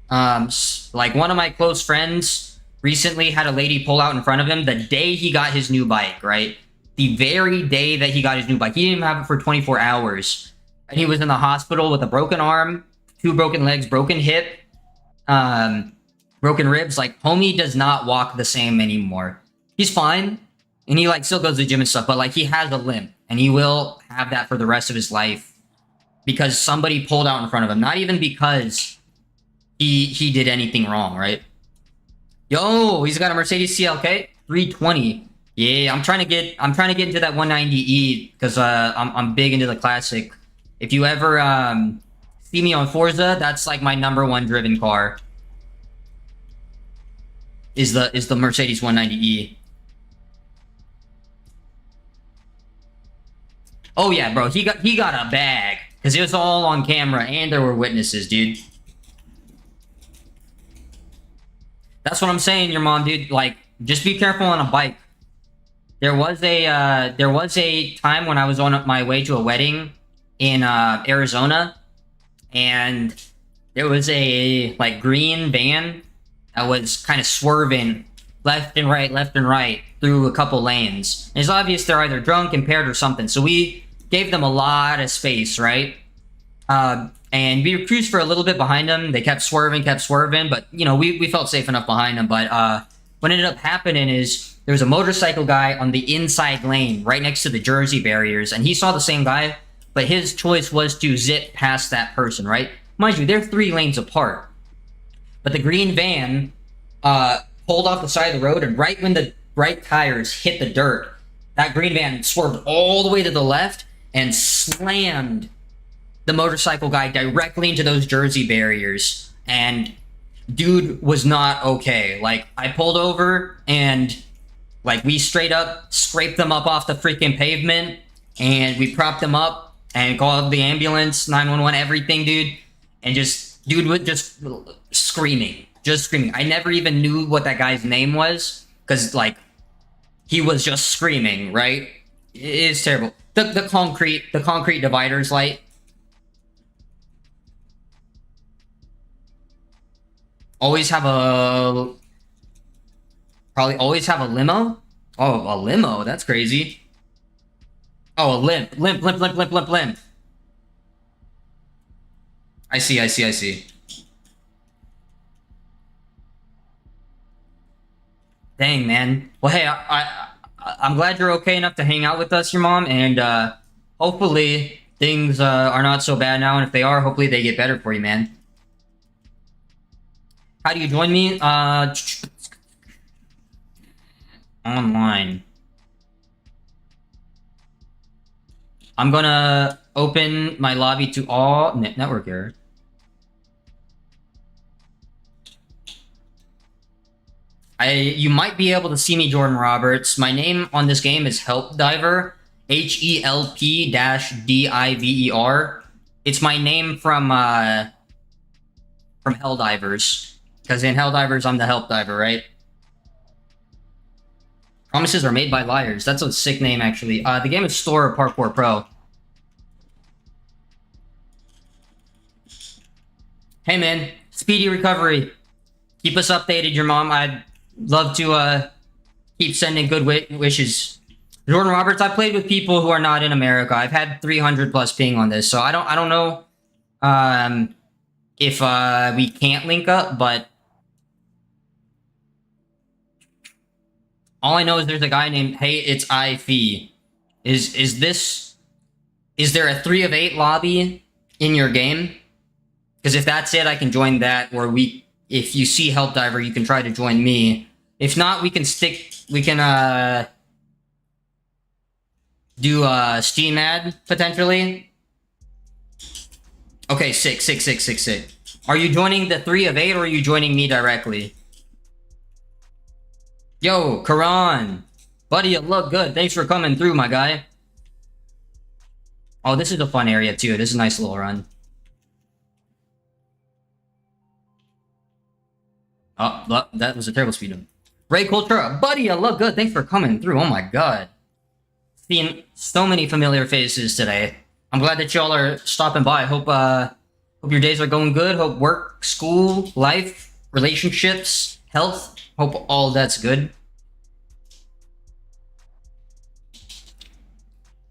Like, one of my close friends recently had a lady pull out in front of him the day he got his new bike, right? The very day that he got his new bike. He didn't even have it for 24 hours. And he was in the hospital with a broken arm, 2 broken legs, broken hip, broken ribs. Like, homie does not walk the same anymore. He's fine, and he, like, still goes to the gym and stuff, but, like, he has a limp, and he will have that for the rest of his life because somebody pulled out in front of him. Not even because he did anything wrong, right? Yo, he's got a Mercedes CLK 320. Yeah, I'm trying to get into that 190E because I'm big into the classic. If you ever see me on Forza, that's like my number one driven car. Is the Mercedes 190E. Oh yeah, bro, he got a bag because it was all on camera and there were witnesses, dude. That's what I'm saying, your mom, dude. Like, just be careful on a bike. There was a time when I was on my way to a wedding in Arizona, and there was a like green van that was kind of swerving left and right through a couple lanes. And it's obvious they're either drunk, impaired, or something. So we gave them a lot of space, right? And we cruised for a little bit behind them. They kept swerving, but you know we felt safe enough behind them. But what ended up happening is there was a motorcycle guy on the inside lane right next to the Jersey barriers, and he saw the same guy, but his choice was to zip past that person, right? Mind you, they're 3 lanes apart. But the green van pulled off the side of the road, and right when the right tires hit the dirt, that green van swerved all the way to the left and slammed the motorcycle guy directly into those Jersey barriers. And dude was not okay. Like, I pulled over and like we straight up scraped them up off the freaking pavement, and we propped them up and called the ambulance, 911, everything, dude. And dude was just screaming. I never even knew what that guy's name was because like he was just screaming, right? It's terrible. The concrete dividers light. Probably always have a limo. Oh, a limo. That's crazy. Oh, a limp. I see. Dang, man. Well, hey, I'm glad you're okay enough to hang out with us, your mom, and hopefully things are not so bad now, and if they are, hopefully they get better for you, man. How do you join me? Online. I'm gonna open my lobby to all network error. You might be able to see me, Jordan Roberts. My name on this game is Help Diver, HELP-DIVER. It's my name from Helldivers, because in Helldivers I'm the Help Diver, right? Promises are made by liars. That's a sick name, actually. The game is Store Parkour Pro. Hey, man. Speedy recovery. Keep us updated, your mom. I'd love to keep sending good wishes. Jordan Roberts, I played with people who are not in America. I've had 300 plus ping on this, so I don't know if we can't link up, but all I know is there's a guy named Hey It's Ify. Is there a 3 of 8 lobby in your game? Because if that's it, I can join that. Or if you see Help Diver, you can try to join me. If not, we can do a Steam ad potentially. Okay, sick. Are you joining the 3 of 8 or are you joining me directly? Yo, Karan. Buddy, you look good. Thanks for coming through, my guy. Oh, this is a fun area, too. This is a nice little run. Oh, that was a terrible speed run. Ray Cultura. Buddy, you look good. Thanks for coming through. Oh, my God. Seeing so many familiar faces today. I'm glad that y'all are stopping by. Hope your days are going good. Hope work, school, life, relationships, health. Hope all that's good.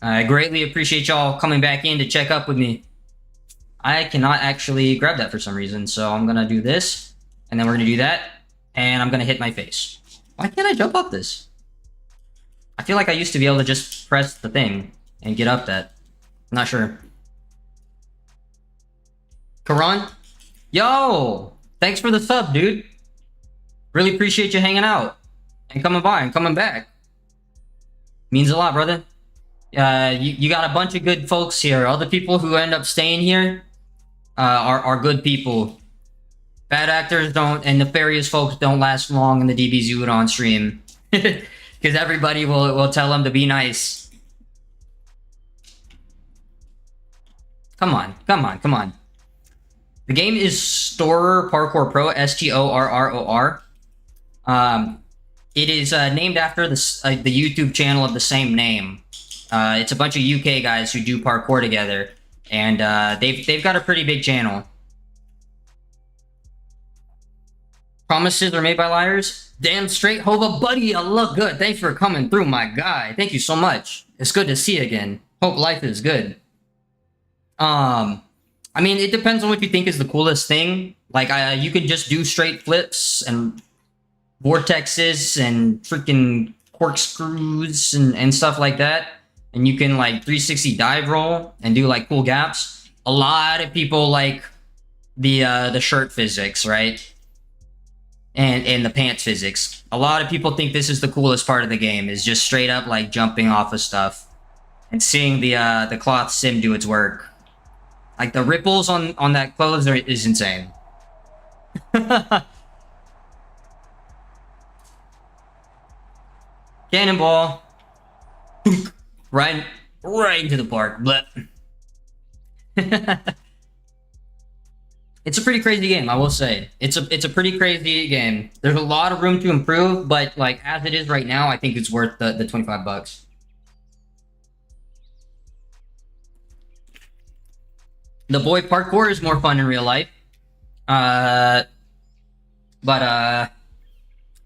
I greatly appreciate y'all coming back in to check up with me. I cannot actually grab that for some reason, so I'm gonna do this, and then we're gonna do that, and I'm gonna hit my face. Why can't I jump up this? I feel like I used to be able to just press the thing and get up that. I'm not sure. Karan? Yo! Thanks for the sub, dude. Really appreciate you hanging out and coming by and coming back. Means a lot, brother. You got a bunch of good folks here. All the people who end up staying here are good people. Bad actors don't, and nefarious folks don't last long in the DBZUDON stream. Because everybody will tell them to be nice. Come on, come on, come on. The game is Storer Parkour Pro, STORROR. It is named after the YouTube channel of the same name. It's a bunch of UK guys who do parkour together, and they've got a pretty big channel. Promises are made by liars. Damn straight, Hova buddy, I look good. Thanks for coming through, my guy. Thank you so much. It's good to see you again. Hope life is good. I mean, it depends on what you think is the coolest thing. Like, you can just do straight flips and vortexes and freaking corkscrews and stuff like that. And you can, like, 360 dive roll and do, like, cool gaps. A lot of people like the shirt physics, right? And the pants physics. A lot of people think this is the coolest part of the game, is just straight up, like, jumping off of stuff and seeing the cloth sim do its work. Like, the ripples on that clothes is insane. Cannonball. right into the park. It's a pretty crazy game, I will say. It's a pretty crazy game. There's a lot of room to improve, but, like, as it is right now, I think it's worth the $25. The boy parkour is more fun in real life. But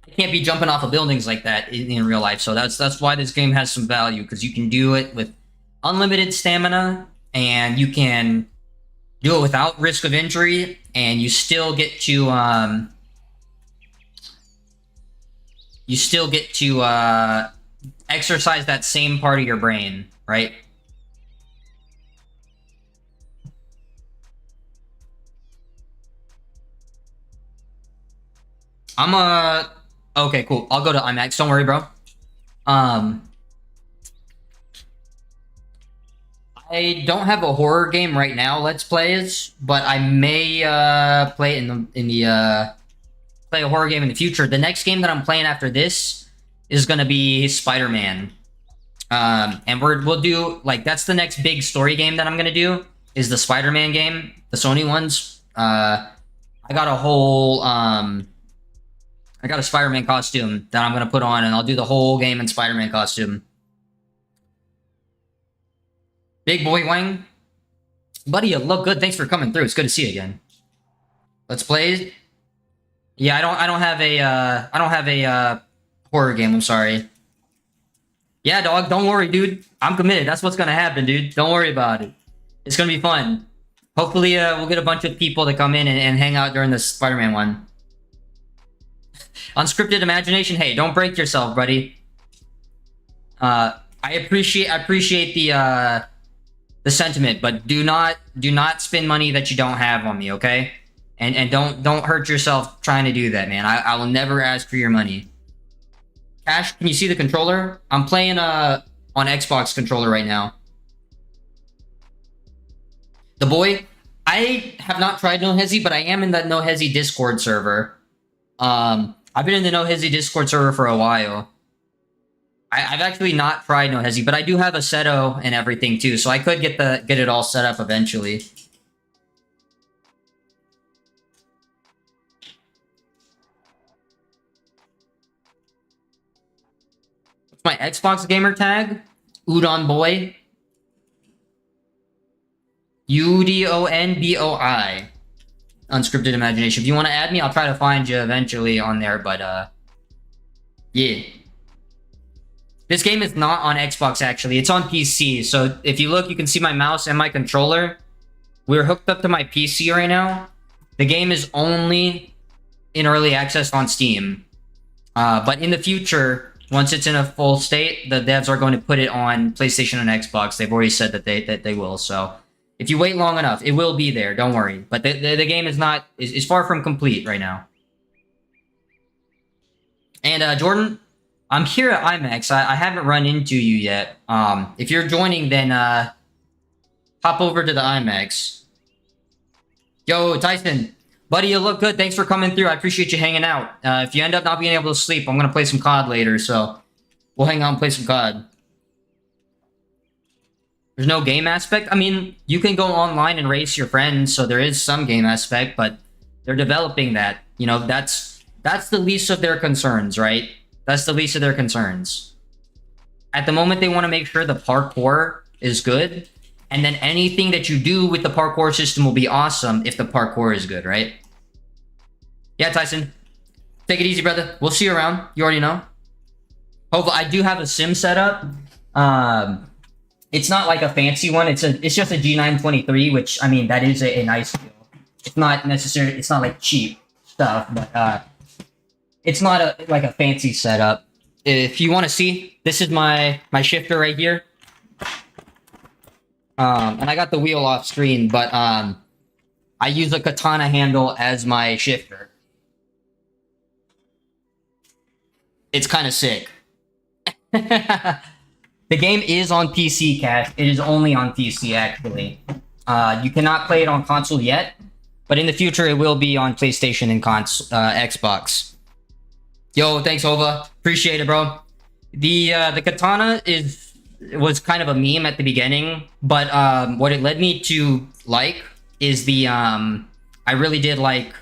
it can't be jumping off of buildings like that in real life. So that's why this game has some value, because you can do it with unlimited stamina, and you can do it without risk of injury, and you still get to exercise that same part of your brain, right? Okay, cool. I'll go to IMAX. Don't worry, bro. I don't have a horror game right now, Let's Plays, but I may play play a horror game in the future. The next game that I'm playing after this is gonna be Spider-Man. And we'll do, like, that's the next big story game that I'm gonna do, is the Spider-Man game, the Sony ones. I got a whole I got a Spider-Man costume that I'm gonna put on, and I'll do the whole game in Spider-Man costume. Big boy Wang. Buddy, you look good. Thanks for coming through. It's good to see you again. Let's play. Yeah, I don't have a horror game, I'm sorry. Yeah, dog, don't worry, dude. I'm committed. That's what's gonna happen, dude. Don't worry about it. It's gonna be fun. Hopefully, we'll get a bunch of people to come in and hang out during the Spider-Man one. Unscripted imagination. Hey, don't break yourself, buddy. I appreciate the sentiment, but do not spend money that you don't have on me, okay? And don't hurt yourself trying to do that, man. I will never ask for your money. Cash, can you see the controller? I'm playing on Xbox controller right now. The boy, I have not tried No Hezi, but I am in that No Hezi Discord server. I've been in the No Hezi Discord server for a while. I've actually not tried No Hezi, but I do have a Seto and everything too, so I could get it all set up eventually. What's my Xbox gamer tag? Udon Boy. UDONBOI. Unscripted imagination. If you want to add me, I'll try to find you eventually on there, but yeah. This game is not on Xbox, actually. It's on PC. So if you look, you can see my mouse and my controller. We're hooked up to my PC right now. The game is only in early access on Steam. But in the future, once it's in a full state, the devs are going to put it on PlayStation and Xbox. They've already said that they will. So if you wait long enough, it will be there. Don't worry. But the game is far from complete right now. And Jordan, I'm here at IMAX. I haven't run into you yet. If you're joining, then hop over to the IMAX. Yo, Tyson, buddy, you look good. Thanks for coming through. I appreciate you hanging out. If you end up not being able to sleep, I'm gonna play some COD later, so we'll hang out and play some COD. There's no game aspect. I mean, you can go online and race your friends, so there is some game aspect, but they're developing that. You know, that's the least of their concerns, right? That's the least of their concerns. At the moment, they want to make sure the parkour is good, and then anything that you do with the parkour system will be awesome if the parkour is good, right? Yeah, Tyson. Take it easy, brother. We'll see you around. You already know. Hopefully, I do have a sim setup. It's not like a fancy one. It's just a G923, which, I mean, that is a nice deal. It's not necessarily, it's not like cheap stuff, but it's not like a fancy setup. If you want to see, this is my shifter right here. And I got the wheel off screen, but I use a katana handle as my shifter. It's kind of sick. The game is on PC, Cash. It is only on PC, actually. You cannot play it on console yet, but in the future, it will be on PlayStation and Xbox. Yo, thanks, Hova. Appreciate it, bro. The katana was kind of a meme at the beginning, but what it led me to like is the I really did like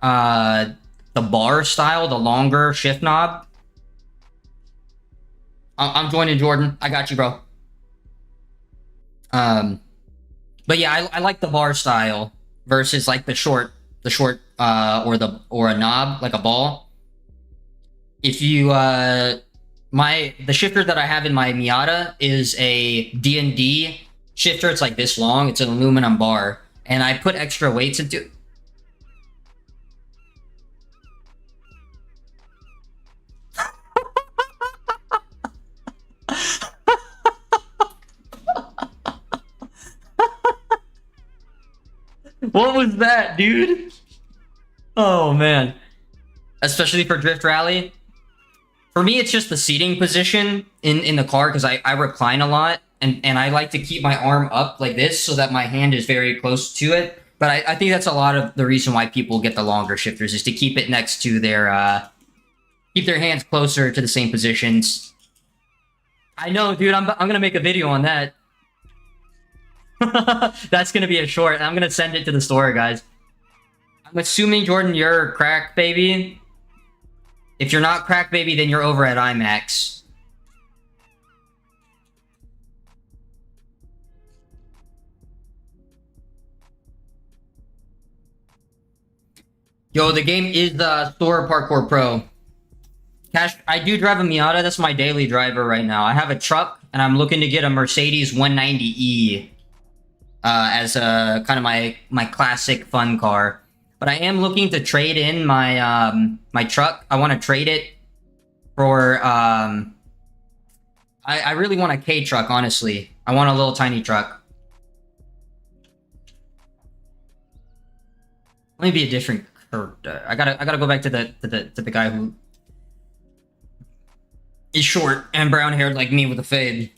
the bar style, the longer shift knob. I'm joining, Jordan. I got you, bro. But yeah, I like the bar style versus like the short or a knob, like a ball. If you the shifter that I have in my Miata is a D&D shifter. It's like this long. It's an aluminum bar, and I put extra weights into. What was that, dude? Oh, man. Especially for Drift Rally. For me, it's just the seating position in the car, because I recline a lot, and I like to keep my arm up like this so that my hand is very close to it. But I think that's a lot of the reason why people get the longer shifters, is to keep it next to their, keep their hands closer to the same positions. I know, dude, I'm gonna make a video on that. That's gonna be a short. I'm gonna send it to the store, guys. I'm assuming, Jordan, you're crack baby. If you're not crack baby, then you're over at IMAX. Yo, the game is the Store Parkour Pro. Cash, I do drive a Miata. That's my daily driver right now. I have a truck, and I'm looking to get a Mercedes 190E. As a kind of my classic fun car, but I am looking to trade in my my truck. I want to trade it for I really want a K truck. Honestly, I want a little tiny truck. Let me be a different. I gotta go back to the guy who is short and brown haired like me with a fade.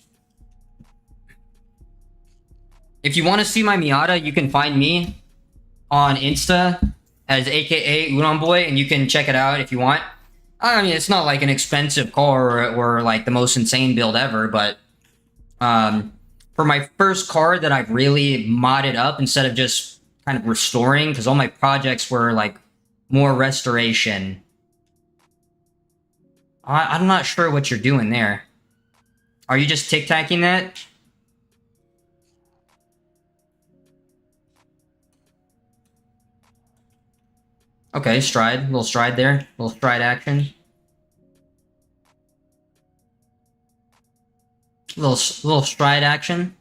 If you want to see my Miata, you can find me on Insta as AKA Udon Boy, and you can check it out if you want. I mean, it's not like an expensive car or like the most insane build ever, but for my first car that I've really modded up instead of just kind of restoring, because all my projects were like more restoration. I'm not sure what you're doing there. Are you just tic-tacking that? Okay, stride. Little stride there. Little stride action. Little stride action.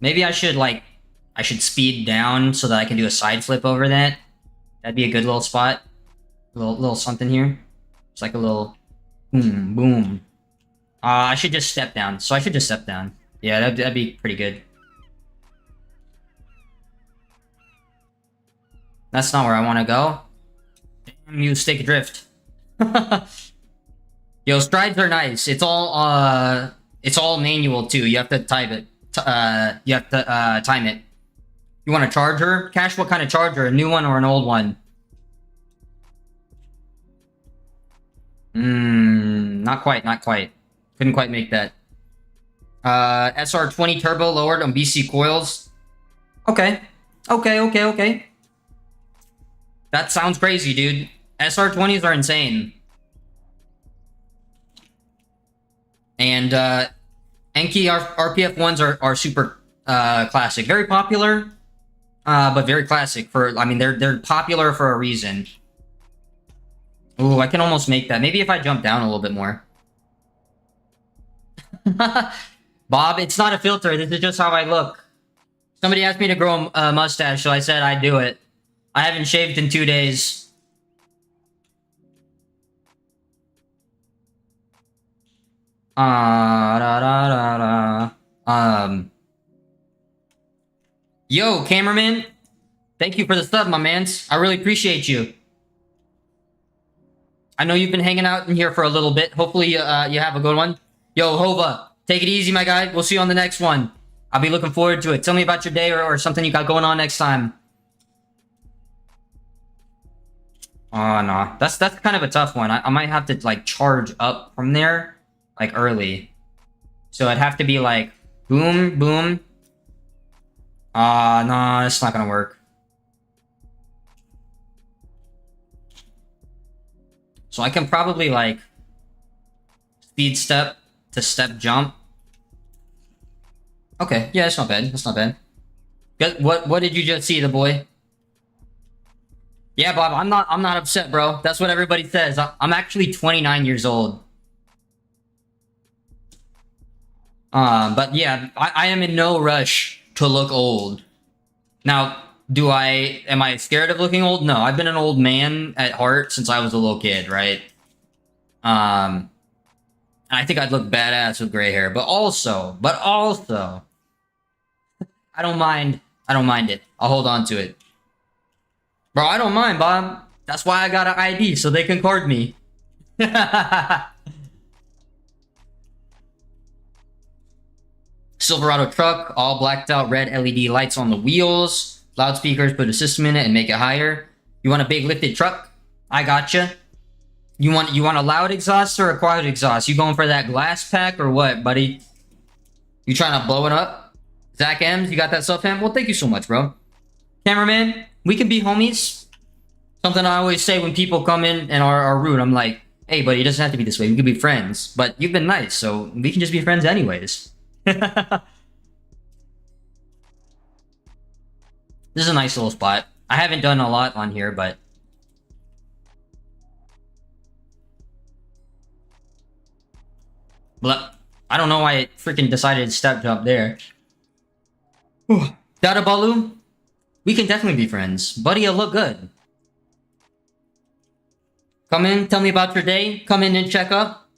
Maybe I should speed down so that I can do a side flip over that. That'd be a good little spot. Little something here. It's like a little boom, boom. I should just step down. So I should just step down. Yeah, that'd be pretty good. That's not where I want to go. Damn you, stick drift. Yo, strides are nice. It's all manual too. You have to type it. You have to time it. You want a charger? Cash, what kind of charger? A new one or an old one? Not quite, not quite. Couldn't quite make that. SR20 turbo lowered on BC coils. Okay. Okay. That sounds crazy, dude. SR20s are insane. And Enki RPF ones are super classic. Very popular, but very classic. I mean, they're popular for a reason. Ooh, I can almost make that. Maybe if I jump down a little bit more. Bob, it's not a filter. This is just how I look. Somebody asked me to grow a mustache, so I said I'd do it. I haven't shaved in 2 days. Yo, cameraman. Thank you for the sub, my mans. I really appreciate you. I know you've been hanging out in here for a little bit. Hopefully, you have a good one. Yo, Hova, take it easy, my guy. We'll see you on the next one. I'll be looking forward to it. Tell me about your day or something you got going on next time. Oh, no. That's kind of a tough one. I might have to, like, charge up from there, like, early. So it'd have to be, like, boom, boom. No, it's not gonna work. So I can probably, like, speed step to step jump. Okay, yeah, that's not bad. That's not bad. What did you just see, the boy? Yeah, Bob, I'm not upset, bro. That's what everybody says. I'm actually 29 years old. But yeah, I am in no rush to look old. Now, am I scared of looking old? No, I've been an old man at heart since I was a little kid, right? I think I'd look badass with gray hair, but also, I don't mind it. I'll hold on to it. Bro, I don't mind, Bob. That's why I got an ID, so they can card me. Silverado truck, all blacked out red LED lights on the wheels. Loudspeakers, put a system in it and make it higher. You want a big lifted truck? I gotcha. You want a loud exhaust or a quiet exhaust? You going for that glass pack or what, buddy? You trying to blow it up? Zach M's, you got that stuff, fam? Well, thank you so much, bro. Cameraman, we can be homies. Something I always say when people come in and are rude, I'm like, hey, buddy, it doesn't have to be this way. We can be friends. But you've been nice, so we can just be friends anyways. This is a nice little spot. I haven't done a lot on here, but... I don't know why it freaking decided to step jump there. Dada Balu? We can definitely be friends. Buddy, you look good. Come in, tell me about your day. Come in and check up.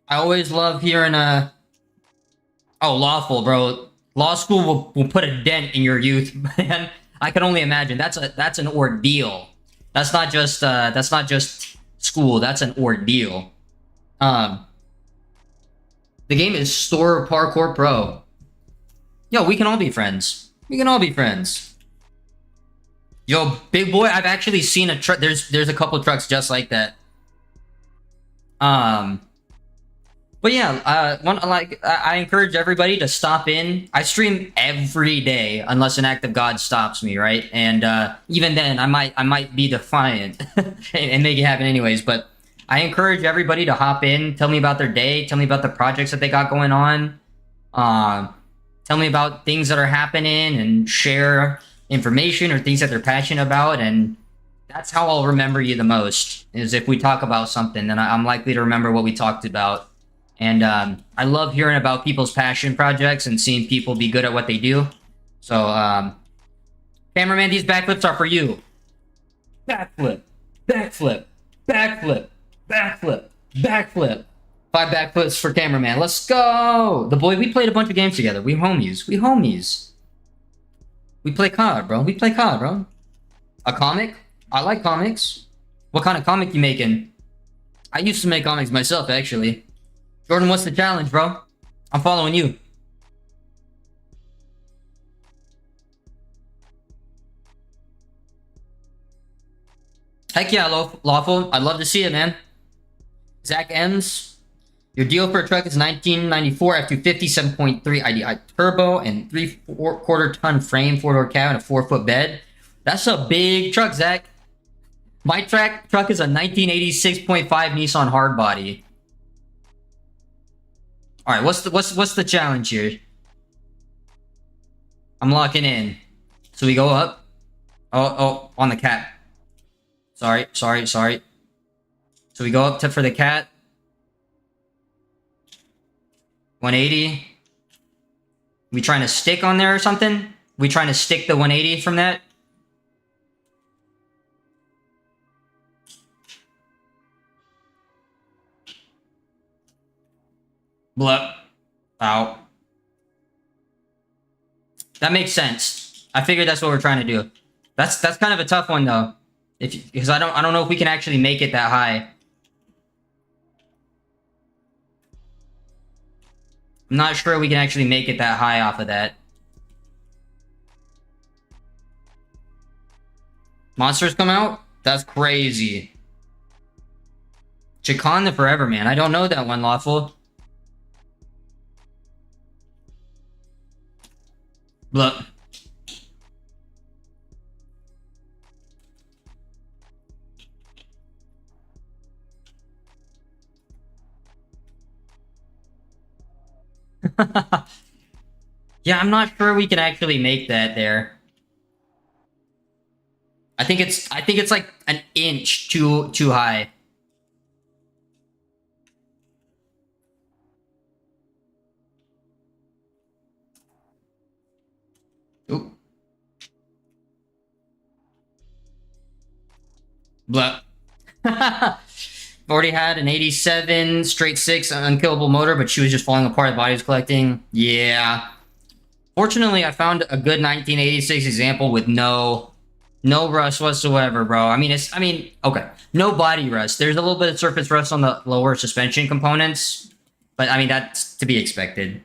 I always love hearing Oh, lawful, bro. Law school will put a dent in your youth, man. I can only imagine. That's an ordeal. That's not just school. That's an ordeal. The game is Store Parkour Pro. Yo, we can all be friends. We can all be friends. Yo, big boy, I've actually seen a truck. There's a couple trucks just like that. But yeah, I encourage everybody to stop in. I stream every day unless an act of God stops me, right? And even then, I might be defiant and make it happen anyways. But I encourage everybody to hop in, tell me about their day, tell me about the projects that they got going on, tell me about things that are happening, and share information or things that they're passionate about. And that's how I'll remember you the most, is if we talk about something, then I'm likely to remember what we talked about. And I love hearing about people's passion projects and seeing people be good at what they do. So, cameraman, these backflips are for you. Backflip, backflip, backflip, backflip, backflip. 5 backflips for cameraman. Let's go! The boy, we played a bunch of games together. We homies. We homies. We play COD, bro. We play COD, bro. A comic? I like comics. What kind of comic you making? I used to make comics myself, actually. Jordan, what's the challenge, bro? I'm following you. Heck yeah, Lawful. I'd love to see it, man. Zach M's. Your deal for a truck is 1994 F250 7.3 IDI turbo and 3/4 ton frame, 4-door cab, and a 4-foot bed. That's a big truck, Zach. My truck is a 1986.5 Nissan hardbody. All right, what's the challenge here? I'm locking in. So we go up. Oh, on the cat. Sorry. So we go up for the cat. 180. We trying to stick on there or something? We trying to stick the 180 from that? Blup. Ow. That makes sense. I figured that's what we're trying to do. That's kind of a tough one though. Because I don't know if we can actually make it that high. I'm not sure we can actually make it that high off of that. Monsters come out? That's crazy. Chacon the Forever Man. I don't know that one, Lawful. Look. Yeah, I'm not sure we can actually make that there. I think it's like an inch too high. Ooh. Blah. Already had an 87 straight 6 unkillable motor, but she was just falling apart. The body was collecting. Yeah. Fortunately, I found a good 1986 example with no rust whatsoever, bro. I mean, okay. No body rust. There's a little bit of surface rust on the lower suspension components, but I mean, that's to be expected.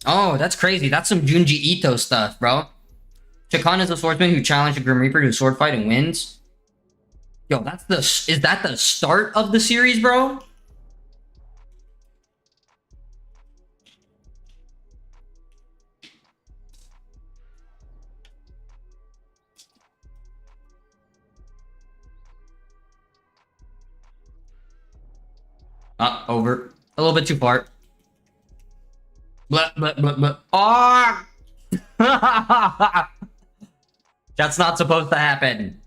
Oh, that's crazy. That's some Junji Ito stuff, bro. Chacon is a swordsman who challenged a Grim Reaper to a sword fight and wins. Yo, is that the start of the series, bro? Over. A little bit too far. Blah, blah, blah, blah. Oh! That's not supposed to happen.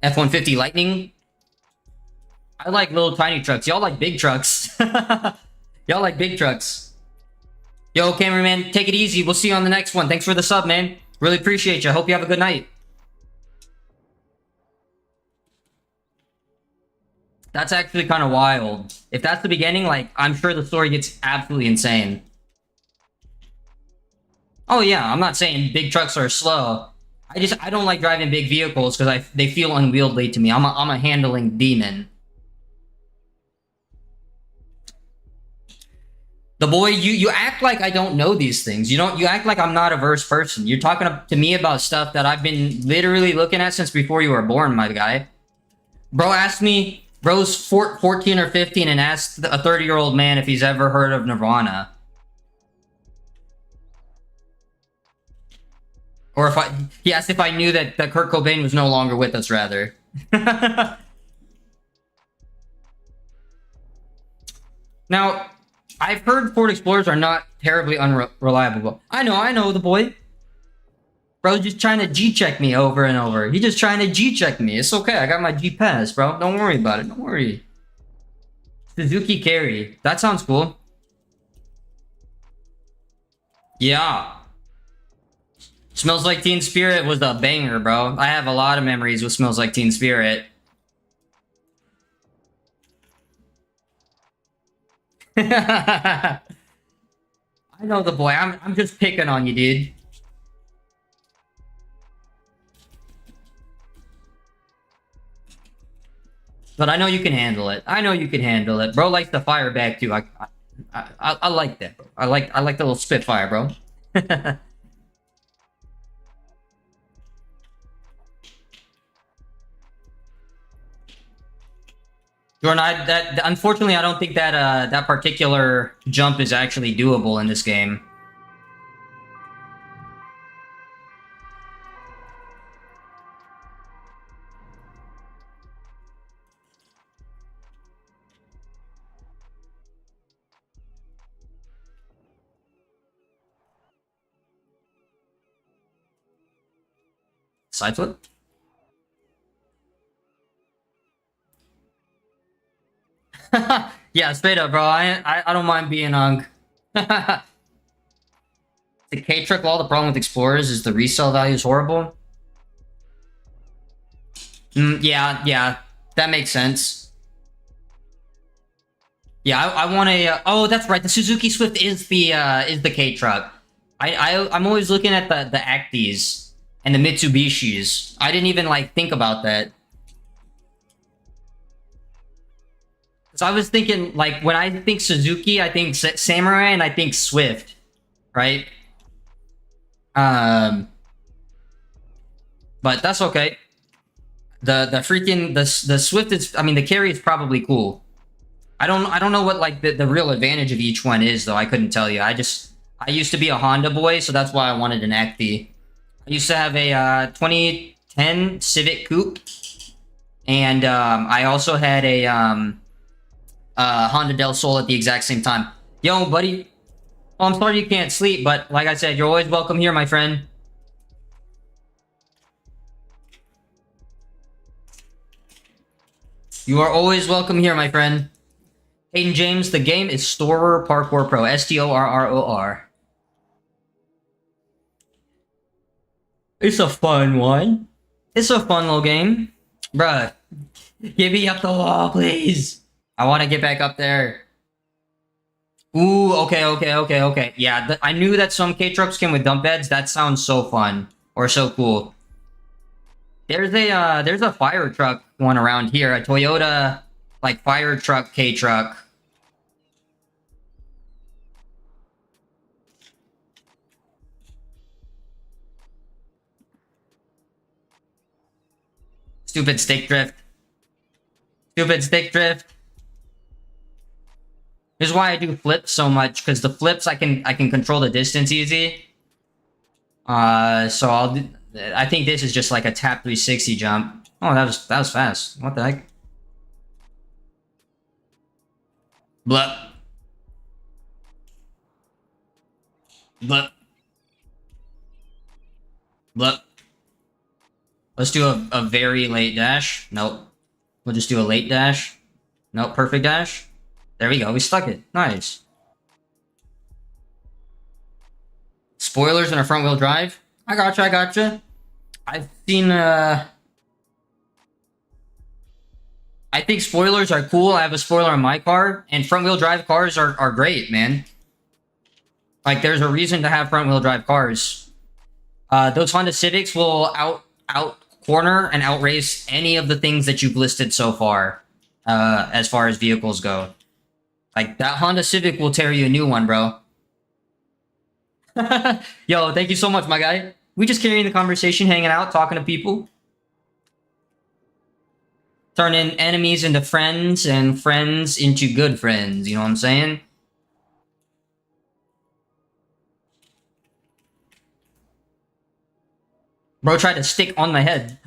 F-150 Lightning. I like little tiny trucks. Y'all like big trucks. Y'all like big trucks. Yo, cameraman, take it easy. We'll see you on the next one. Thanks for the sub, man. Really appreciate you. Hope you have a good night. That's actually kind of wild. If that's the beginning, like, I'm sure the story gets absolutely insane. Oh yeah, I'm not saying big trucks are slow. I don't like driving big vehicles because they feel unwieldy to me. I'm a handling demon. The boy, you act like I don't know these things. You act like I'm not a versed person. You're talking to me about stuff that I've been literally looking at since before you were born, my guy. Bro asked me, bro's 14 or 15 and asked a 30-year-old man if he's ever heard of Nirvana. Or he asked if I knew that Kurt Cobain was no longer with us, rather. Now, I've heard Ford Explorers are not terribly unreliable. I know the boy. Bro's just trying to G-check me over and over. He's just trying to G-check me. It's okay, I got my G-Pass, bro. Don't worry about it, don't worry. Suzuki Carry. That sounds cool. Yeah. Smells Like Teen Spirit was a banger, bro. I have a lot of memories with Smells Like Teen Spirit. I know the boy. I'm just picking on you, dude. But I know you can handle it. I know you can handle it. Bro likes the fire back too. I like that, bro. I like the little spitfire, bro. Jordan, unfortunately I don't think that that particular jump is actually doable in this game. Side flip? Yeah, straight up, bro. I don't mind being hung. The K-Trick Wall, the problem with Explorers is the resale value is horrible. Yeah, that makes sense. Yeah, I want a. Oh, that's right. The Suzuki Swift is the K-Truck. I'm always looking at the Actis and the Mitsubishis. I didn't even like think about that. So I was thinking, like, when I think Suzuki, I think Samurai, and I think Swift, right? But that's okay. The Swift is, I mean, the carry is probably cool. I don't know what like the real advantage of each one is though. I couldn't tell you. I used to be a Honda boy, so that's why I wanted an Acti. I used to have a 2010 Civic Coupe, and I also had a Honda Del Sol at the exact same time. Yo, buddy. Oh, I'm sorry you can't sleep, but like I said, you're always welcome here, my friend. You are always welcome here, my friend. Hayden James, the game is Storer Parkour Pro. Storror. It's a fun one. It's a fun little game. Bruh, get me up the wall, please. I want to get back up there. Ooh, okay. Yeah, I knew that some K-Trucks came with dump beds. That sounds so fun. Or so cool. There's a fire truck one around here. A Toyota, like, fire truck K-Truck. Stupid stick drift. Stupid stick drift. This is why I do flips so much, because the flips I can control the distance easy. So I think this is just like a tap 360 jump. Oh, that was fast. What the heck? Blup. Blup. Blup. Let's do a very late dash. Nope. We'll just do a late dash. Nope, perfect dash. There we go, we stuck it. Nice. Spoilers in a front wheel drive? I gotcha. I've seen, I think spoilers are cool. I have a spoiler on my car, and front wheel drive cars are great, man. Like, there's a reason to have front wheel drive cars. Those Honda Civics will out corner and outrace any of the things that you've listed so far, as far as vehicles go. Like, that Honda Civic will tear you a new one, bro. Yo, thank you so much, my guy. We just carrying the conversation, hanging out, talking to people. Turning enemies into friends and friends into good friends, you know what I'm saying? Bro tried to stick on my head.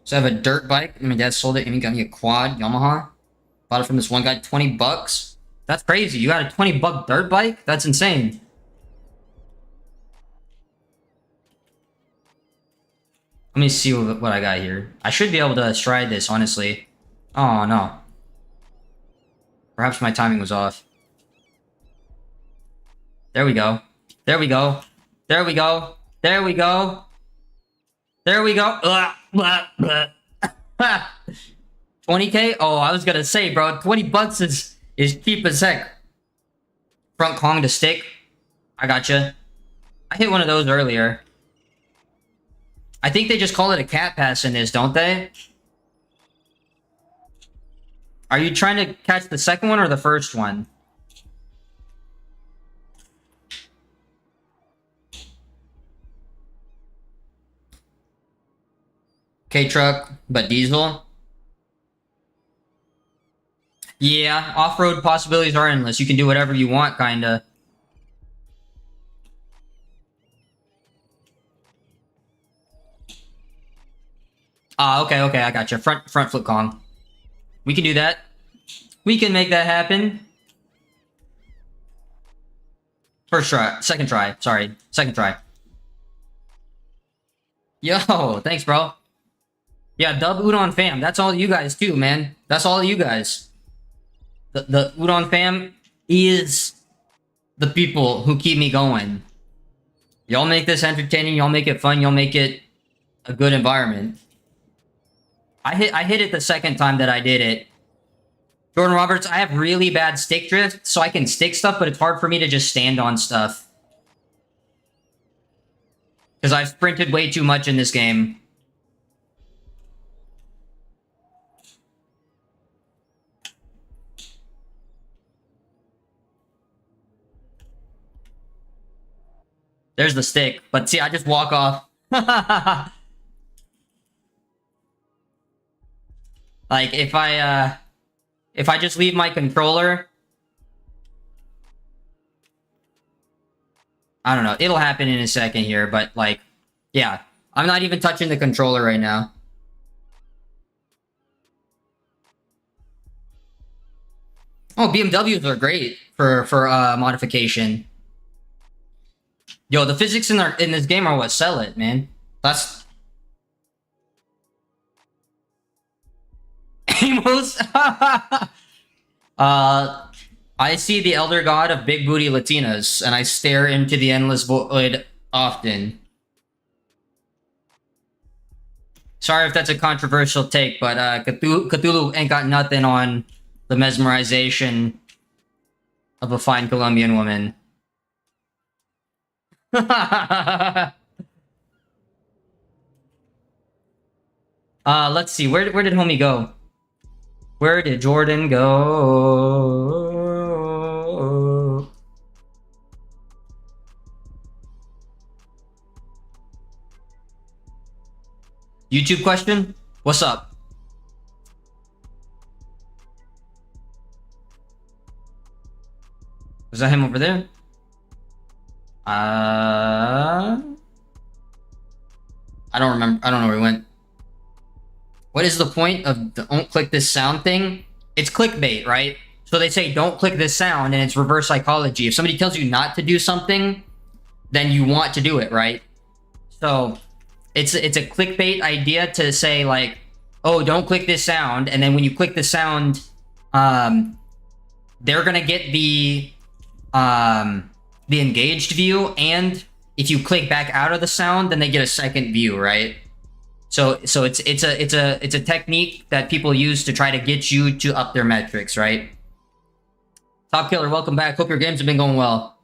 So I have a dirt bike, and my dad sold it, and he got me a quad Yamaha. Bought it from this one guy, 20 bucks. That's crazy. You got a 20-buck dirt bike? That's insane. Let me see what I got here. I should be able to stride this, honestly. Oh, no. Perhaps my timing was off. There we go. There we go. There we go. There we go. There we go. 20K? Oh, I was gonna say, bro, 20 bucks is cheap as heck. Front Kong to stick. I gotcha. I hit one of those earlier. I think they just call it a cat pass in this, don't they? Are you trying to catch the second one or the first one? K-Truck, but diesel? Yeah, off-road possibilities are endless. You can do whatever you want, kinda. Okay, I got you. Front flip Kong. We can do that. We can make that happen. First try. Second try. Sorry. Second try. Yo, thanks, bro. Yeah, dub Udon fam. That's all you guys too, man. That's all you guys. The Udon fam is the people who keep me going. Y'all make this entertaining. Y'all make it fun. Y'all make it a good environment. I hit it the second time that I did it. Jordan Roberts, I have really bad stick drift, so I can stick stuff, but it's hard for me to just stand on stuff. Because I've sprinted way too much in this game. There's the stick, but see, I just walk off. Like, if I just leave my controller, I don't know. It'll happen in a second here, but like, yeah. I'm not even touching the controller right now. Oh, BMWs are great for modification. Yo, the physics in this game are what sell it, man. That's Amos. I see the elder god of big booty Latinas, and I stare into the endless void often. Sorry if that's a controversial take, but Cthulhu ain't got nothing on the mesmerization of a fine Colombian woman. Let's see. Where did homie go? Where did Jordan go? YouTube question? What's up? Was that him over there? I don't remember. I don't know where he went. What is the point of don't click this sound thing? It's clickbait, right? So they say don't click this sound, and it's reverse psychology. If somebody tells you not to do something, then you want to do it, right? So it's a clickbait idea to say like, oh, don't click this sound, and then when you click the sound, they're gonna get the engaged view, and if you click back out of the sound, then they get a second view, right? So it's a technique that people use to try to get you to up their metrics, right? Top Killer, welcome back. Hope your games have been going well.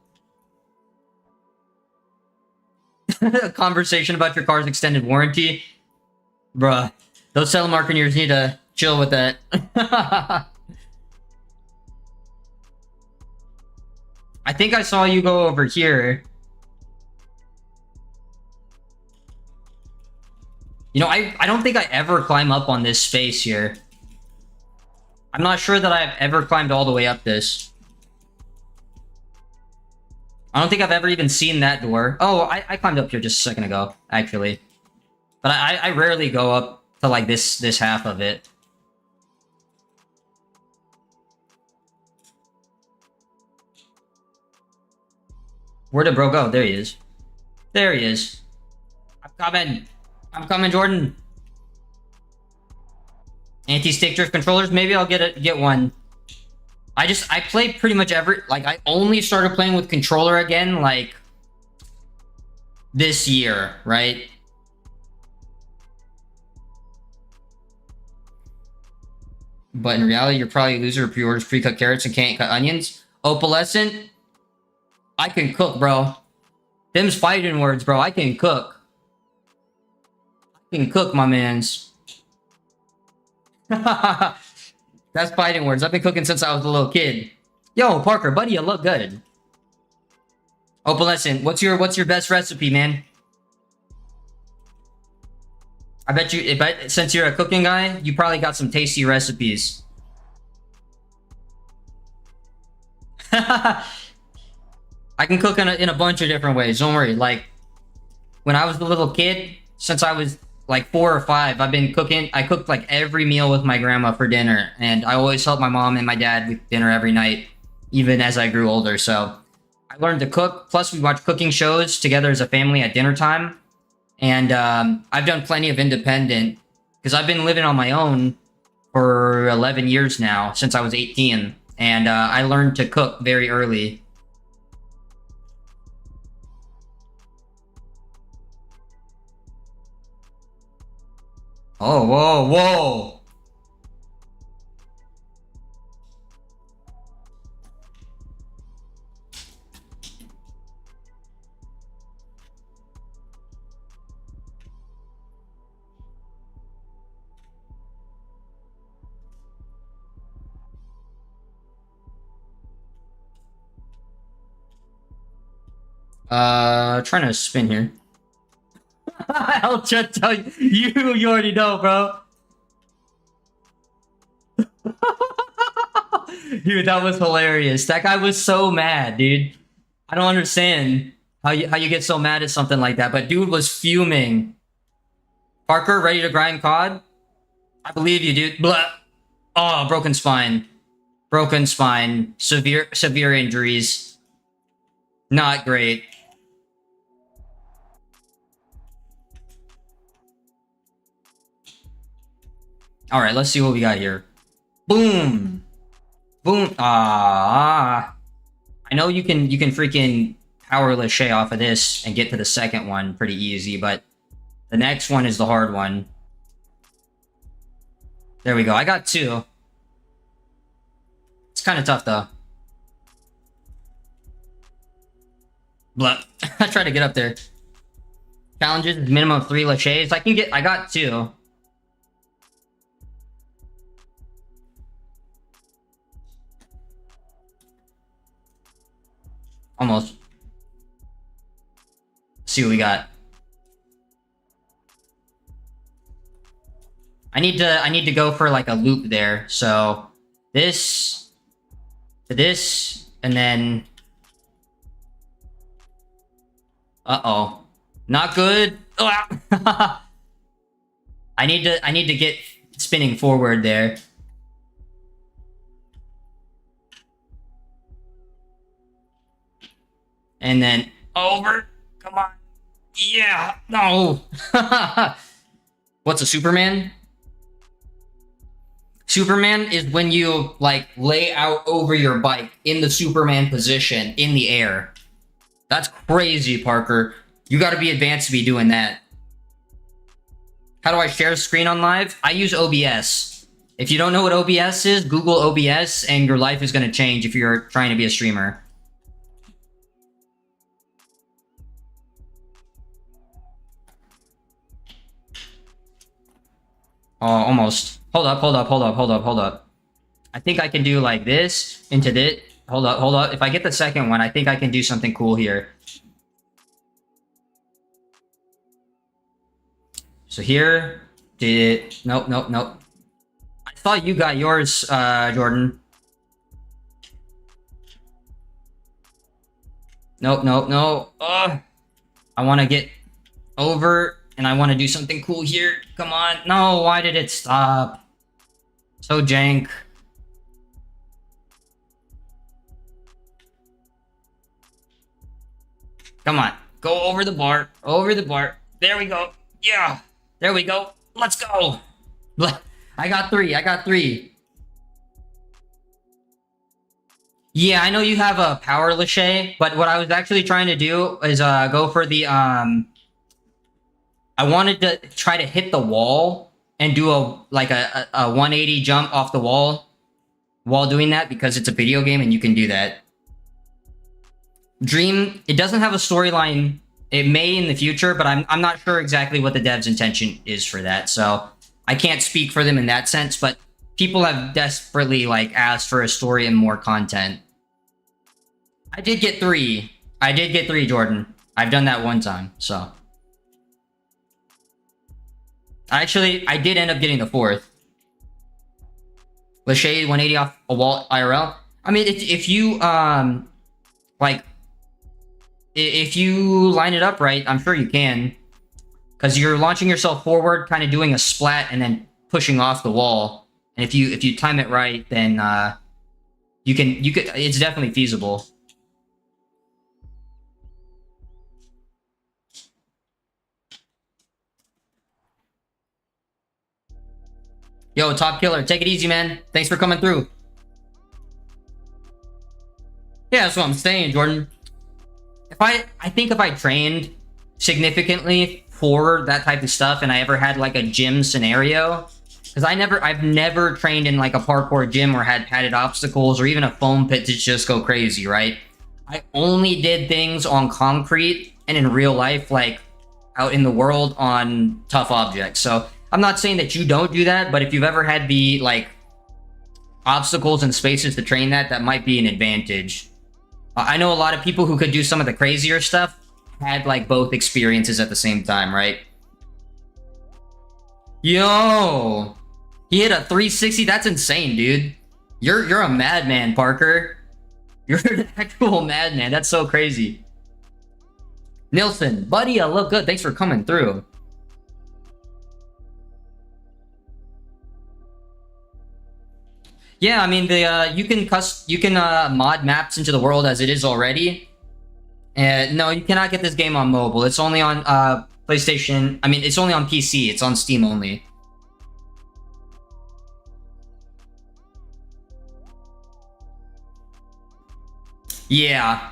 A conversation about your car's extended warranty, bruh. Those telemarketers need to chill with that. I think I saw you go over here. You know, I don't think I ever climb up on this space here. I'm not sure that I've ever climbed all the way up this. I don't think I've ever even seen that door. Oh, I climbed up here just a second ago, actually. But I rarely go up to like this half of it. Where did bro go? There he is. There he is. I'm coming. I'm coming, Jordan. Anti-stick drift controllers. Maybe I'll get one. I play pretty much I only started playing with controller again like this year, right? But in reality, you're probably a loser who pre-orders pre-cut carrots and can't cut onions. Opalescent, I can cook, bro. Them's fighting words, bro. I can cook. I can cook, my mans. That's fighting words. I've been cooking since I was a little kid. Yo, Parker, buddy, you look good. Opalescent, what's your best recipe, man? I bet you, since you're a cooking guy, you probably got some tasty recipes. I can cook in a bunch of different ways. Don't worry. Like, when I was a little kid, since I was like 4 or 5, I've been cooking. I cooked like every meal with my grandma for dinner, and I always helped my mom and my dad with dinner every night, even as I grew older. So I learned to cook. Plus, we watched cooking shows together as a family at dinner time. And I've done plenty of independent, because I've been living on my own for 11 years now, since I was 18. And I learned to cook very early. Oh, whoa, whoa. Trying to spin here. I'll just tell you. You already know, bro. Dude, that was hilarious. That guy was so mad, dude. I don't understand how you get so mad at something like that, but dude was fuming. Parker, ready to grind COD? I believe you, dude. Blah. Oh, broken spine. Broken spine. Severe injuries. Not great. All right, let's see what we got here. Boom. Boom. Ah. I know you can freaking power lachey off of this and get to the second one pretty easy, but the next one is the hard one. There we go. I got 2. It's kind of tough though. Blah. I tried to get up there. Challenges minimum 3 lacheys. I got 2. Almost. Let's see what we got. I need to go for like a loop there. So this to this, and then uh-oh. Not good. I need to get spinning forward there. And then over. Come on. Yeah. No. What's a Superman? Superman is when you like lay out over your bike in the Superman position in the air. That's crazy, Parker. You got to be advanced to be doing that. How do I share screen on live? I use OBS. If you don't know what OBS is, Google OBS and your life is going to change if you're trying to be a streamer. Oh, almost. Hold up. I think I can do like this into this. Hold up. If I get the second one, I think I can do something cool here. So here, nope. I thought you got yours, Jordan. Nope. I want to get over. And I want to do something cool here. Come on. No, why did it stop? So jank. Come on. Go over the bar. There we go. Yeah. There we go. Let's go. I got 3. Yeah, I know you have a power lachey, but what I was actually trying to do is go for the I wanted to try to hit the wall and do a 180 jump off the wall while doing that, because it's a video game and you can do that. Dream, it doesn't have a storyline. It may in the future, but I'm not sure exactly what the devs' intention is for that. So I can't speak for them in that sense, but people have desperately like asked for a story and more content. I did get 3. I did get 3, Jordan. I've done that one time, so. Actually, I did end up getting the 4th. Lachey 180 off a wall IRL. I mean, if you like, if you line it up right, I'm sure you can, because you're launching yourself forward, kind of doing a splat, and then pushing off the wall. And if you time it right, then you could. It's definitely feasible. Yo, Top Killer, take it easy, man. Thanks for coming through. Yeah, that's what I'm saying, Jordan. I think if I trained significantly for that type of stuff and I ever had like a gym scenario, because I've never trained in like a parkour gym or had padded obstacles or even a foam pit to just go crazy, right? I only did things on concrete and in real life, like out in the world on tough objects. So I'm not saying that you don't do that, but if you've ever had the like obstacles and spaces to train that might be an advantage. I know a lot of people who could do some of the crazier stuff had like both experiences at the same time, right? Yo, he hit a 360. That's insane, dude. You're a madman, Parker. You're an actual madman. That's so crazy. Nilsson, buddy, I look good. Thanks for coming through. Yeah, I mean the you can mod maps into the world as it is already. And no, you cannot get this game on mobile. It's only on PlayStation. I mean, it's only on PC. It's on Steam only. Yeah.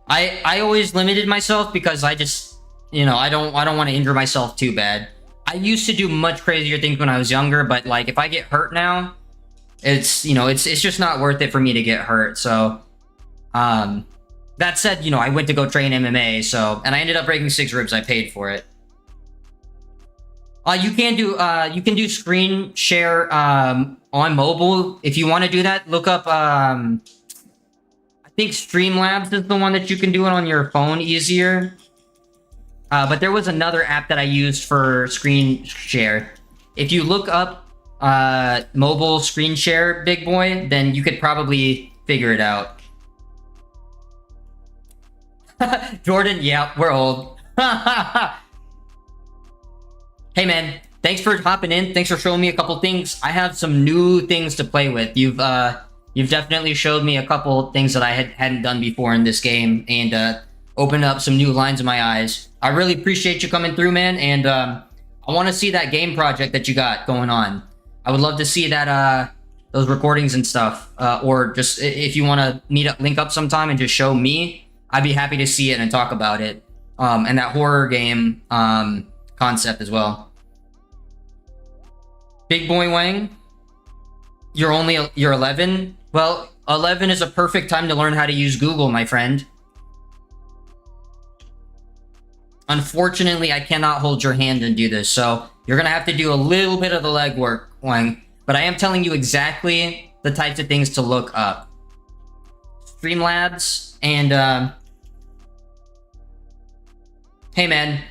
I always limited myself because I just, you know, I don't want to injure myself too bad. I used to do much crazier things when I was younger, but like if I get hurt now, it's, you know, it's just not worth it for me to get hurt. So that said, you know, I went to go train MMA, so, and I ended up breaking 6 ribs. I paid for it. You can do screen share on mobile if you want to do that. Look up I think Streamlabs is the one that you can do it on your phone easier. But there was another app that I used for screen share. If you look up mobile screen share, big boy, then you could probably figure it out. Jordan, yeah, we're old. Hey man, thanks for hopping in. Thanks for showing me a couple things. I have some new things to play with. You've definitely showed me a couple things that I hadn't done before in this game, and opened up some new lines in my eyes. I really appreciate you coming through, man, and I want to see that game project that you got going on. I would love to see that those recordings and stuff, or just if you want to link up sometime and just show me, I'd be happy to see it and talk about it. And that horror game concept as well. Big Boy Wang, you're 11. Well, 11 is a perfect time to learn how to use Google, my friend. Unfortunately, I cannot hold your hand and do this, so you're gonna have to do a little bit of the legwork, Wang. But I am telling you exactly the types of things to look up. Streamlabs and hey man.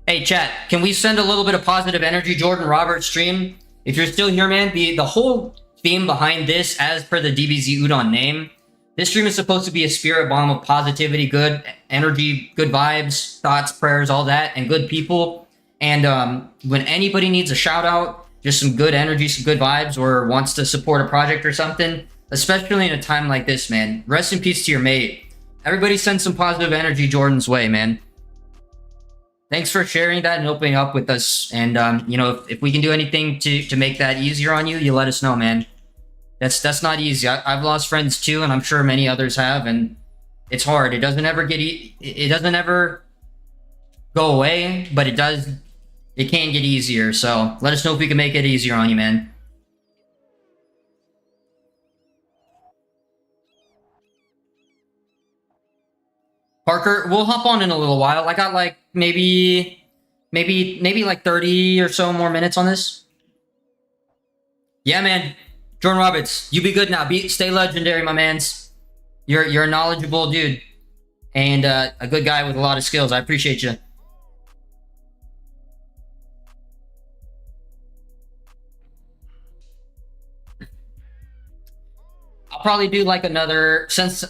Hey chat, can we send a little bit of positive energy Jordan Roberts stream? If you're still here, man, the whole theme behind this, as per the DBZUDON name, this stream is supposed to be a spirit bomb of positivity, good energy, good vibes, thoughts, prayers, all that, and good people. And when anybody needs a shout out, just some good energy, some good vibes, or wants to support a project or something, especially in a time like this, man, rest in peace to your mate. Everybody send some positive energy Jordan's way, man. Thanks for sharing that and opening up with us. And, you know, if we can do anything to make that easier on you, you let us know, man. That's not easy. I've lost friends too, and I'm sure many others have, and it's hard. It doesn't ever it doesn't ever go away, but it can get easier. So let us know if we can make it easier on you, man. Parker, we'll hop on in a little while. I got like maybe like 30 or so more minutes on this. Yeah, man. Jordan Roberts, you be good now. Stay legendary, my mans. You're a knowledgeable dude and a good guy with a lot of skills. I appreciate you. I'll probably do like another since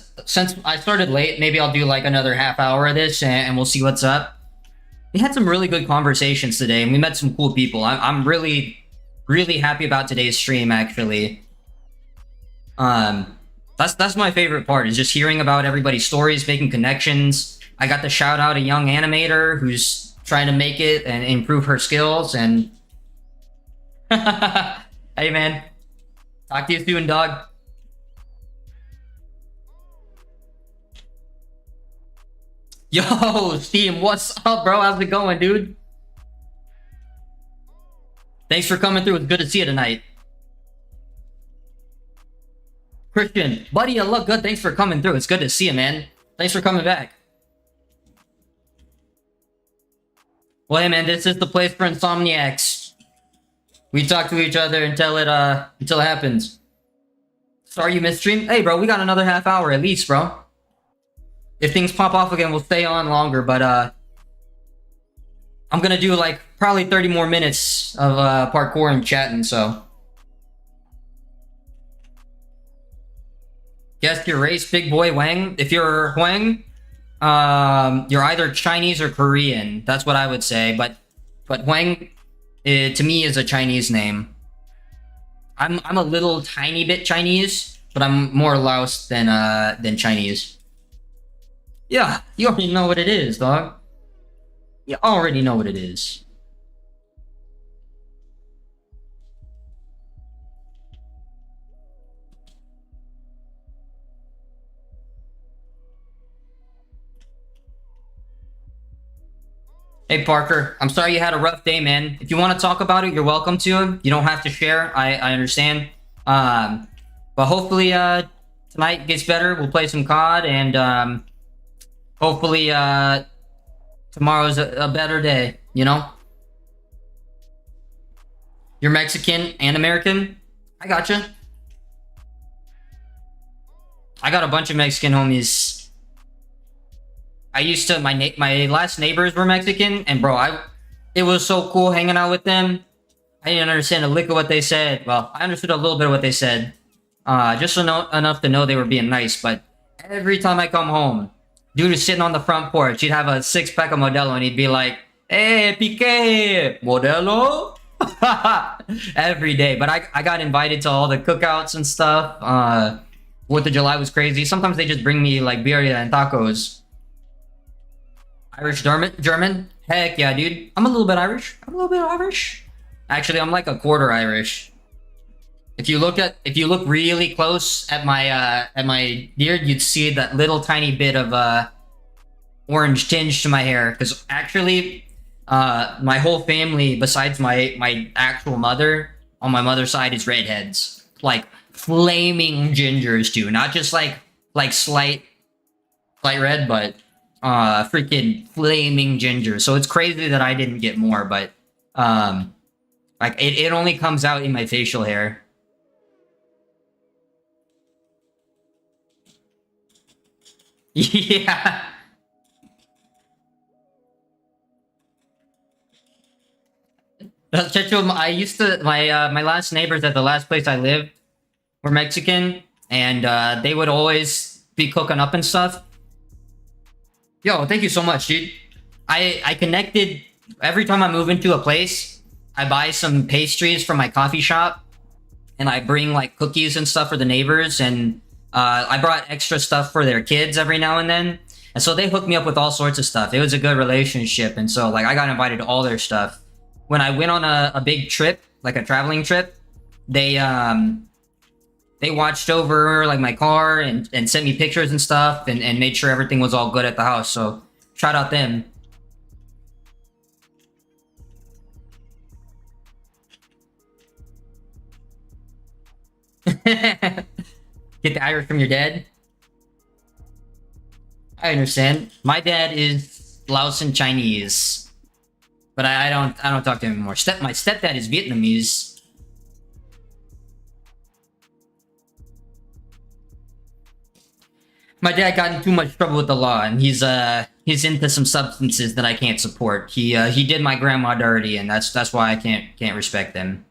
I started late. Maybe I'll do like another half hour of this, and we'll see what's up. We had some really good conversations today, and we met some cool people. I'm really happy about today's stream. Actually, that's my favorite part is just hearing about everybody's stories, making connections. I got to shout out a young animator who's trying to make it and improve her skills. And hey, man, talk to you soon, dog. Yo, Steam, what's up, bro? How's it going, dude? Thanks for coming through. It's good to see you tonight. Christian, buddy, you look good. Thanks for coming through. It's good to see you, man. Thanks for coming back. Well, hey, man, this is the place for insomniacs. We talk to each other until it happens. Sorry you missed stream. Hey, bro, we got another half hour at least, bro. If things pop off again, we'll stay on longer, but I'm gonna do like probably 30 more minutes of parkour and chatting, so. Guess your race, big boy Wang. If you're Huang, you're either Chinese or Korean. That's what I would say, but Huang, to me, is a Chinese name. I'm a little tiny bit Chinese, but I'm more Laos than Chinese. Yeah, you already know what it is, dog. You already know what it is. Hey, Parker, I'm sorry you had a rough day, man. If you want to talk about it, you're welcome to. You don't have to share. I understand. But hopefully tonight gets better. We'll play some COD, and hopefully tomorrow's a better day, you know? You're Mexican and American? I gotcha. I got a bunch of Mexican homies. I used to, my last neighbors were Mexican, and bro, it was so cool hanging out with them. I didn't understand a lick of what they said. Well, I understood a little bit of what they said. Just enough to know they were being nice, but every time I come home, dude is sitting on the front porch. He'd have a six-pack of Modelo, and he'd be like, "Hey, Piqué, Modelo?" Every day. But I got invited to all the cookouts and stuff. 4th of July was crazy. Sometimes they just bring me like birria and tacos. Irish German? Heck yeah, dude. I'm a little bit Irish. Actually, I'm like a quarter Irish. If you look really close at my beard, you'd see that little tiny bit of orange tinge to my hair. Because actually, my whole family, besides my actual mother, on my mother's side, is redheads. Like flaming gingers too, not just like slight red, but freaking flaming ginger. So it's crazy that I didn't get more, but like it only comes out in my facial hair. Yeah. Checho, I used to my last neighbors at the last place I lived were Mexican, and they would always be cooking up and stuff. Yo, thank you so much, dude. I connected every time I move into a place. I buy some pastries from my coffee shop, and I bring like cookies and stuff for the neighbors, and I brought extra stuff for their kids every now and then. And so they hooked me up with all sorts of stuff. It was a good relationship, and so like I got invited to all their stuff. When I went on a big trip, like a traveling trip, they watched over like my car and sent me pictures and stuff, and made sure everything was all good at the house. So shout out them. Get the Irish from your dad. I understand. My dad is Laotian Chinese, but I don't talk to him anymore. My stepdad is Vietnamese. My dad got in too much trouble with the law, and he's into some substances that I can't support. He did my grandma dirty, and that's why I can't respect him.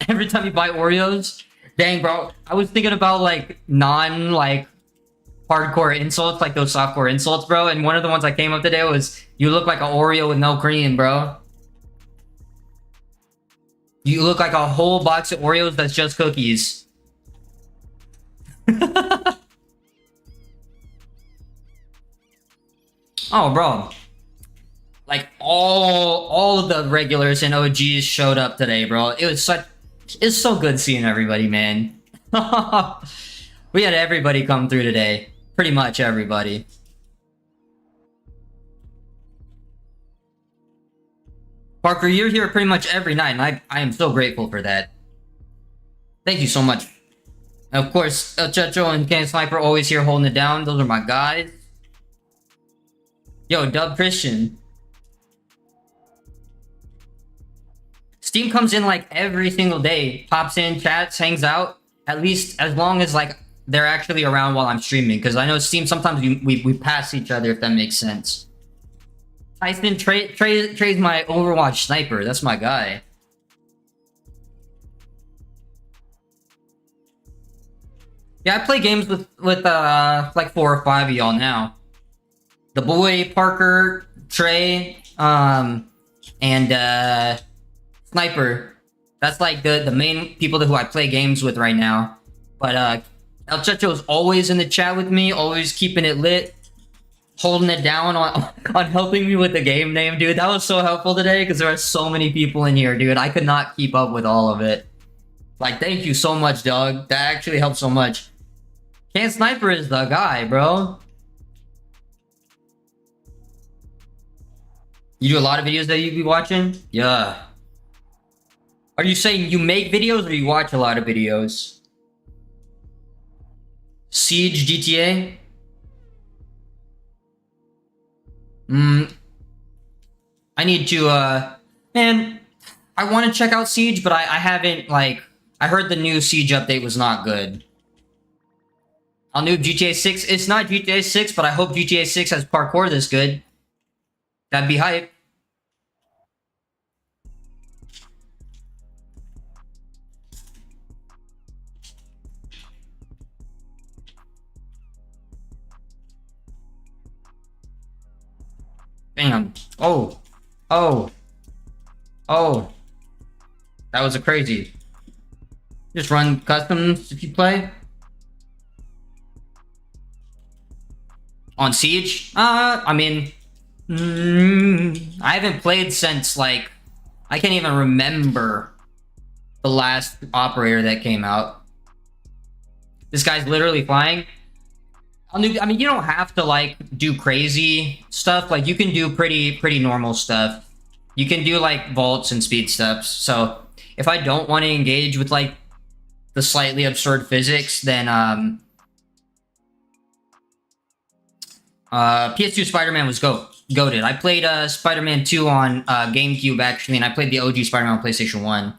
Every time you buy Oreos, dang bro, I was thinking about like hardcore insults, like those softcore insults, bro. And one of the ones I came up today was, "You look like an Oreo with no cream, bro. You look like a whole box of Oreos that's just cookies." Oh, bro. Like all of the regulars and OGs showed up today, bro. It's so good seeing everybody, man. We had everybody come through today. Pretty much everybody. Parker, you're here pretty much every night, and I am so grateful for that. Thank you so much. And of course, El Checho and Ken Sniper always here holding it down. Those are my guys. Yo, Dub Christian. Steam comes in like every single day, pops in, chats, hangs out. At least as long as like they're actually around while I'm streaming, because I know Steam sometimes we pass each other, if that makes sense. Tyson Trey's my Overwatch sniper. That's my guy. Yeah, I play games with like 4 or 5 of y'all now. The boy, Parker, Trey, and Sniper. That's like the main people who I play games with right now. But El Checho is always in the chat with me, always keeping it lit, holding it down on helping me with the game name, dude. That was so helpful today because there are so many people in here, dude. I could not keep up with all of it. Like, thank you so much, dog. That actually helped so much. Can Sniper is the guy, bro. You do a lot of videos that you be watching? Yeah. Are you saying you make videos or you watch a lot of videos? Siege GTA? I need to, man, I want to check out Siege, but I haven't, like, I heard the new Siege update was not good. I'll noob GTA 6. It's not GTA 6, but I hope GTA 6 has parkour this good. That'd be hype. Bam. Oh. Oh. Oh. That was a crazy. Just run customs if you play. On Siege? I mean... I haven't played since, like... I can't even remember the last operator that came out. This guy's literally flying. I mean, you don't have to, like, do crazy stuff. Like, you can do pretty normal stuff. You can do, like, vaults and speed steps. So, if I don't want to engage with, like, the slightly absurd physics, then, PS2 Spider-Man was goated. I played, Spider-Man 2 on, GameCube, actually, and I played the OG Spider-Man on PlayStation 1.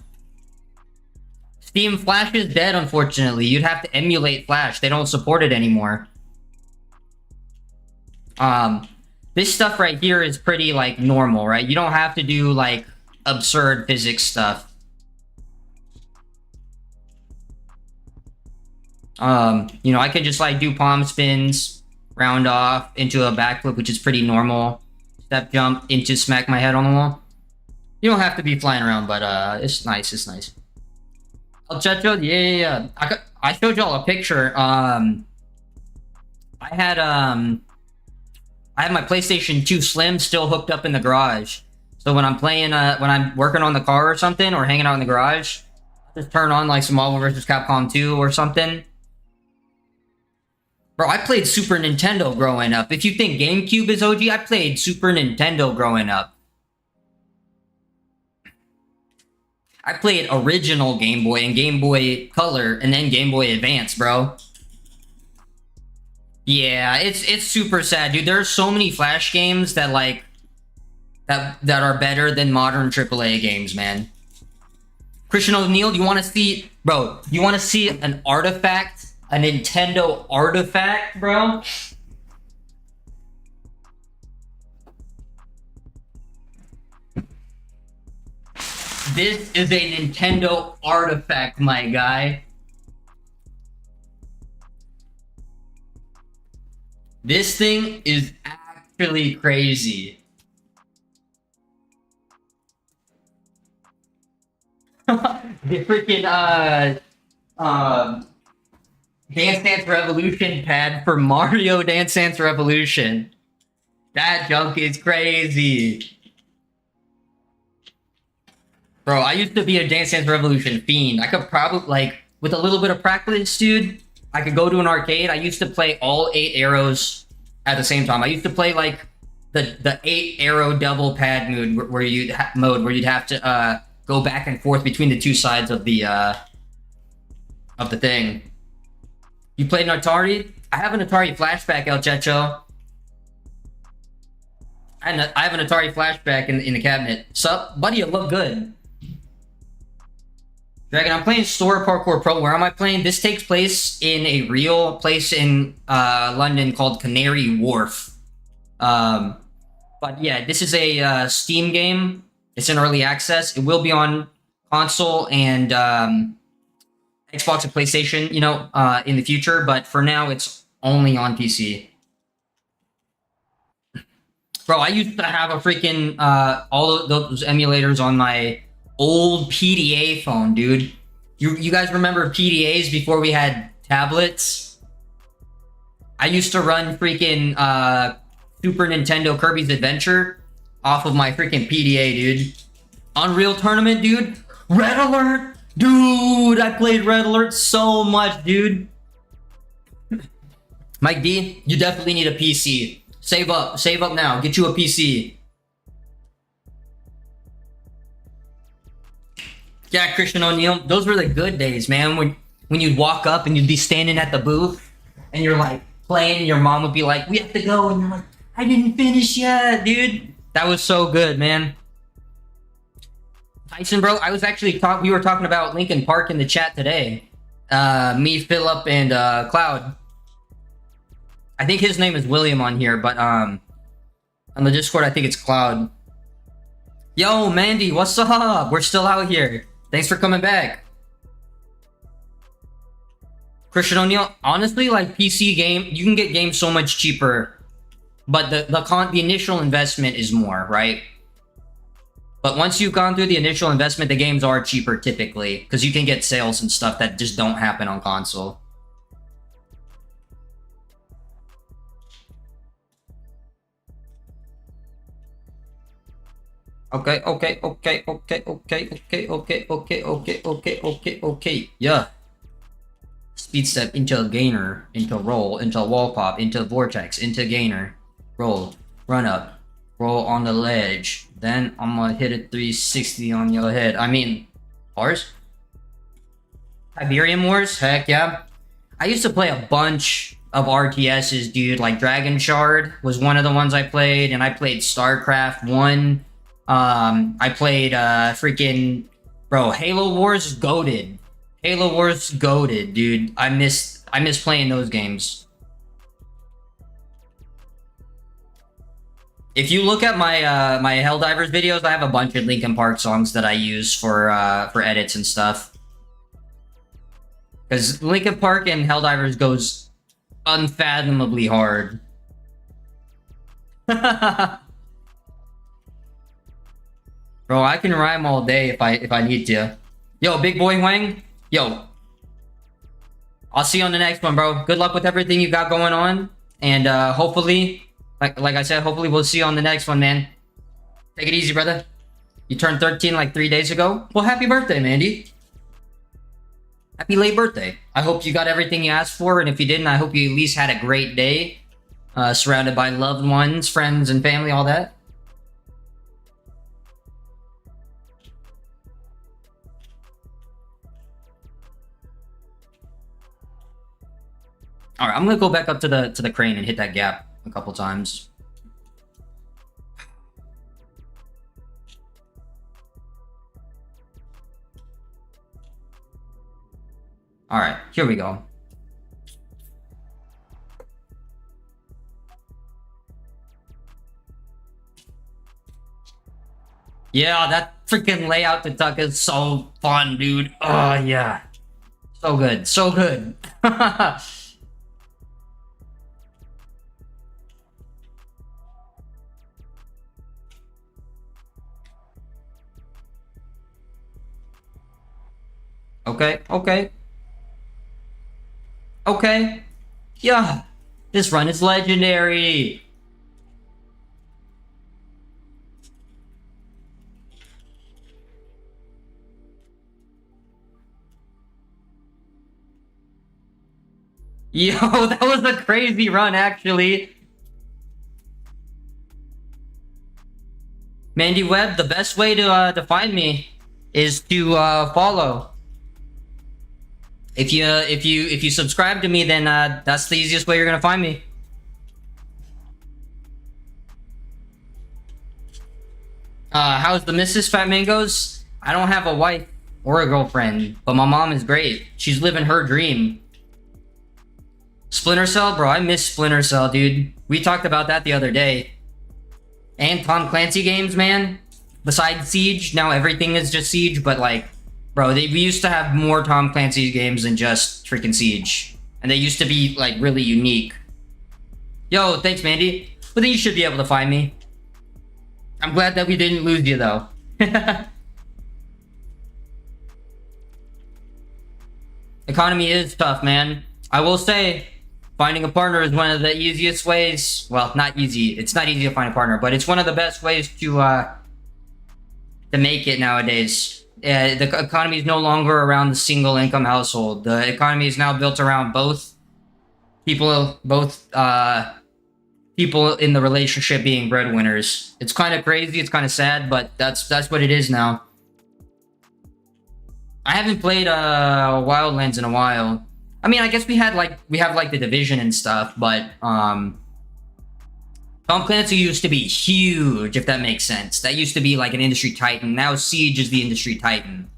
Steam Flash is dead, unfortunately. You'd have to emulate Flash. They don't support it anymore. This stuff right here is pretty, like, normal, right? You don't have to do, like, absurd physics stuff. You know, I could just, like, do palm spins, round off into a backflip, which is pretty normal. Step jump into smack my head on the wall. You don't have to be flying around, but, it's nice, it's nice. El Checho, yeah. I showed y'all a picture. I had my PlayStation 2 Slim still hooked up in the garage. So when I'm playing, when I'm working on the car or something, or hanging out in the garage, just turn on like some Marvel vs. Capcom 2 or something. Bro, I played Super Nintendo growing up. If you think GameCube is OG, I played Super Nintendo growing up. I played original Game Boy and Game Boy Color and then Game Boy Advance, bro. Yeah, it's super sad, dude. There are so many Flash games that like that are better than modern AAA games, man. Christian O'Neill, you want to see, bro? You want to see an artifact, a Nintendo artifact, bro? This is a Nintendo artifact, my guy. This thing is actually crazy. The freaking Dance Dance Revolution pad for Mario Dance Dance Revolution. That junk is crazy. Bro, I used to be a Dance Dance Revolution fiend. I could probably, like, with a little bit of practice, dude, I could go to an arcade. I used to play all 8 arrows at the same time. I used to play, like, the 8 arrow double pad mode where you'd have to go back and forth between the two sides of the thing. You played an Atari? I have an Atari flashback, El Checho. I have an Atari flashback in the cabinet. Sup, buddy? You look good. Dragon, I'm playing Store Parkour Pro. Where am I playing? This takes place in a real place in London called Canary Wharf. But yeah, this is a Steam game. It's in early access. It will be on console and Xbox and PlayStation, you know, in the future. But for now, it's only on PC. Bro, I used to have a freaking all of those emulators on my old PDA phone, dude. You guys remember PDAs before we had tablets? I used to run freaking Super Nintendo Kirby's Adventure off of my freaking PDA, dude. Unreal Tournament, dude. Red Alert, dude. I played Red Alert so much, dude. Mike D, you definitely need a PC. Save up now. Get you a PC. Yeah, Christian O'Neill, those were the good days, man. When you'd walk up and you'd be standing at the booth and you're like playing, your mom would be like, "We have to go," and you're like, "I didn't finish yet, dude." That was so good, man. Tyson, bro, I was actually we were talking about Linkin Park in the chat today. Me, Philip, and Cloud. I think his name is William on here, but on the Discord, I think it's Cloud. Yo, Mandy, what's up? We're still out here. Thanks for coming back. Christian O'Neill, honestly, like PC game, you can get games so much cheaper, but the initial investment is more, right? But once you've gone through the initial investment, the games are cheaper typically because you can get sales and stuff that just don't happen on console. Okay. Yeah. Speed step into a gainer, into roll, into wall pop, into vortex, into gainer, roll, run up, roll on the ledge. Then I'm gonna hit a 360 on your head. I mean, Wars? Iberian Wars? Heck yeah. I used to play a bunch of RTSs, dude. Like Dragon Shard was one of the ones I played, and I played StarCraft 1. I played freaking bro, Halo Wars goated. Halo Wars goated, dude. I miss playing those games. If you look at my my Helldivers videos, I have a bunch of Linkin Park songs that I use for edits and stuff. Because Linkin Park and Helldivers goes unfathomably hard. Bro, I can rhyme all day if I need to. Yo, Big Boy Wang. Yo. I'll see you on the next one, bro. Good luck with everything you got going on. And hopefully, like I said, hopefully we'll see you on the next one, man. Take it easy, brother. You turned 13 like 3 days ago. Well, happy birthday, Mandy. Happy late birthday. I hope you got everything you asked for. And if you didn't, I hope you at least had a great day. Surrounded by loved ones, friends, and family, all that. All right, I'm gonna go back up to the crane and hit that gap a couple times. All right, here we go. Yeah, that freaking layout to tuck is so fun, dude. Oh, yeah. So good. So good. Okay, okay. Okay. Yeah. This run is legendary. Yo, that was a crazy run, actually. Mandy Webb, the best way to find me is to follow. If you subscribe to me, then that's the easiest way you're gonna find me. How's the Mrs. Fat Mangoes? I don't have a wife or a girlfriend, but my mom is great. She's living her dream. Splinter Cell, bro, I miss Splinter Cell, dude. We talked about that the other day. And Tom Clancy games, man. Besides Siege, now everything is just Siege, but like, bro, we used to have more Tom Clancy games than just freaking Siege. And they used to be like really unique. Yo, thanks, Mandy. But then you should be able to find me. I'm glad that we didn't lose you, though. Economy is tough, man. I will say, finding a partner is one of the easiest ways. Well, not easy. It's not easy to find a partner, but it's one of the best ways to make it nowadays. The economy is no longer around the single income household. The economy is now built around both people in the relationship being breadwinners. It's kind of crazy. It's kind of sad, but that's what it is now. I haven't played Wildlands in a while. I mean, I guess we have like the Division and stuff, but Tom Clancy used to be huge, if that makes sense. That used to be like an industry titan. Now Siege is the industry titan.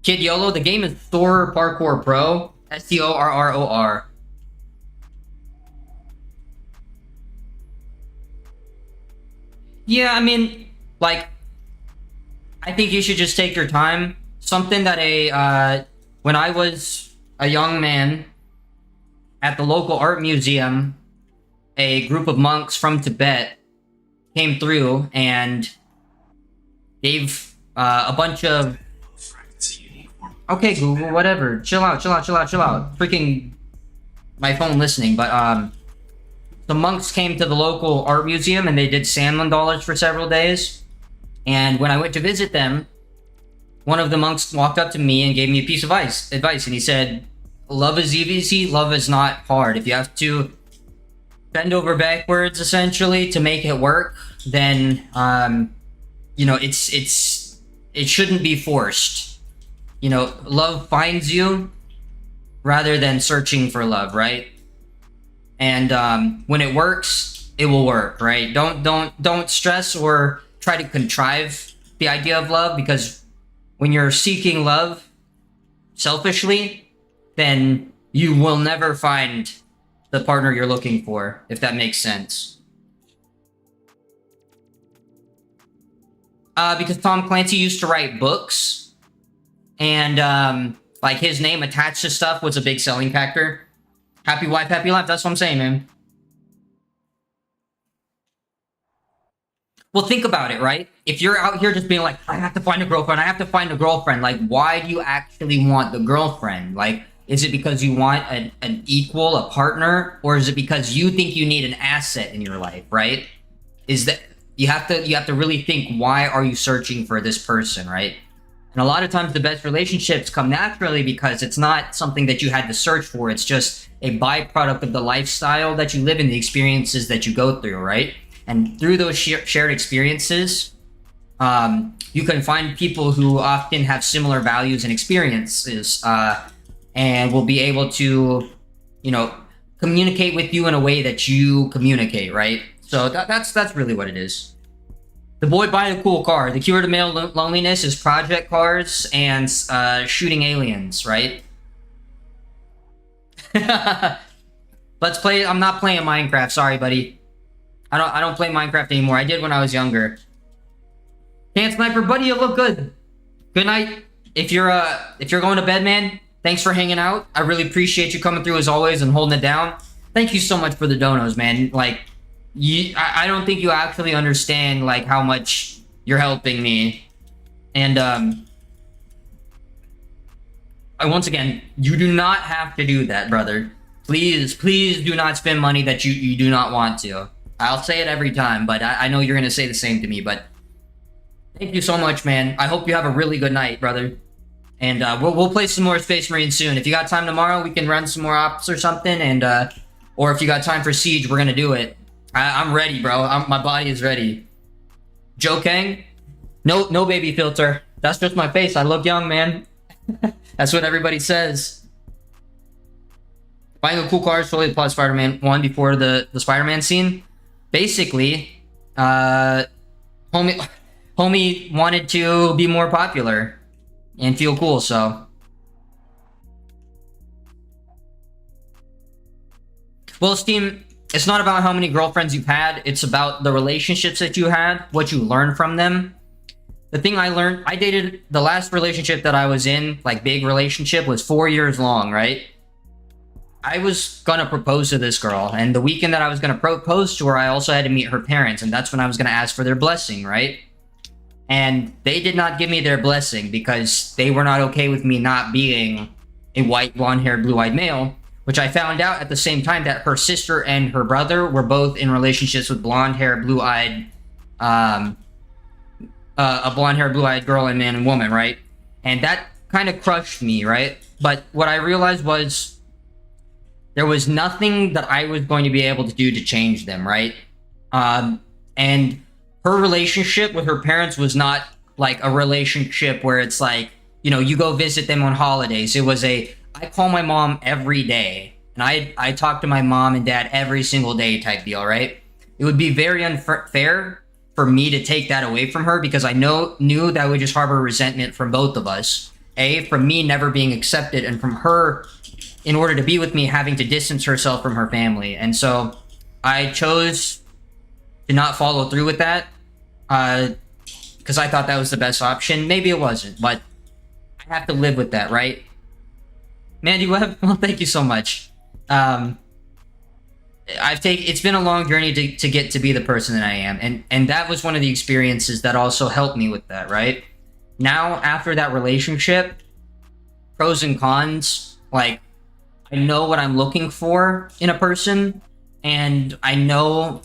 Kid YOLO, the game is Thor Parkour Pro. STORROR. Yeah, I mean, like, I think you should just take your time. Something that when I was a young man at the local art museum, a group of monks from Tibet came through and gave a bunch of... Okay, Google, whatever. Chill out. Freaking my phone listening, but the monks came to the local art museum and they did sand mandalas for several days. And when I went to visit them, one of the monks walked up to me and gave me a piece of advice, and he said, "Love is easy, love is not hard. If you have to bend over backwards essentially to make it work, then you know, it shouldn't be forced. You know, love finds you rather than searching for love, right? And when it works, it will work, right? Don't stress or try to contrive the idea of love, because when you're seeking love selfishly, then you will never find the partner you're looking for, if that makes sense. Because Tom Clancy used to write books, and like his name attached to stuff was a big selling factor. Happy wife, happy life. That's what I'm saying, man. Well, think about it, right? If you're out here just being like, I have to find a girlfriend, like, why do you actually want the girlfriend? Like, is it because you want an equal, a partner, or is it because you think you need an asset in your life, right? Is that you have to really think, why are you searching for this person, right? And a lot of times the best relationships come naturally because it's not something that you had to search for. It's just a byproduct of the lifestyle that you live in, the experiences that you go through, right? And through those shared experiences, You can find people who often have similar values and experiences, and will be able to, you know, communicate with you in a way that you communicate, right? So that's really what it is. The boy buying a cool car. The cure to male loneliness is project cars and shooting aliens, right? Let's play. I'm not playing Minecraft. Sorry, buddy. I don't play Minecraft anymore. I did when I was younger. Can't sniper, buddy. You look good. Good night. If you're going to bed, man, thanks for hanging out. I really appreciate you coming through as always and holding it down. Thank you so much for the donos, man. Like, I don't think you actually understand like how much you're helping me. And once again, you do not have to do that, brother. Please do not spend money that you do not want to. I'll say it every time, but I know you're gonna say the same to me. But thank you so much, man. I hope you have a really good night, brother. And we'll play some more Space Marine soon. If you got time tomorrow, we can run some more ops or something. And or if you got time for Siege, we're gonna do it. I'm ready, bro. My body is ready. Joe Kang? No baby filter. That's just my face. I look young, man. That's what everybody says. Buying a cool car is totally applied to Spider-Man 1 before the Spider-Man scene. Basically, homie wanted to be more popular and feel cool, so. Well, Steam, it's not about how many girlfriends you've had. It's about the relationships that you had, what you learned from them. The thing I learned, I dated, the last relationship that I was in, like big relationship, was 4 years long, right? I was gonna propose to this girl, and the weekend that I was gonna propose to her, I also had to meet her parents, and that's when I was gonna ask for their blessing, right? And they did not give me their blessing because they were not okay with me not being a white, blonde-haired, blue-eyed male. Which I found out at the same time that her sister and her brother were both in relationships with blonde-haired, blue-eyed, a blonde-haired, blue-eyed girl and man and woman, right? And that kind of crushed me, right? But what I realized was there was nothing that I was going to be able to do to change them, right? And her relationship with her parents was not like a relationship where it's like, you know, you go visit them on holidays. It was I call my mom every day, and I talk to my mom and dad every single day type deal, right? It would be very unfair for me to take that away from her because I knew that would just harbor resentment from both of us. From me never being accepted, and from her, in order to be with me, having to distance herself from her family. And so I chose to not follow through with that because I thought that was the best option. Maybe it wasn't, but I have to live with that, right? Mandy Webb, well, thank you so much. It's been a long journey to get to be the person that I am, and that was one of the experiences that also helped me with that, right? Now, after that relationship, pros and cons, like, I know what I'm looking for in a person, and I know,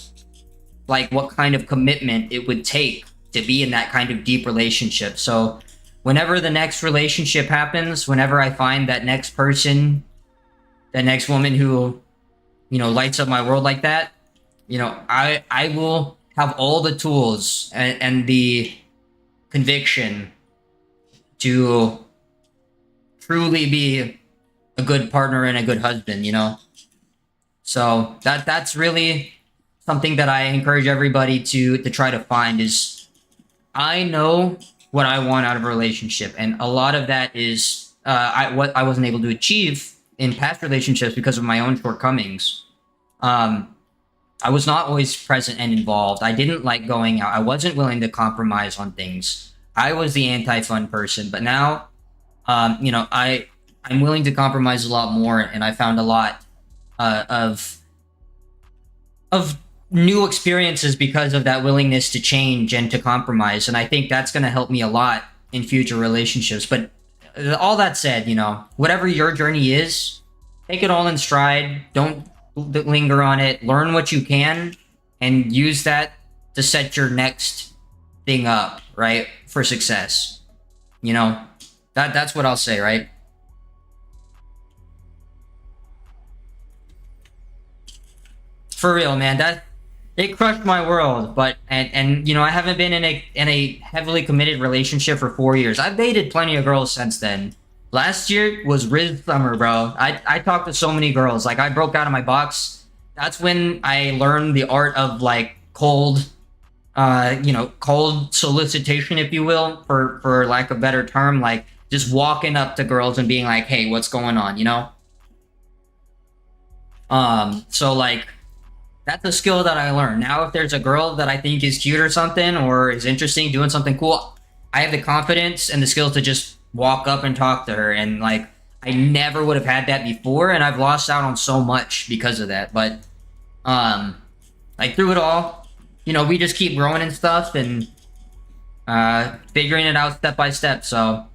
like, what kind of commitment it would take to be in that kind of deep relationship. So whenever the next relationship happens, whenever I find that next person, that next woman who, you know, lights up my world like that, you know, I will have all the tools and the conviction to truly be a good partner and a good husband, you know? So that's really something that I encourage everybody to try to find is I know what I want out of a relationship, and a lot of that is what I wasn't able to achieve in past relationships because of my own shortcomings. I was not always present and involved. I didn't like going out. I wasn't willing to compromise on things. I was the anti-fun person, but now, you know, I'm willing to compromise a lot more, and I found a lot of new experiences because of that willingness to change and to compromise. And I think that's going to help me a lot in future relationships. But all that said, you know, whatever your journey is, take it all in stride. Don't linger on it. Learn what you can and use that to set your next thing up, right? For success. You know, that's what I'll say, right? For real, man. it crushed my world. But and you know, I haven't been in a heavily committed relationship for 4 years. I've dated plenty of girls since then. Last year was Riz summer, bro. I talked to so many girls. Like, I broke out of my box. That's when I learned the art of like cold, you know, cold solicitation, if you will, for lack of a better term. Like, just walking up to girls and being like, hey, what's going on, you know? So like, that's a skill that I learned. Now, if there's a girl that I think is cute or something, or is interesting, doing something cool, I have the confidence and the skills to just walk up and talk to her. And like, I never would have had that before, and I've lost out on so much because of that. But like, through it all, you know, we just keep growing and stuff, and figuring it out step by step. So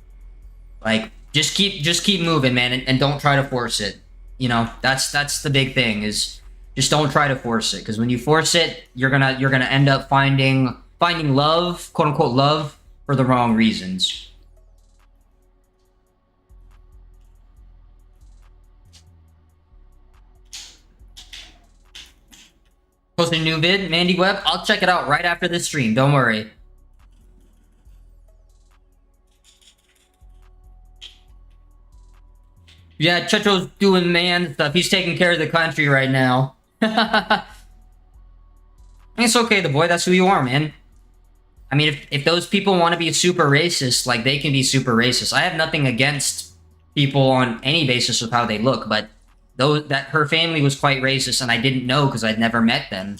like, just keep moving, man, and don't try to force it. You know, that's the big thing, is just don't try to force it, because when you force it, you're gonna end up finding love, quote unquote love, for the wrong reasons. Posting a new vid, Mandy Webb. I'll check it out right after this stream. Don't worry. Yeah, Checho's doing man stuff. He's taking care of the country right now. It's okay, the boy. That's who you are, man. I mean, if those people want to be super racist, like, they can be super racist. I have nothing against people on any basis of how they look, but that her family was quite racist, and I didn't know because I'd never met them.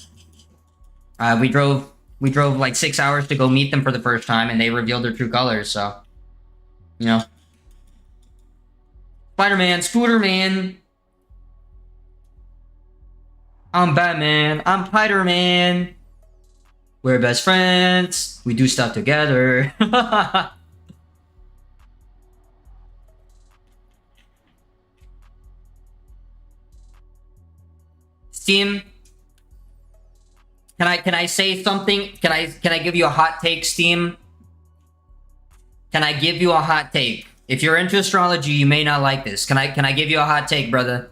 We drove like 6 hours to go meet them for the first time, and they revealed their true colors. So, you know, Spider-Man, Scooter-Man. I'm Batman. I'm Spider-Man. We're best friends. We do stuff together. Steam. Can I say something? Can I give you a hot take, Steam? Can I give you a hot take? If you're into astrology, you may not like this. Can I give you a hot take, brother?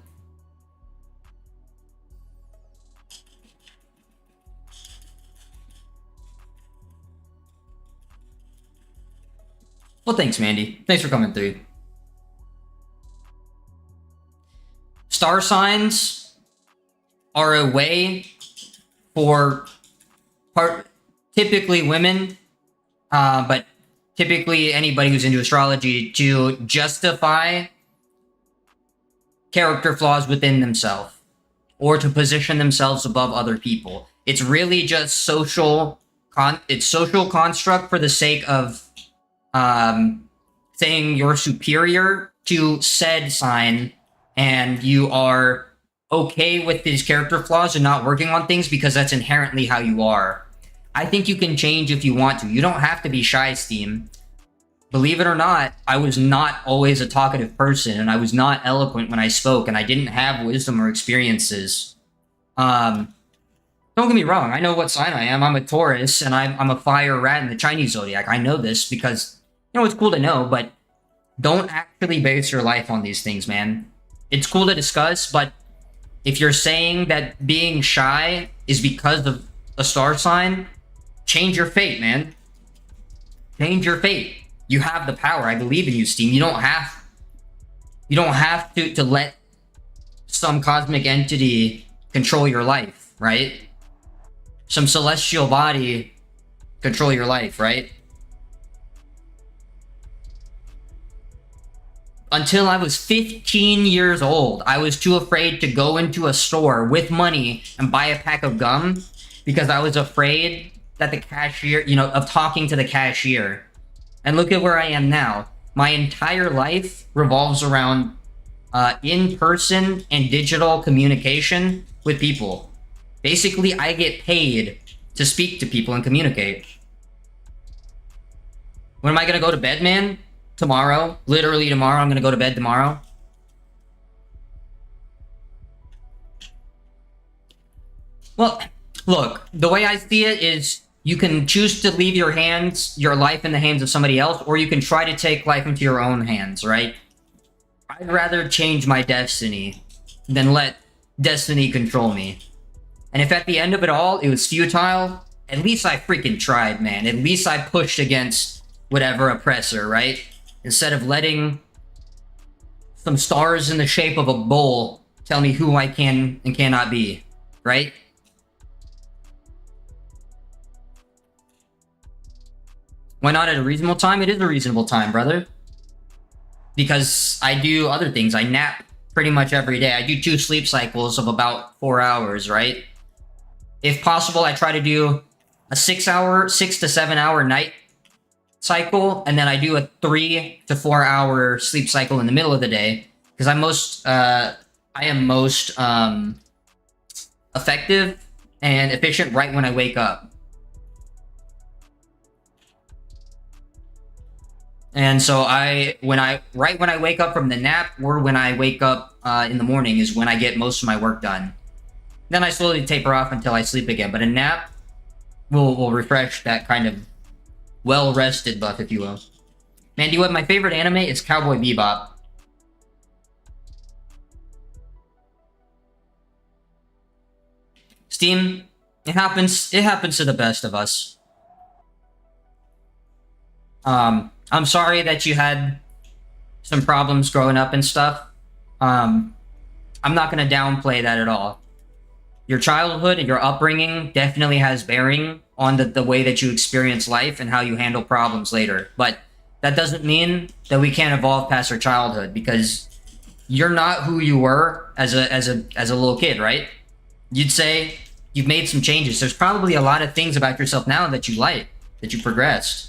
Well, thanks, Mandy. Thanks for coming through. Star signs are a way for typically women, but typically anybody who's into astrology, to justify character flaws within themselves, or to position themselves above other people. It's really just social construct for the sake of saying you're superior to said sign, and you are okay with these character flaws and not working on things because that's inherently how you are. I think you can change if you want to. You don't have to be shy, Steam. Believe it or not, I was not always a talkative person, and I was not eloquent when I spoke, and I didn't have wisdom or experiences. Don't get me wrong, I know what sign I am. I'm a Taurus, and I'm a fire rat in the Chinese zodiac. I know this because, you know, it's cool to know, but don't actually base your life on these things, man. It's cool to discuss, but if you're saying that being shy is because of a star sign, change your fate, man. Change your fate. You have the power. I believe in you, Steam. You don't have to let some cosmic entity control your life, right? Some celestial body control your life, right? Until I was 15 years old, I was too afraid to go into a store with money and buy a pack of gum because I was afraid that the cashier, you know, of talking to the cashier. And look at where I am now. My entire life revolves around in-person and digital communication with people. Basically, I get paid to speak to people and communicate. When am I gonna go to bed, man? Tomorrow. Literally tomorrow. I'm gonna go to bed tomorrow. Well, look, the way I see it is you can choose to leave your life in the hands of somebody else, or you can try to take life into your own hands, right? I'd rather change my destiny than let destiny control me. And if at the end of it all, it was futile, at least I freaking tried, man. At least I pushed against whatever oppressor, right? Instead of letting some stars in the shape of a bowl tell me who I can and cannot be, right? Why not at a reasonable time? It is a reasonable time, brother. Because I do other things. I nap pretty much every day. I do 2 sleep cycles of about 4 hours, right? If possible, I try to do a 6 to 7 hour night cycle, and then I do a 3 to 4 hour sleep cycle in the middle of the day, because I am most effective and efficient right when I wake up. And so right when I wake up from the nap, or when I wake up in the morning, is when I get most of my work done. Then I slowly taper off until I sleep again. But a nap will refresh that kind of well-rested buff, if you will. Man, do you know what my favorite anime is? Cowboy Bebop. Steam, it happens to the best of us. I'm sorry that you had some problems growing up and stuff. I'm not going to downplay that at all. Your childhood and your upbringing definitely has bearing on the way that you experience life and how you handle problems later. But that doesn't mean that we can't evolve past our childhood, because you're not who you were as a little kid, right? You'd say you've made some changes. There's probably a lot of things about yourself now that you like, that you progressed.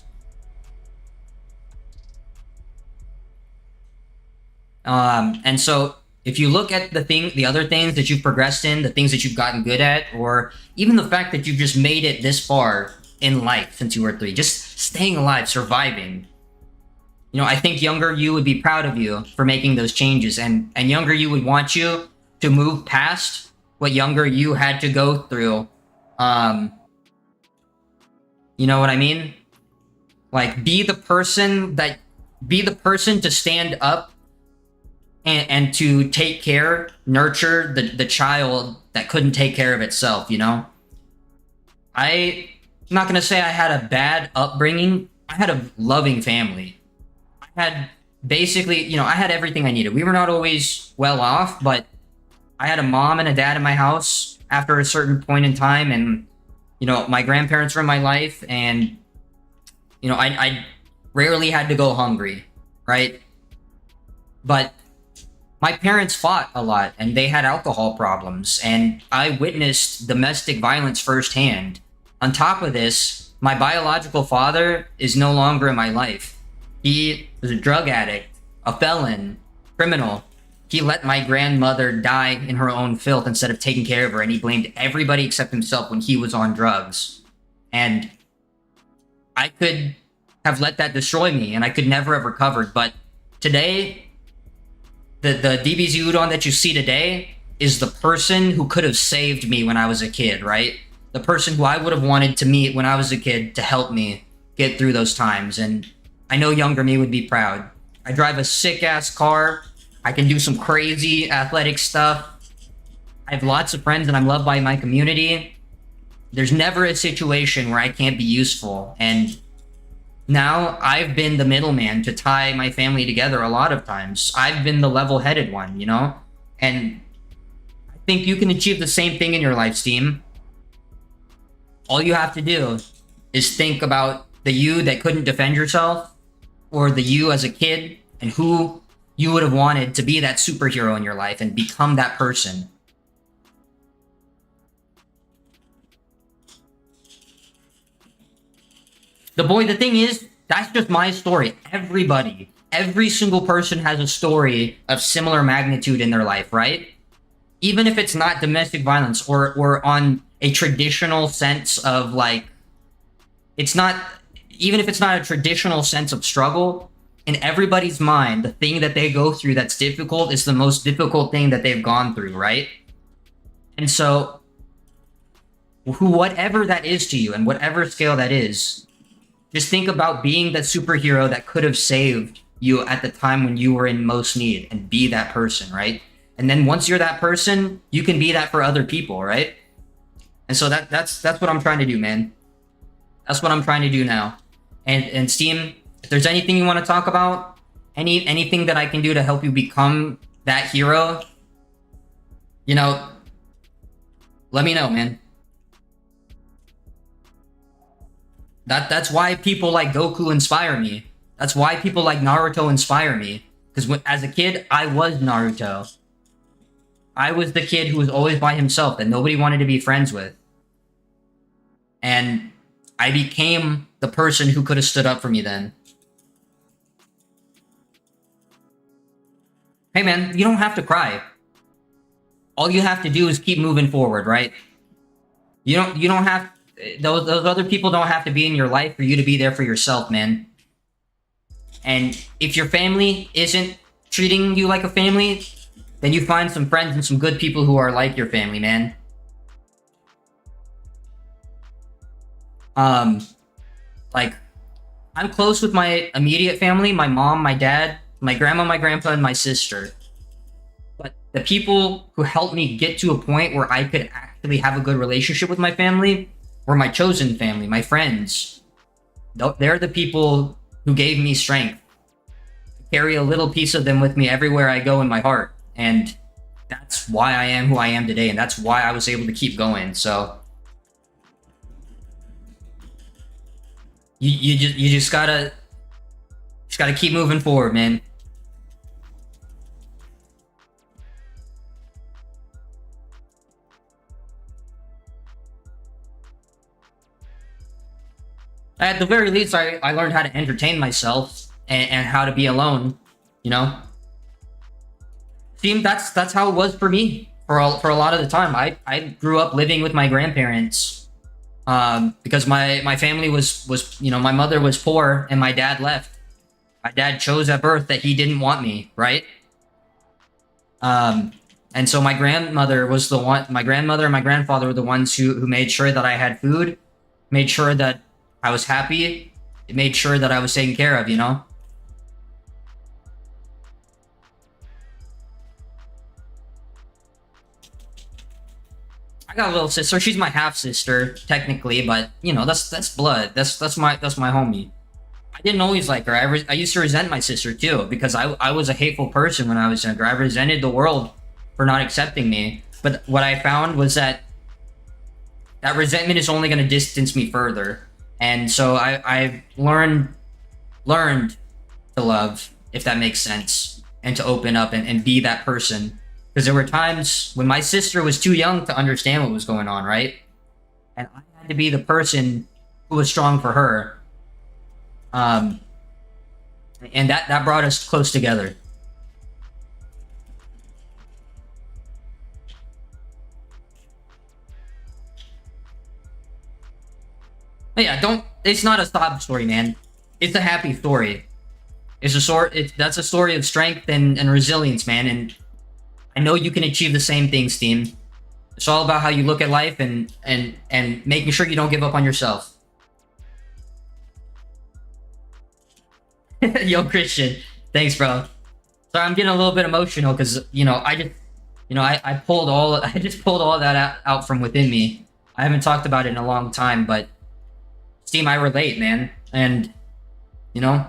And so if you look at the other things that you've progressed in, the things that you've gotten good at, or even the fact that you've just made it this far in life since you were 3, just staying alive, surviving. You know, I think younger you would be proud of you for making those changes, and younger you would want you to move past what younger you had to go through. You know what I mean? Like, be the person to stand up and to take care, nurture the child that couldn't take care of itself, you know? I'm not going to say I had a bad upbringing. I had a loving family. I had basically, you know, I had everything I needed. We were not always well off, but I had a mom and a dad in my house after a certain point in time, and, you know, my grandparents were in my life, and, you know, I rarely had to go hungry, right? But my parents fought a lot, and they had alcohol problems, and I witnessed domestic violence firsthand. On top of this, my biological father is no longer in my life. He was a drug addict, a felon, criminal. He let my grandmother die in her own filth instead of taking care of her, and he blamed everybody except himself when he was on drugs. And I could have let that destroy me, and I could never have recovered. But today, the DBZUDON that you see today is the person who could have saved me when I was a kid, right? The person who I would have wanted to meet when I was a kid to help me get through those times. And I know younger me would be proud. I drive a sick-ass car. I can do some crazy athletic stuff. I have lots of friends, and I'm loved by my community. There's never a situation where I can't be useful. And now I've been the middleman to tie my family together a lot of times. I've been the level-headed one, you know? And I think you can achieve the same thing in your life, Steam. All you have to do is think about the you that couldn't defend yourself, or the you as a kid, and who you would have wanted to be that superhero in your life, and become that person. The thing is, that's just my story. Every single person has a story of similar magnitude in their life, right? Even if it's not domestic violence, or on a traditional sense of, like, even if it's not a traditional sense of struggle, in everybody's mind, the thing that they go through that's difficult is the most difficult thing that they've gone through, right? And so, whatever that is to you, and whatever scale that is, just think about being that superhero that could have saved you at the time when you were in most need, and be that person, right? And then once you're that person, you can be that for other people, right? And so that's what I'm trying to do, man. That's what I'm trying to do now. And Steam, if there's anything you want to talk about, anything that I can do to help you become that hero, you know, let me know, man. That's why people like Goku inspire me. That's why people like Naruto inspire me. Because as a kid, I was Naruto. I was the kid who was always by himself that nobody wanted to be friends with. And I became the person who could have stood up for me then. Hey man, you don't have to cry. All you have to do is keep moving forward, right? You don't have those other people don't have to be in your life for you to be there for yourself, man. And if your family isn't treating you like a family, then you find some friends and some good people who are like your family, man. Like, I'm close with my immediate family, my mom, my dad, my grandma, my grandpa, and my sister. But the people who helped me get to a point where I could actually have a good relationship with my family were my chosen family, my friends. They're the people who gave me strength. I carry a little piece of them with me everywhere I go in my heart. And that's why I am who I am today. And that's why I was able to keep going. So you just gotta keep moving forward, man. At the very least, I learned how to entertain myself and how to be alone, you know? See, that's how it was for me for a lot of the time. I grew up living with my grandparents because my family was my mother was poor and my dad left. My dad chose at birth that he didn't want me, right? And so my grandmother was the one. My grandmother and my grandfather were the ones who made sure that I had food, made sure that I was happy, it made sure that I was taken care of, you know? I got a little sister. She's my half sister, technically, but you know, that's blood. That's my homie. I didn't always like her. I used to resent my sister too, because I was a hateful person when I was younger. I resented the world for not accepting me. But what I found was that resentment is only going to distance me further. And so I've learned to love, if that makes sense, and to open up and be that person. Because there were times when my sister was too young to understand what was going on, right? And I had to be the person who was strong for her. And that brought us close together. But yeah, it's not a sob story, man. It's a happy story. That's a story of strength and resilience, man. And I know you can achieve the same things, team. It's all about how you look at life and making sure you don't give up on yourself. Yo, Christian, thanks, bro. Sorry, I'm getting a little bit emotional because I just pulled all that out from within me. I haven't talked about it in a long time, but Steam, I relate, man. And you know,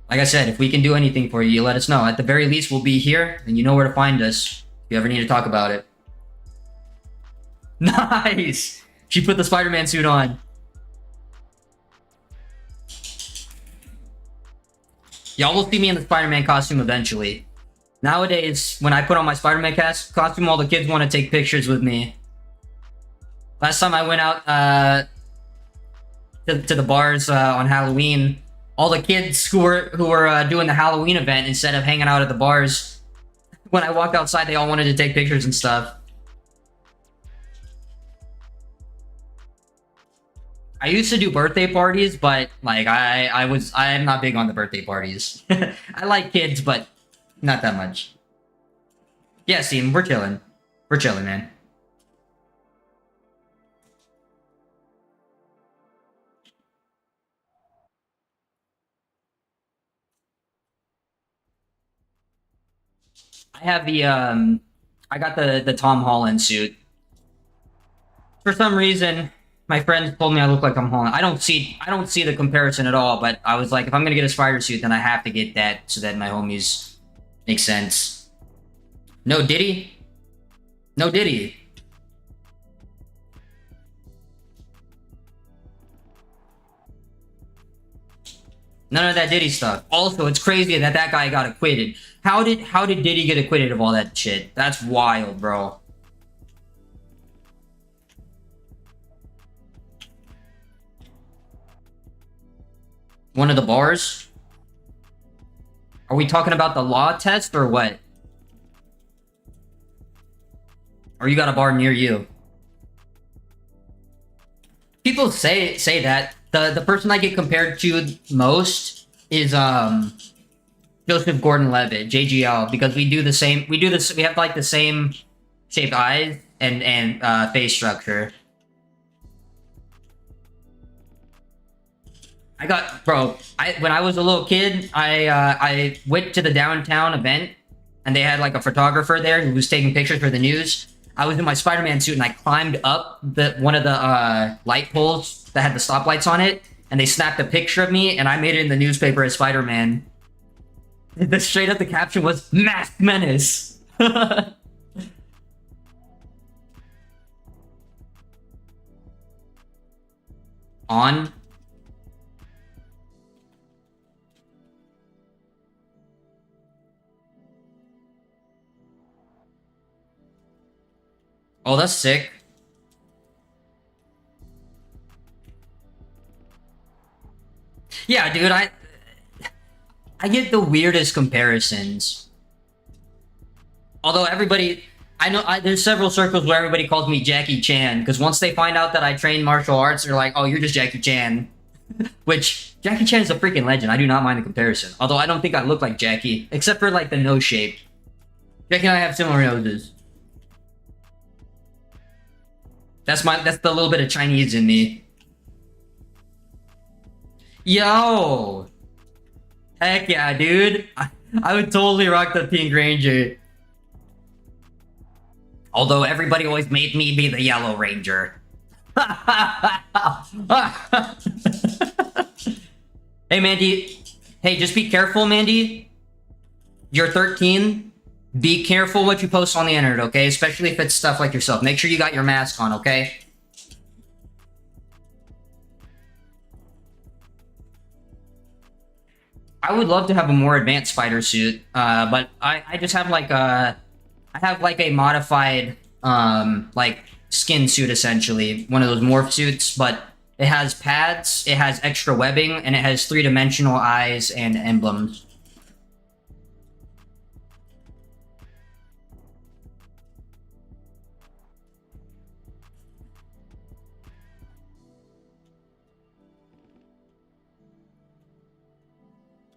like I said, if we can do anything for you, you let us know. At the very least, we'll be here, and you know where to find us if you ever need to talk about it. Nice! She put the Spider-Man suit on. Y'all will see me in the Spider-Man costume eventually. Nowadays, when I put on my Spider-Man costume, all the kids want to take pictures with me. Last time I went out to the bars on Halloween, all the kids who were doing the Halloween event, instead of hanging out at the bars, when I walked outside, they all wanted to take pictures and stuff. I used to do birthday parties, but like I'm not big on the birthday parties. I like kids, but not that much. Yeah, Steam, we're chilling. We're chilling, man. I have I got the Tom Holland suit. For some reason, my friends told me I look like I'm Holland. I don't see the comparison at all. But I was like, if I'm gonna get a spider suit, then I have to get that so that my homies make sense. No Diddy, no Diddy. None of that Diddy stuff. Also, it's crazy that that guy got acquitted. How did Diddy get acquitted of all that shit? That's wild, bro. One of the bars? Are we talking about the law test or what? Or you got a bar near you? People say that the person I get compared to most is Joseph Gordon-Levitt, JGL, because we do the same. We do this. We have like the same shaped eyes and face structure. I got, bro. When I was a little kid, I went to the downtown event, and they had like a photographer there who was taking pictures for the news. I was in my Spider-Man suit, and I climbed up one of the light poles that had the stoplights on it, and they snapped a picture of me, and I made it in the newspaper as Spider-Man. The straight up the caption was "Masked Menace." On. Oh, that's sick. Yeah, dude, I get the weirdest comparisons. Although everybody, I know there's several circles where everybody calls me Jackie Chan because once they find out that I train martial arts, they're like, "Oh, you're just Jackie Chan." Which Jackie Chan is a freaking legend. I do not mind the comparison. Although I don't think I look like Jackie, except for like the nose shape. Jackie and I have similar noses. That's the little bit of Chinese in me. Yo! Heck yeah, dude. I would totally rock the Pink Ranger. Although everybody always made me be the Yellow Ranger. Hey, Mandy. Hey, just be careful, Mandy. You're 13. Be careful what you post on the internet, okay? Especially if it's stuff like yourself. Make sure you got your mask on, okay? I would love to have a more advanced spider suit, but I just have like I have like a modified like skin suit essentially, one of those morph suits, but it has pads, it has extra webbing, and it has three-dimensional eyes and emblems.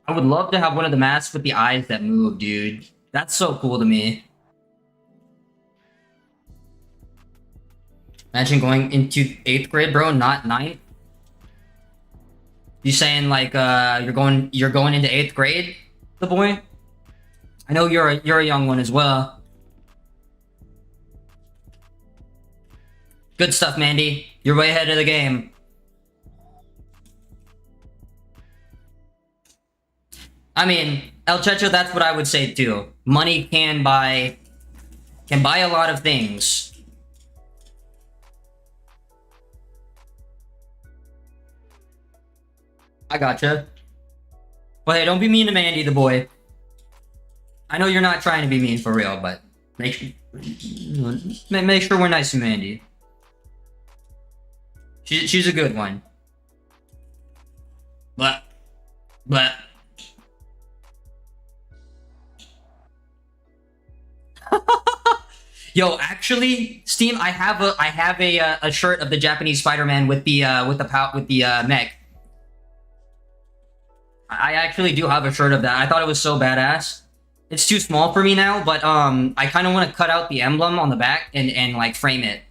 I would love to have one of the masks with the eyes that move, dude. That's so cool to me. Imagine going into 8th grade, bro, not 9th. You saying like you're going into 8th grade, the boy? I know you're a young one as well. Good stuff, Mandy. You're way ahead of the game. I mean, El Checho, that's what I would say too. Money can buy a lot of things. I gotcha. Well, hey, don't be mean to Mandy, the boy. I know you're not trying to be mean for real, but make sure make sure we're nice to Mandy. She's a good one. But but yo, actually, Steam, I have a shirt of the Japanese Spider-Man with the mech. I actually do have a shirt of that. I thought it was so badass. It's too small for me now, but I kind of want to cut out the emblem on the back and like frame it.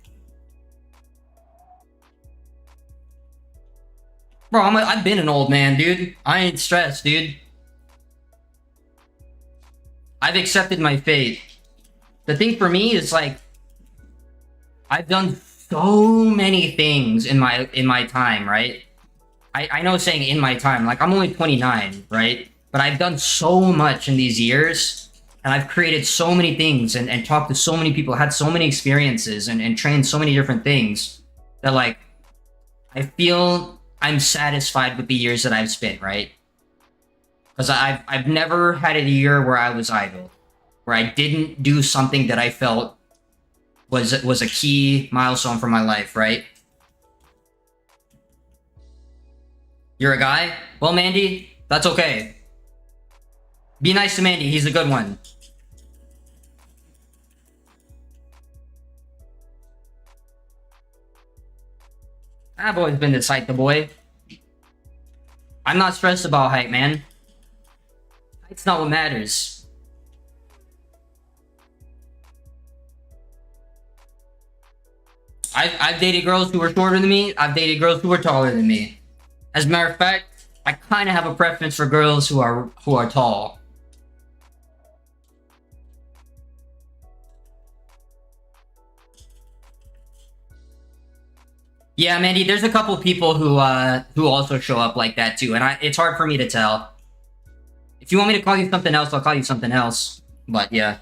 Bro, I've been an old man, dude. I ain't stressed, dude. I've accepted my fate. The thing for me is like I've done so many things in my time, right? I know saying in my time, like I'm only 29, right? But I've done so much in these years, and I've created so many things and talked to so many people, had so many experiences and trained so many different things that like I feel I'm satisfied with the years that I've spent, right? Because I've never had a year where I was idle, where I didn't do something that I felt was a key milestone for my life, right? You're a guy? Well, Mandy, that's okay. Be nice to Mandy, he's a good one. I've always been this height, the boy. I'm not stressed about height, man. Height's not what matters. I've dated girls who were shorter than me. I've dated girls who were taller than me. As a matter of fact, I kind of have a preference for girls who are tall. Yeah, Mandy, there's a couple people who also show up like that too, and it's hard for me to tell. If you want me to call you something else, I'll call you something else. But yeah.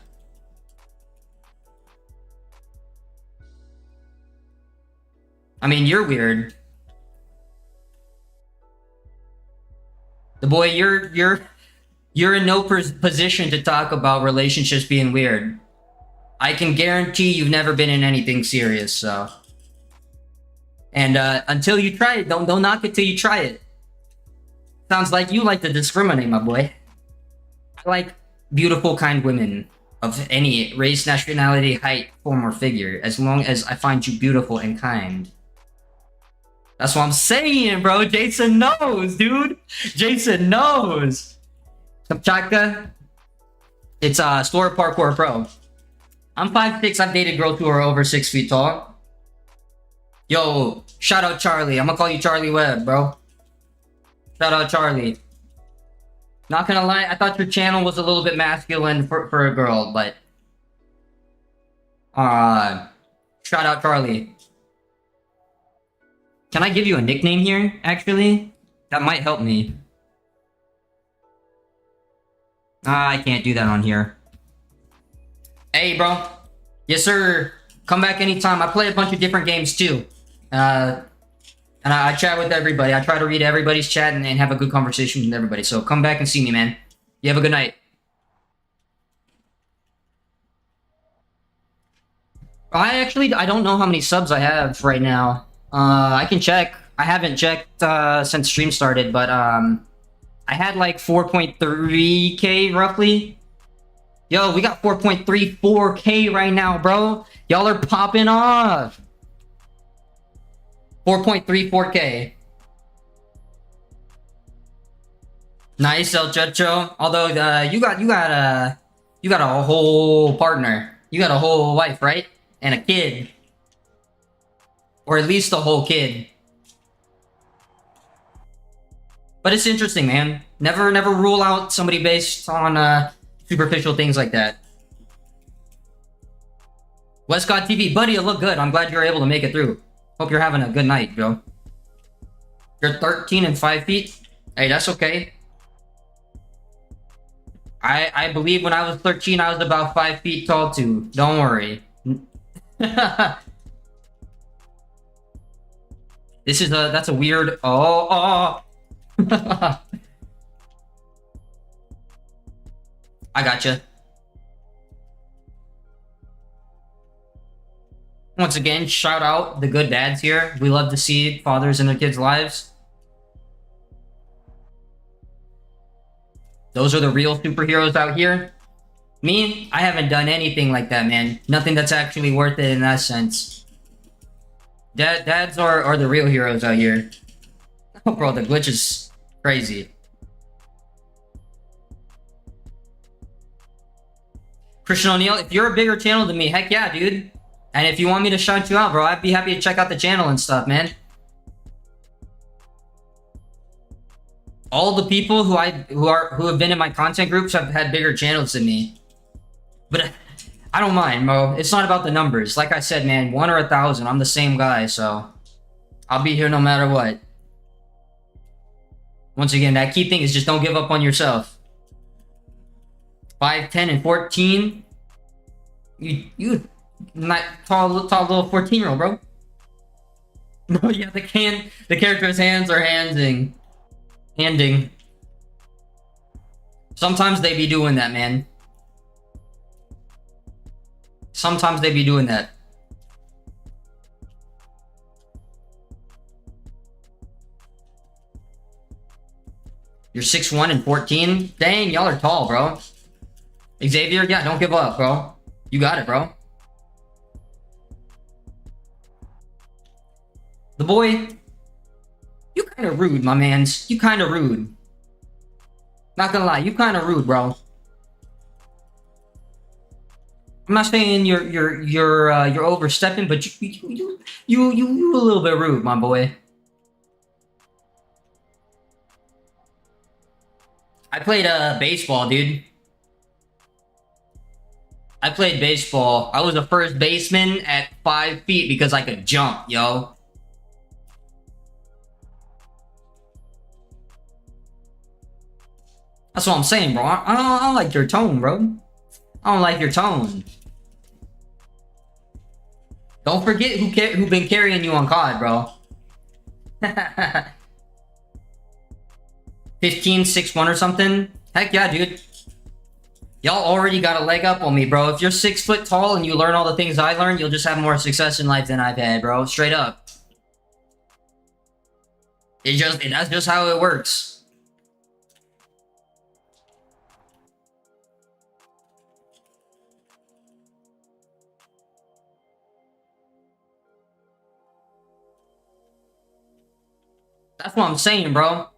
I mean, you're weird. The boy, you're in no position to talk about relationships being weird. I can guarantee you've never been in anything serious, so. And until you try it, don't knock it till you try it. Sounds like you like to discriminate, my boy. I like beautiful, kind women of any race, nationality, height, form, or figure, as long as I find you beautiful and kind. That's what I'm saying, bro. Jason knows, dude. Jason knows. Kamchatka, it's Store Parkour Pro. I'm 5'6". I've dated girls who are over 6 feet tall. Yo, shout out Charlie. I'm gonna call you Charlie Webb, bro. Shout out Charlie. Not gonna lie, I thought your channel was a little bit masculine for a girl, but shout out Charlie. Can I give you a nickname here, actually? That might help me. I can't do that on here. Hey, bro. Yes, sir. Come back anytime. I play a bunch of different games, too. And I chat with everybody. I try to read everybody's chat and have a good conversation with everybody. So come back and see me, man. You have a good night. I don't know how many subs I have right now. I can check. I haven't checked since stream started, but I had like 4.3k roughly. Yo, we got 4.34k right now, bro. Y'all are popping off. 4.34k. Nice, El Checho. Although you got a whole partner. You got a whole wife, right? And a kid. Or at least a whole kid. But it's interesting, man. Never rule out somebody based on superficial things like that. Westcott TV, buddy, you look good. I'm glad you're able to make it through. Hope you're having a good night, bro. You're 13 and 5 feet? Hey, that's okay. I believe when I was 13, I was about 5 feet tall too. Don't worry. That's a weird... Oh. I gotcha. Once again, shout out the good dads here. We love to see fathers in their kids' lives. Those are the real superheroes out here. Me, I haven't done anything like that, man. Nothing that's actually worth it in that sense. Dads are the real heroes out here. Oh, bro, the glitch is crazy. Christian O'Neill, if you're a bigger channel than me, heck yeah, dude. And if you want me to shout you out, bro, I'd be happy to check out the channel and stuff, man. All the people who have been in my content groups have had bigger channels than me. But I don't mind, bro. It's not about the numbers. Like I said, man, 1 or 1,000, I'm the same guy, so I'll be here no matter what. Once again, that key thing is just don't give up on yourself. 5, 10, and 14. You not tall little 14-year-old, bro. No, yeah, the character's hands are handing. Sometimes they be doing that, man. Sometimes they be doing that. You're 6'1" and 14? Dang, y'all are tall, bro. Xavier, yeah, don't give up, bro. You got it, bro. The boy, you kind of rude, my mans. You kind of rude. Not gonna lie, you kind of rude, bro. I'm not saying you're overstepping, but you a little bit rude, my boy. I played baseball, dude. I played baseball. I was a first baseman at 5 feet because I could jump, yo. That's what I'm saying, bro. I don't like your tone, bro. I don't like your tone. Don't forget who been carrying you on COD, bro. 15, 6'1" or something? Heck yeah, dude. Y'all already got a leg up on me, bro. If you're 6 foot tall and you learn all the things I learned, you'll just have more success in life than I've had, bro. Straight up. That's just how it works. That's what I'm saying, bro.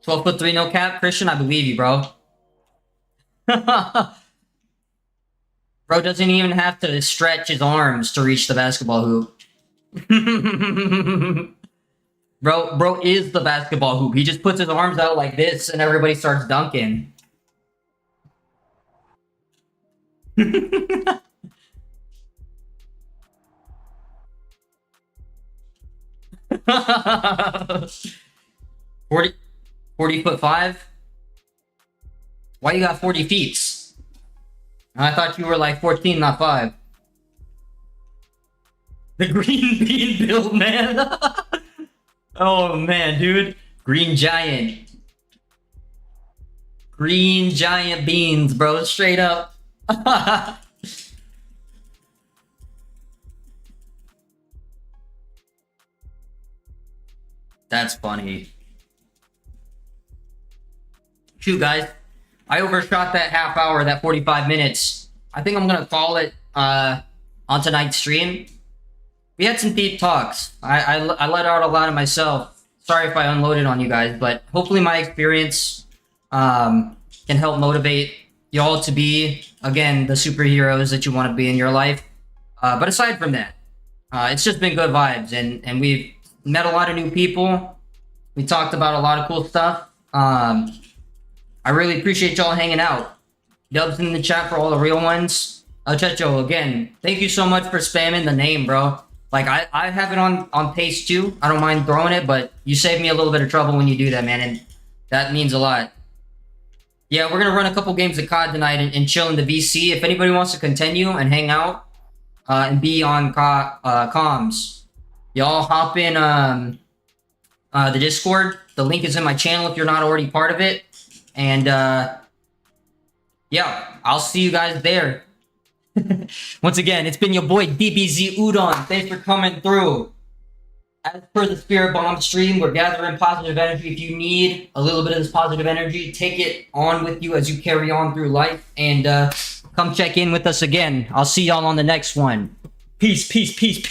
12'3", no cap, Christian. I believe you, bro. Bro doesn't even have to stretch his arms to reach the basketball hoop. Bro is the basketball hoop. He just puts his arms out like this, and everybody starts dunking. 40'5"? Why you got 40 feet? I thought you were like 14, not 5. The green bean build, man. Oh man, dude. Green giant. Green giant beans, bro. Straight up. That's funny. Shoot, guys. I overshot that half hour, that 45 minutes. I think I'm gonna call it on tonight's stream. We had some deep talks. I let out a lot of myself. Sorry if I unloaded on you guys, but hopefully my experience can help motivate y'all to be, again, the superheroes that you want to be in your life. But aside from that, it's just been good vibes, and we've met a lot of new people. We talked about a lot of cool stuff. I really appreciate y'all hanging out. Dubs in the chat for all the real ones. Checho, again, thank you so much for spamming the name, bro. Like, I have it on pace too. I don't mind throwing it, but you save me a little bit of trouble when you do that, man, and that means a lot. Yeah, we're gonna run a couple games of COD tonight and chill in the VC. If anybody wants to continue and hang out and be on comms, y'all hop in the Discord. The link is in my channel if you're not already part of it. And yeah, I'll see you guys there. Once again, it's been your boy DBZUDON. Thanks for coming through. As per the Spirit Bomb stream, we're gathering positive energy. If you need a little bit of this positive energy, take it on with you as you carry on through life. And come check in with us again. I'll see y'all on the next one. Peace, peace, peace, peace.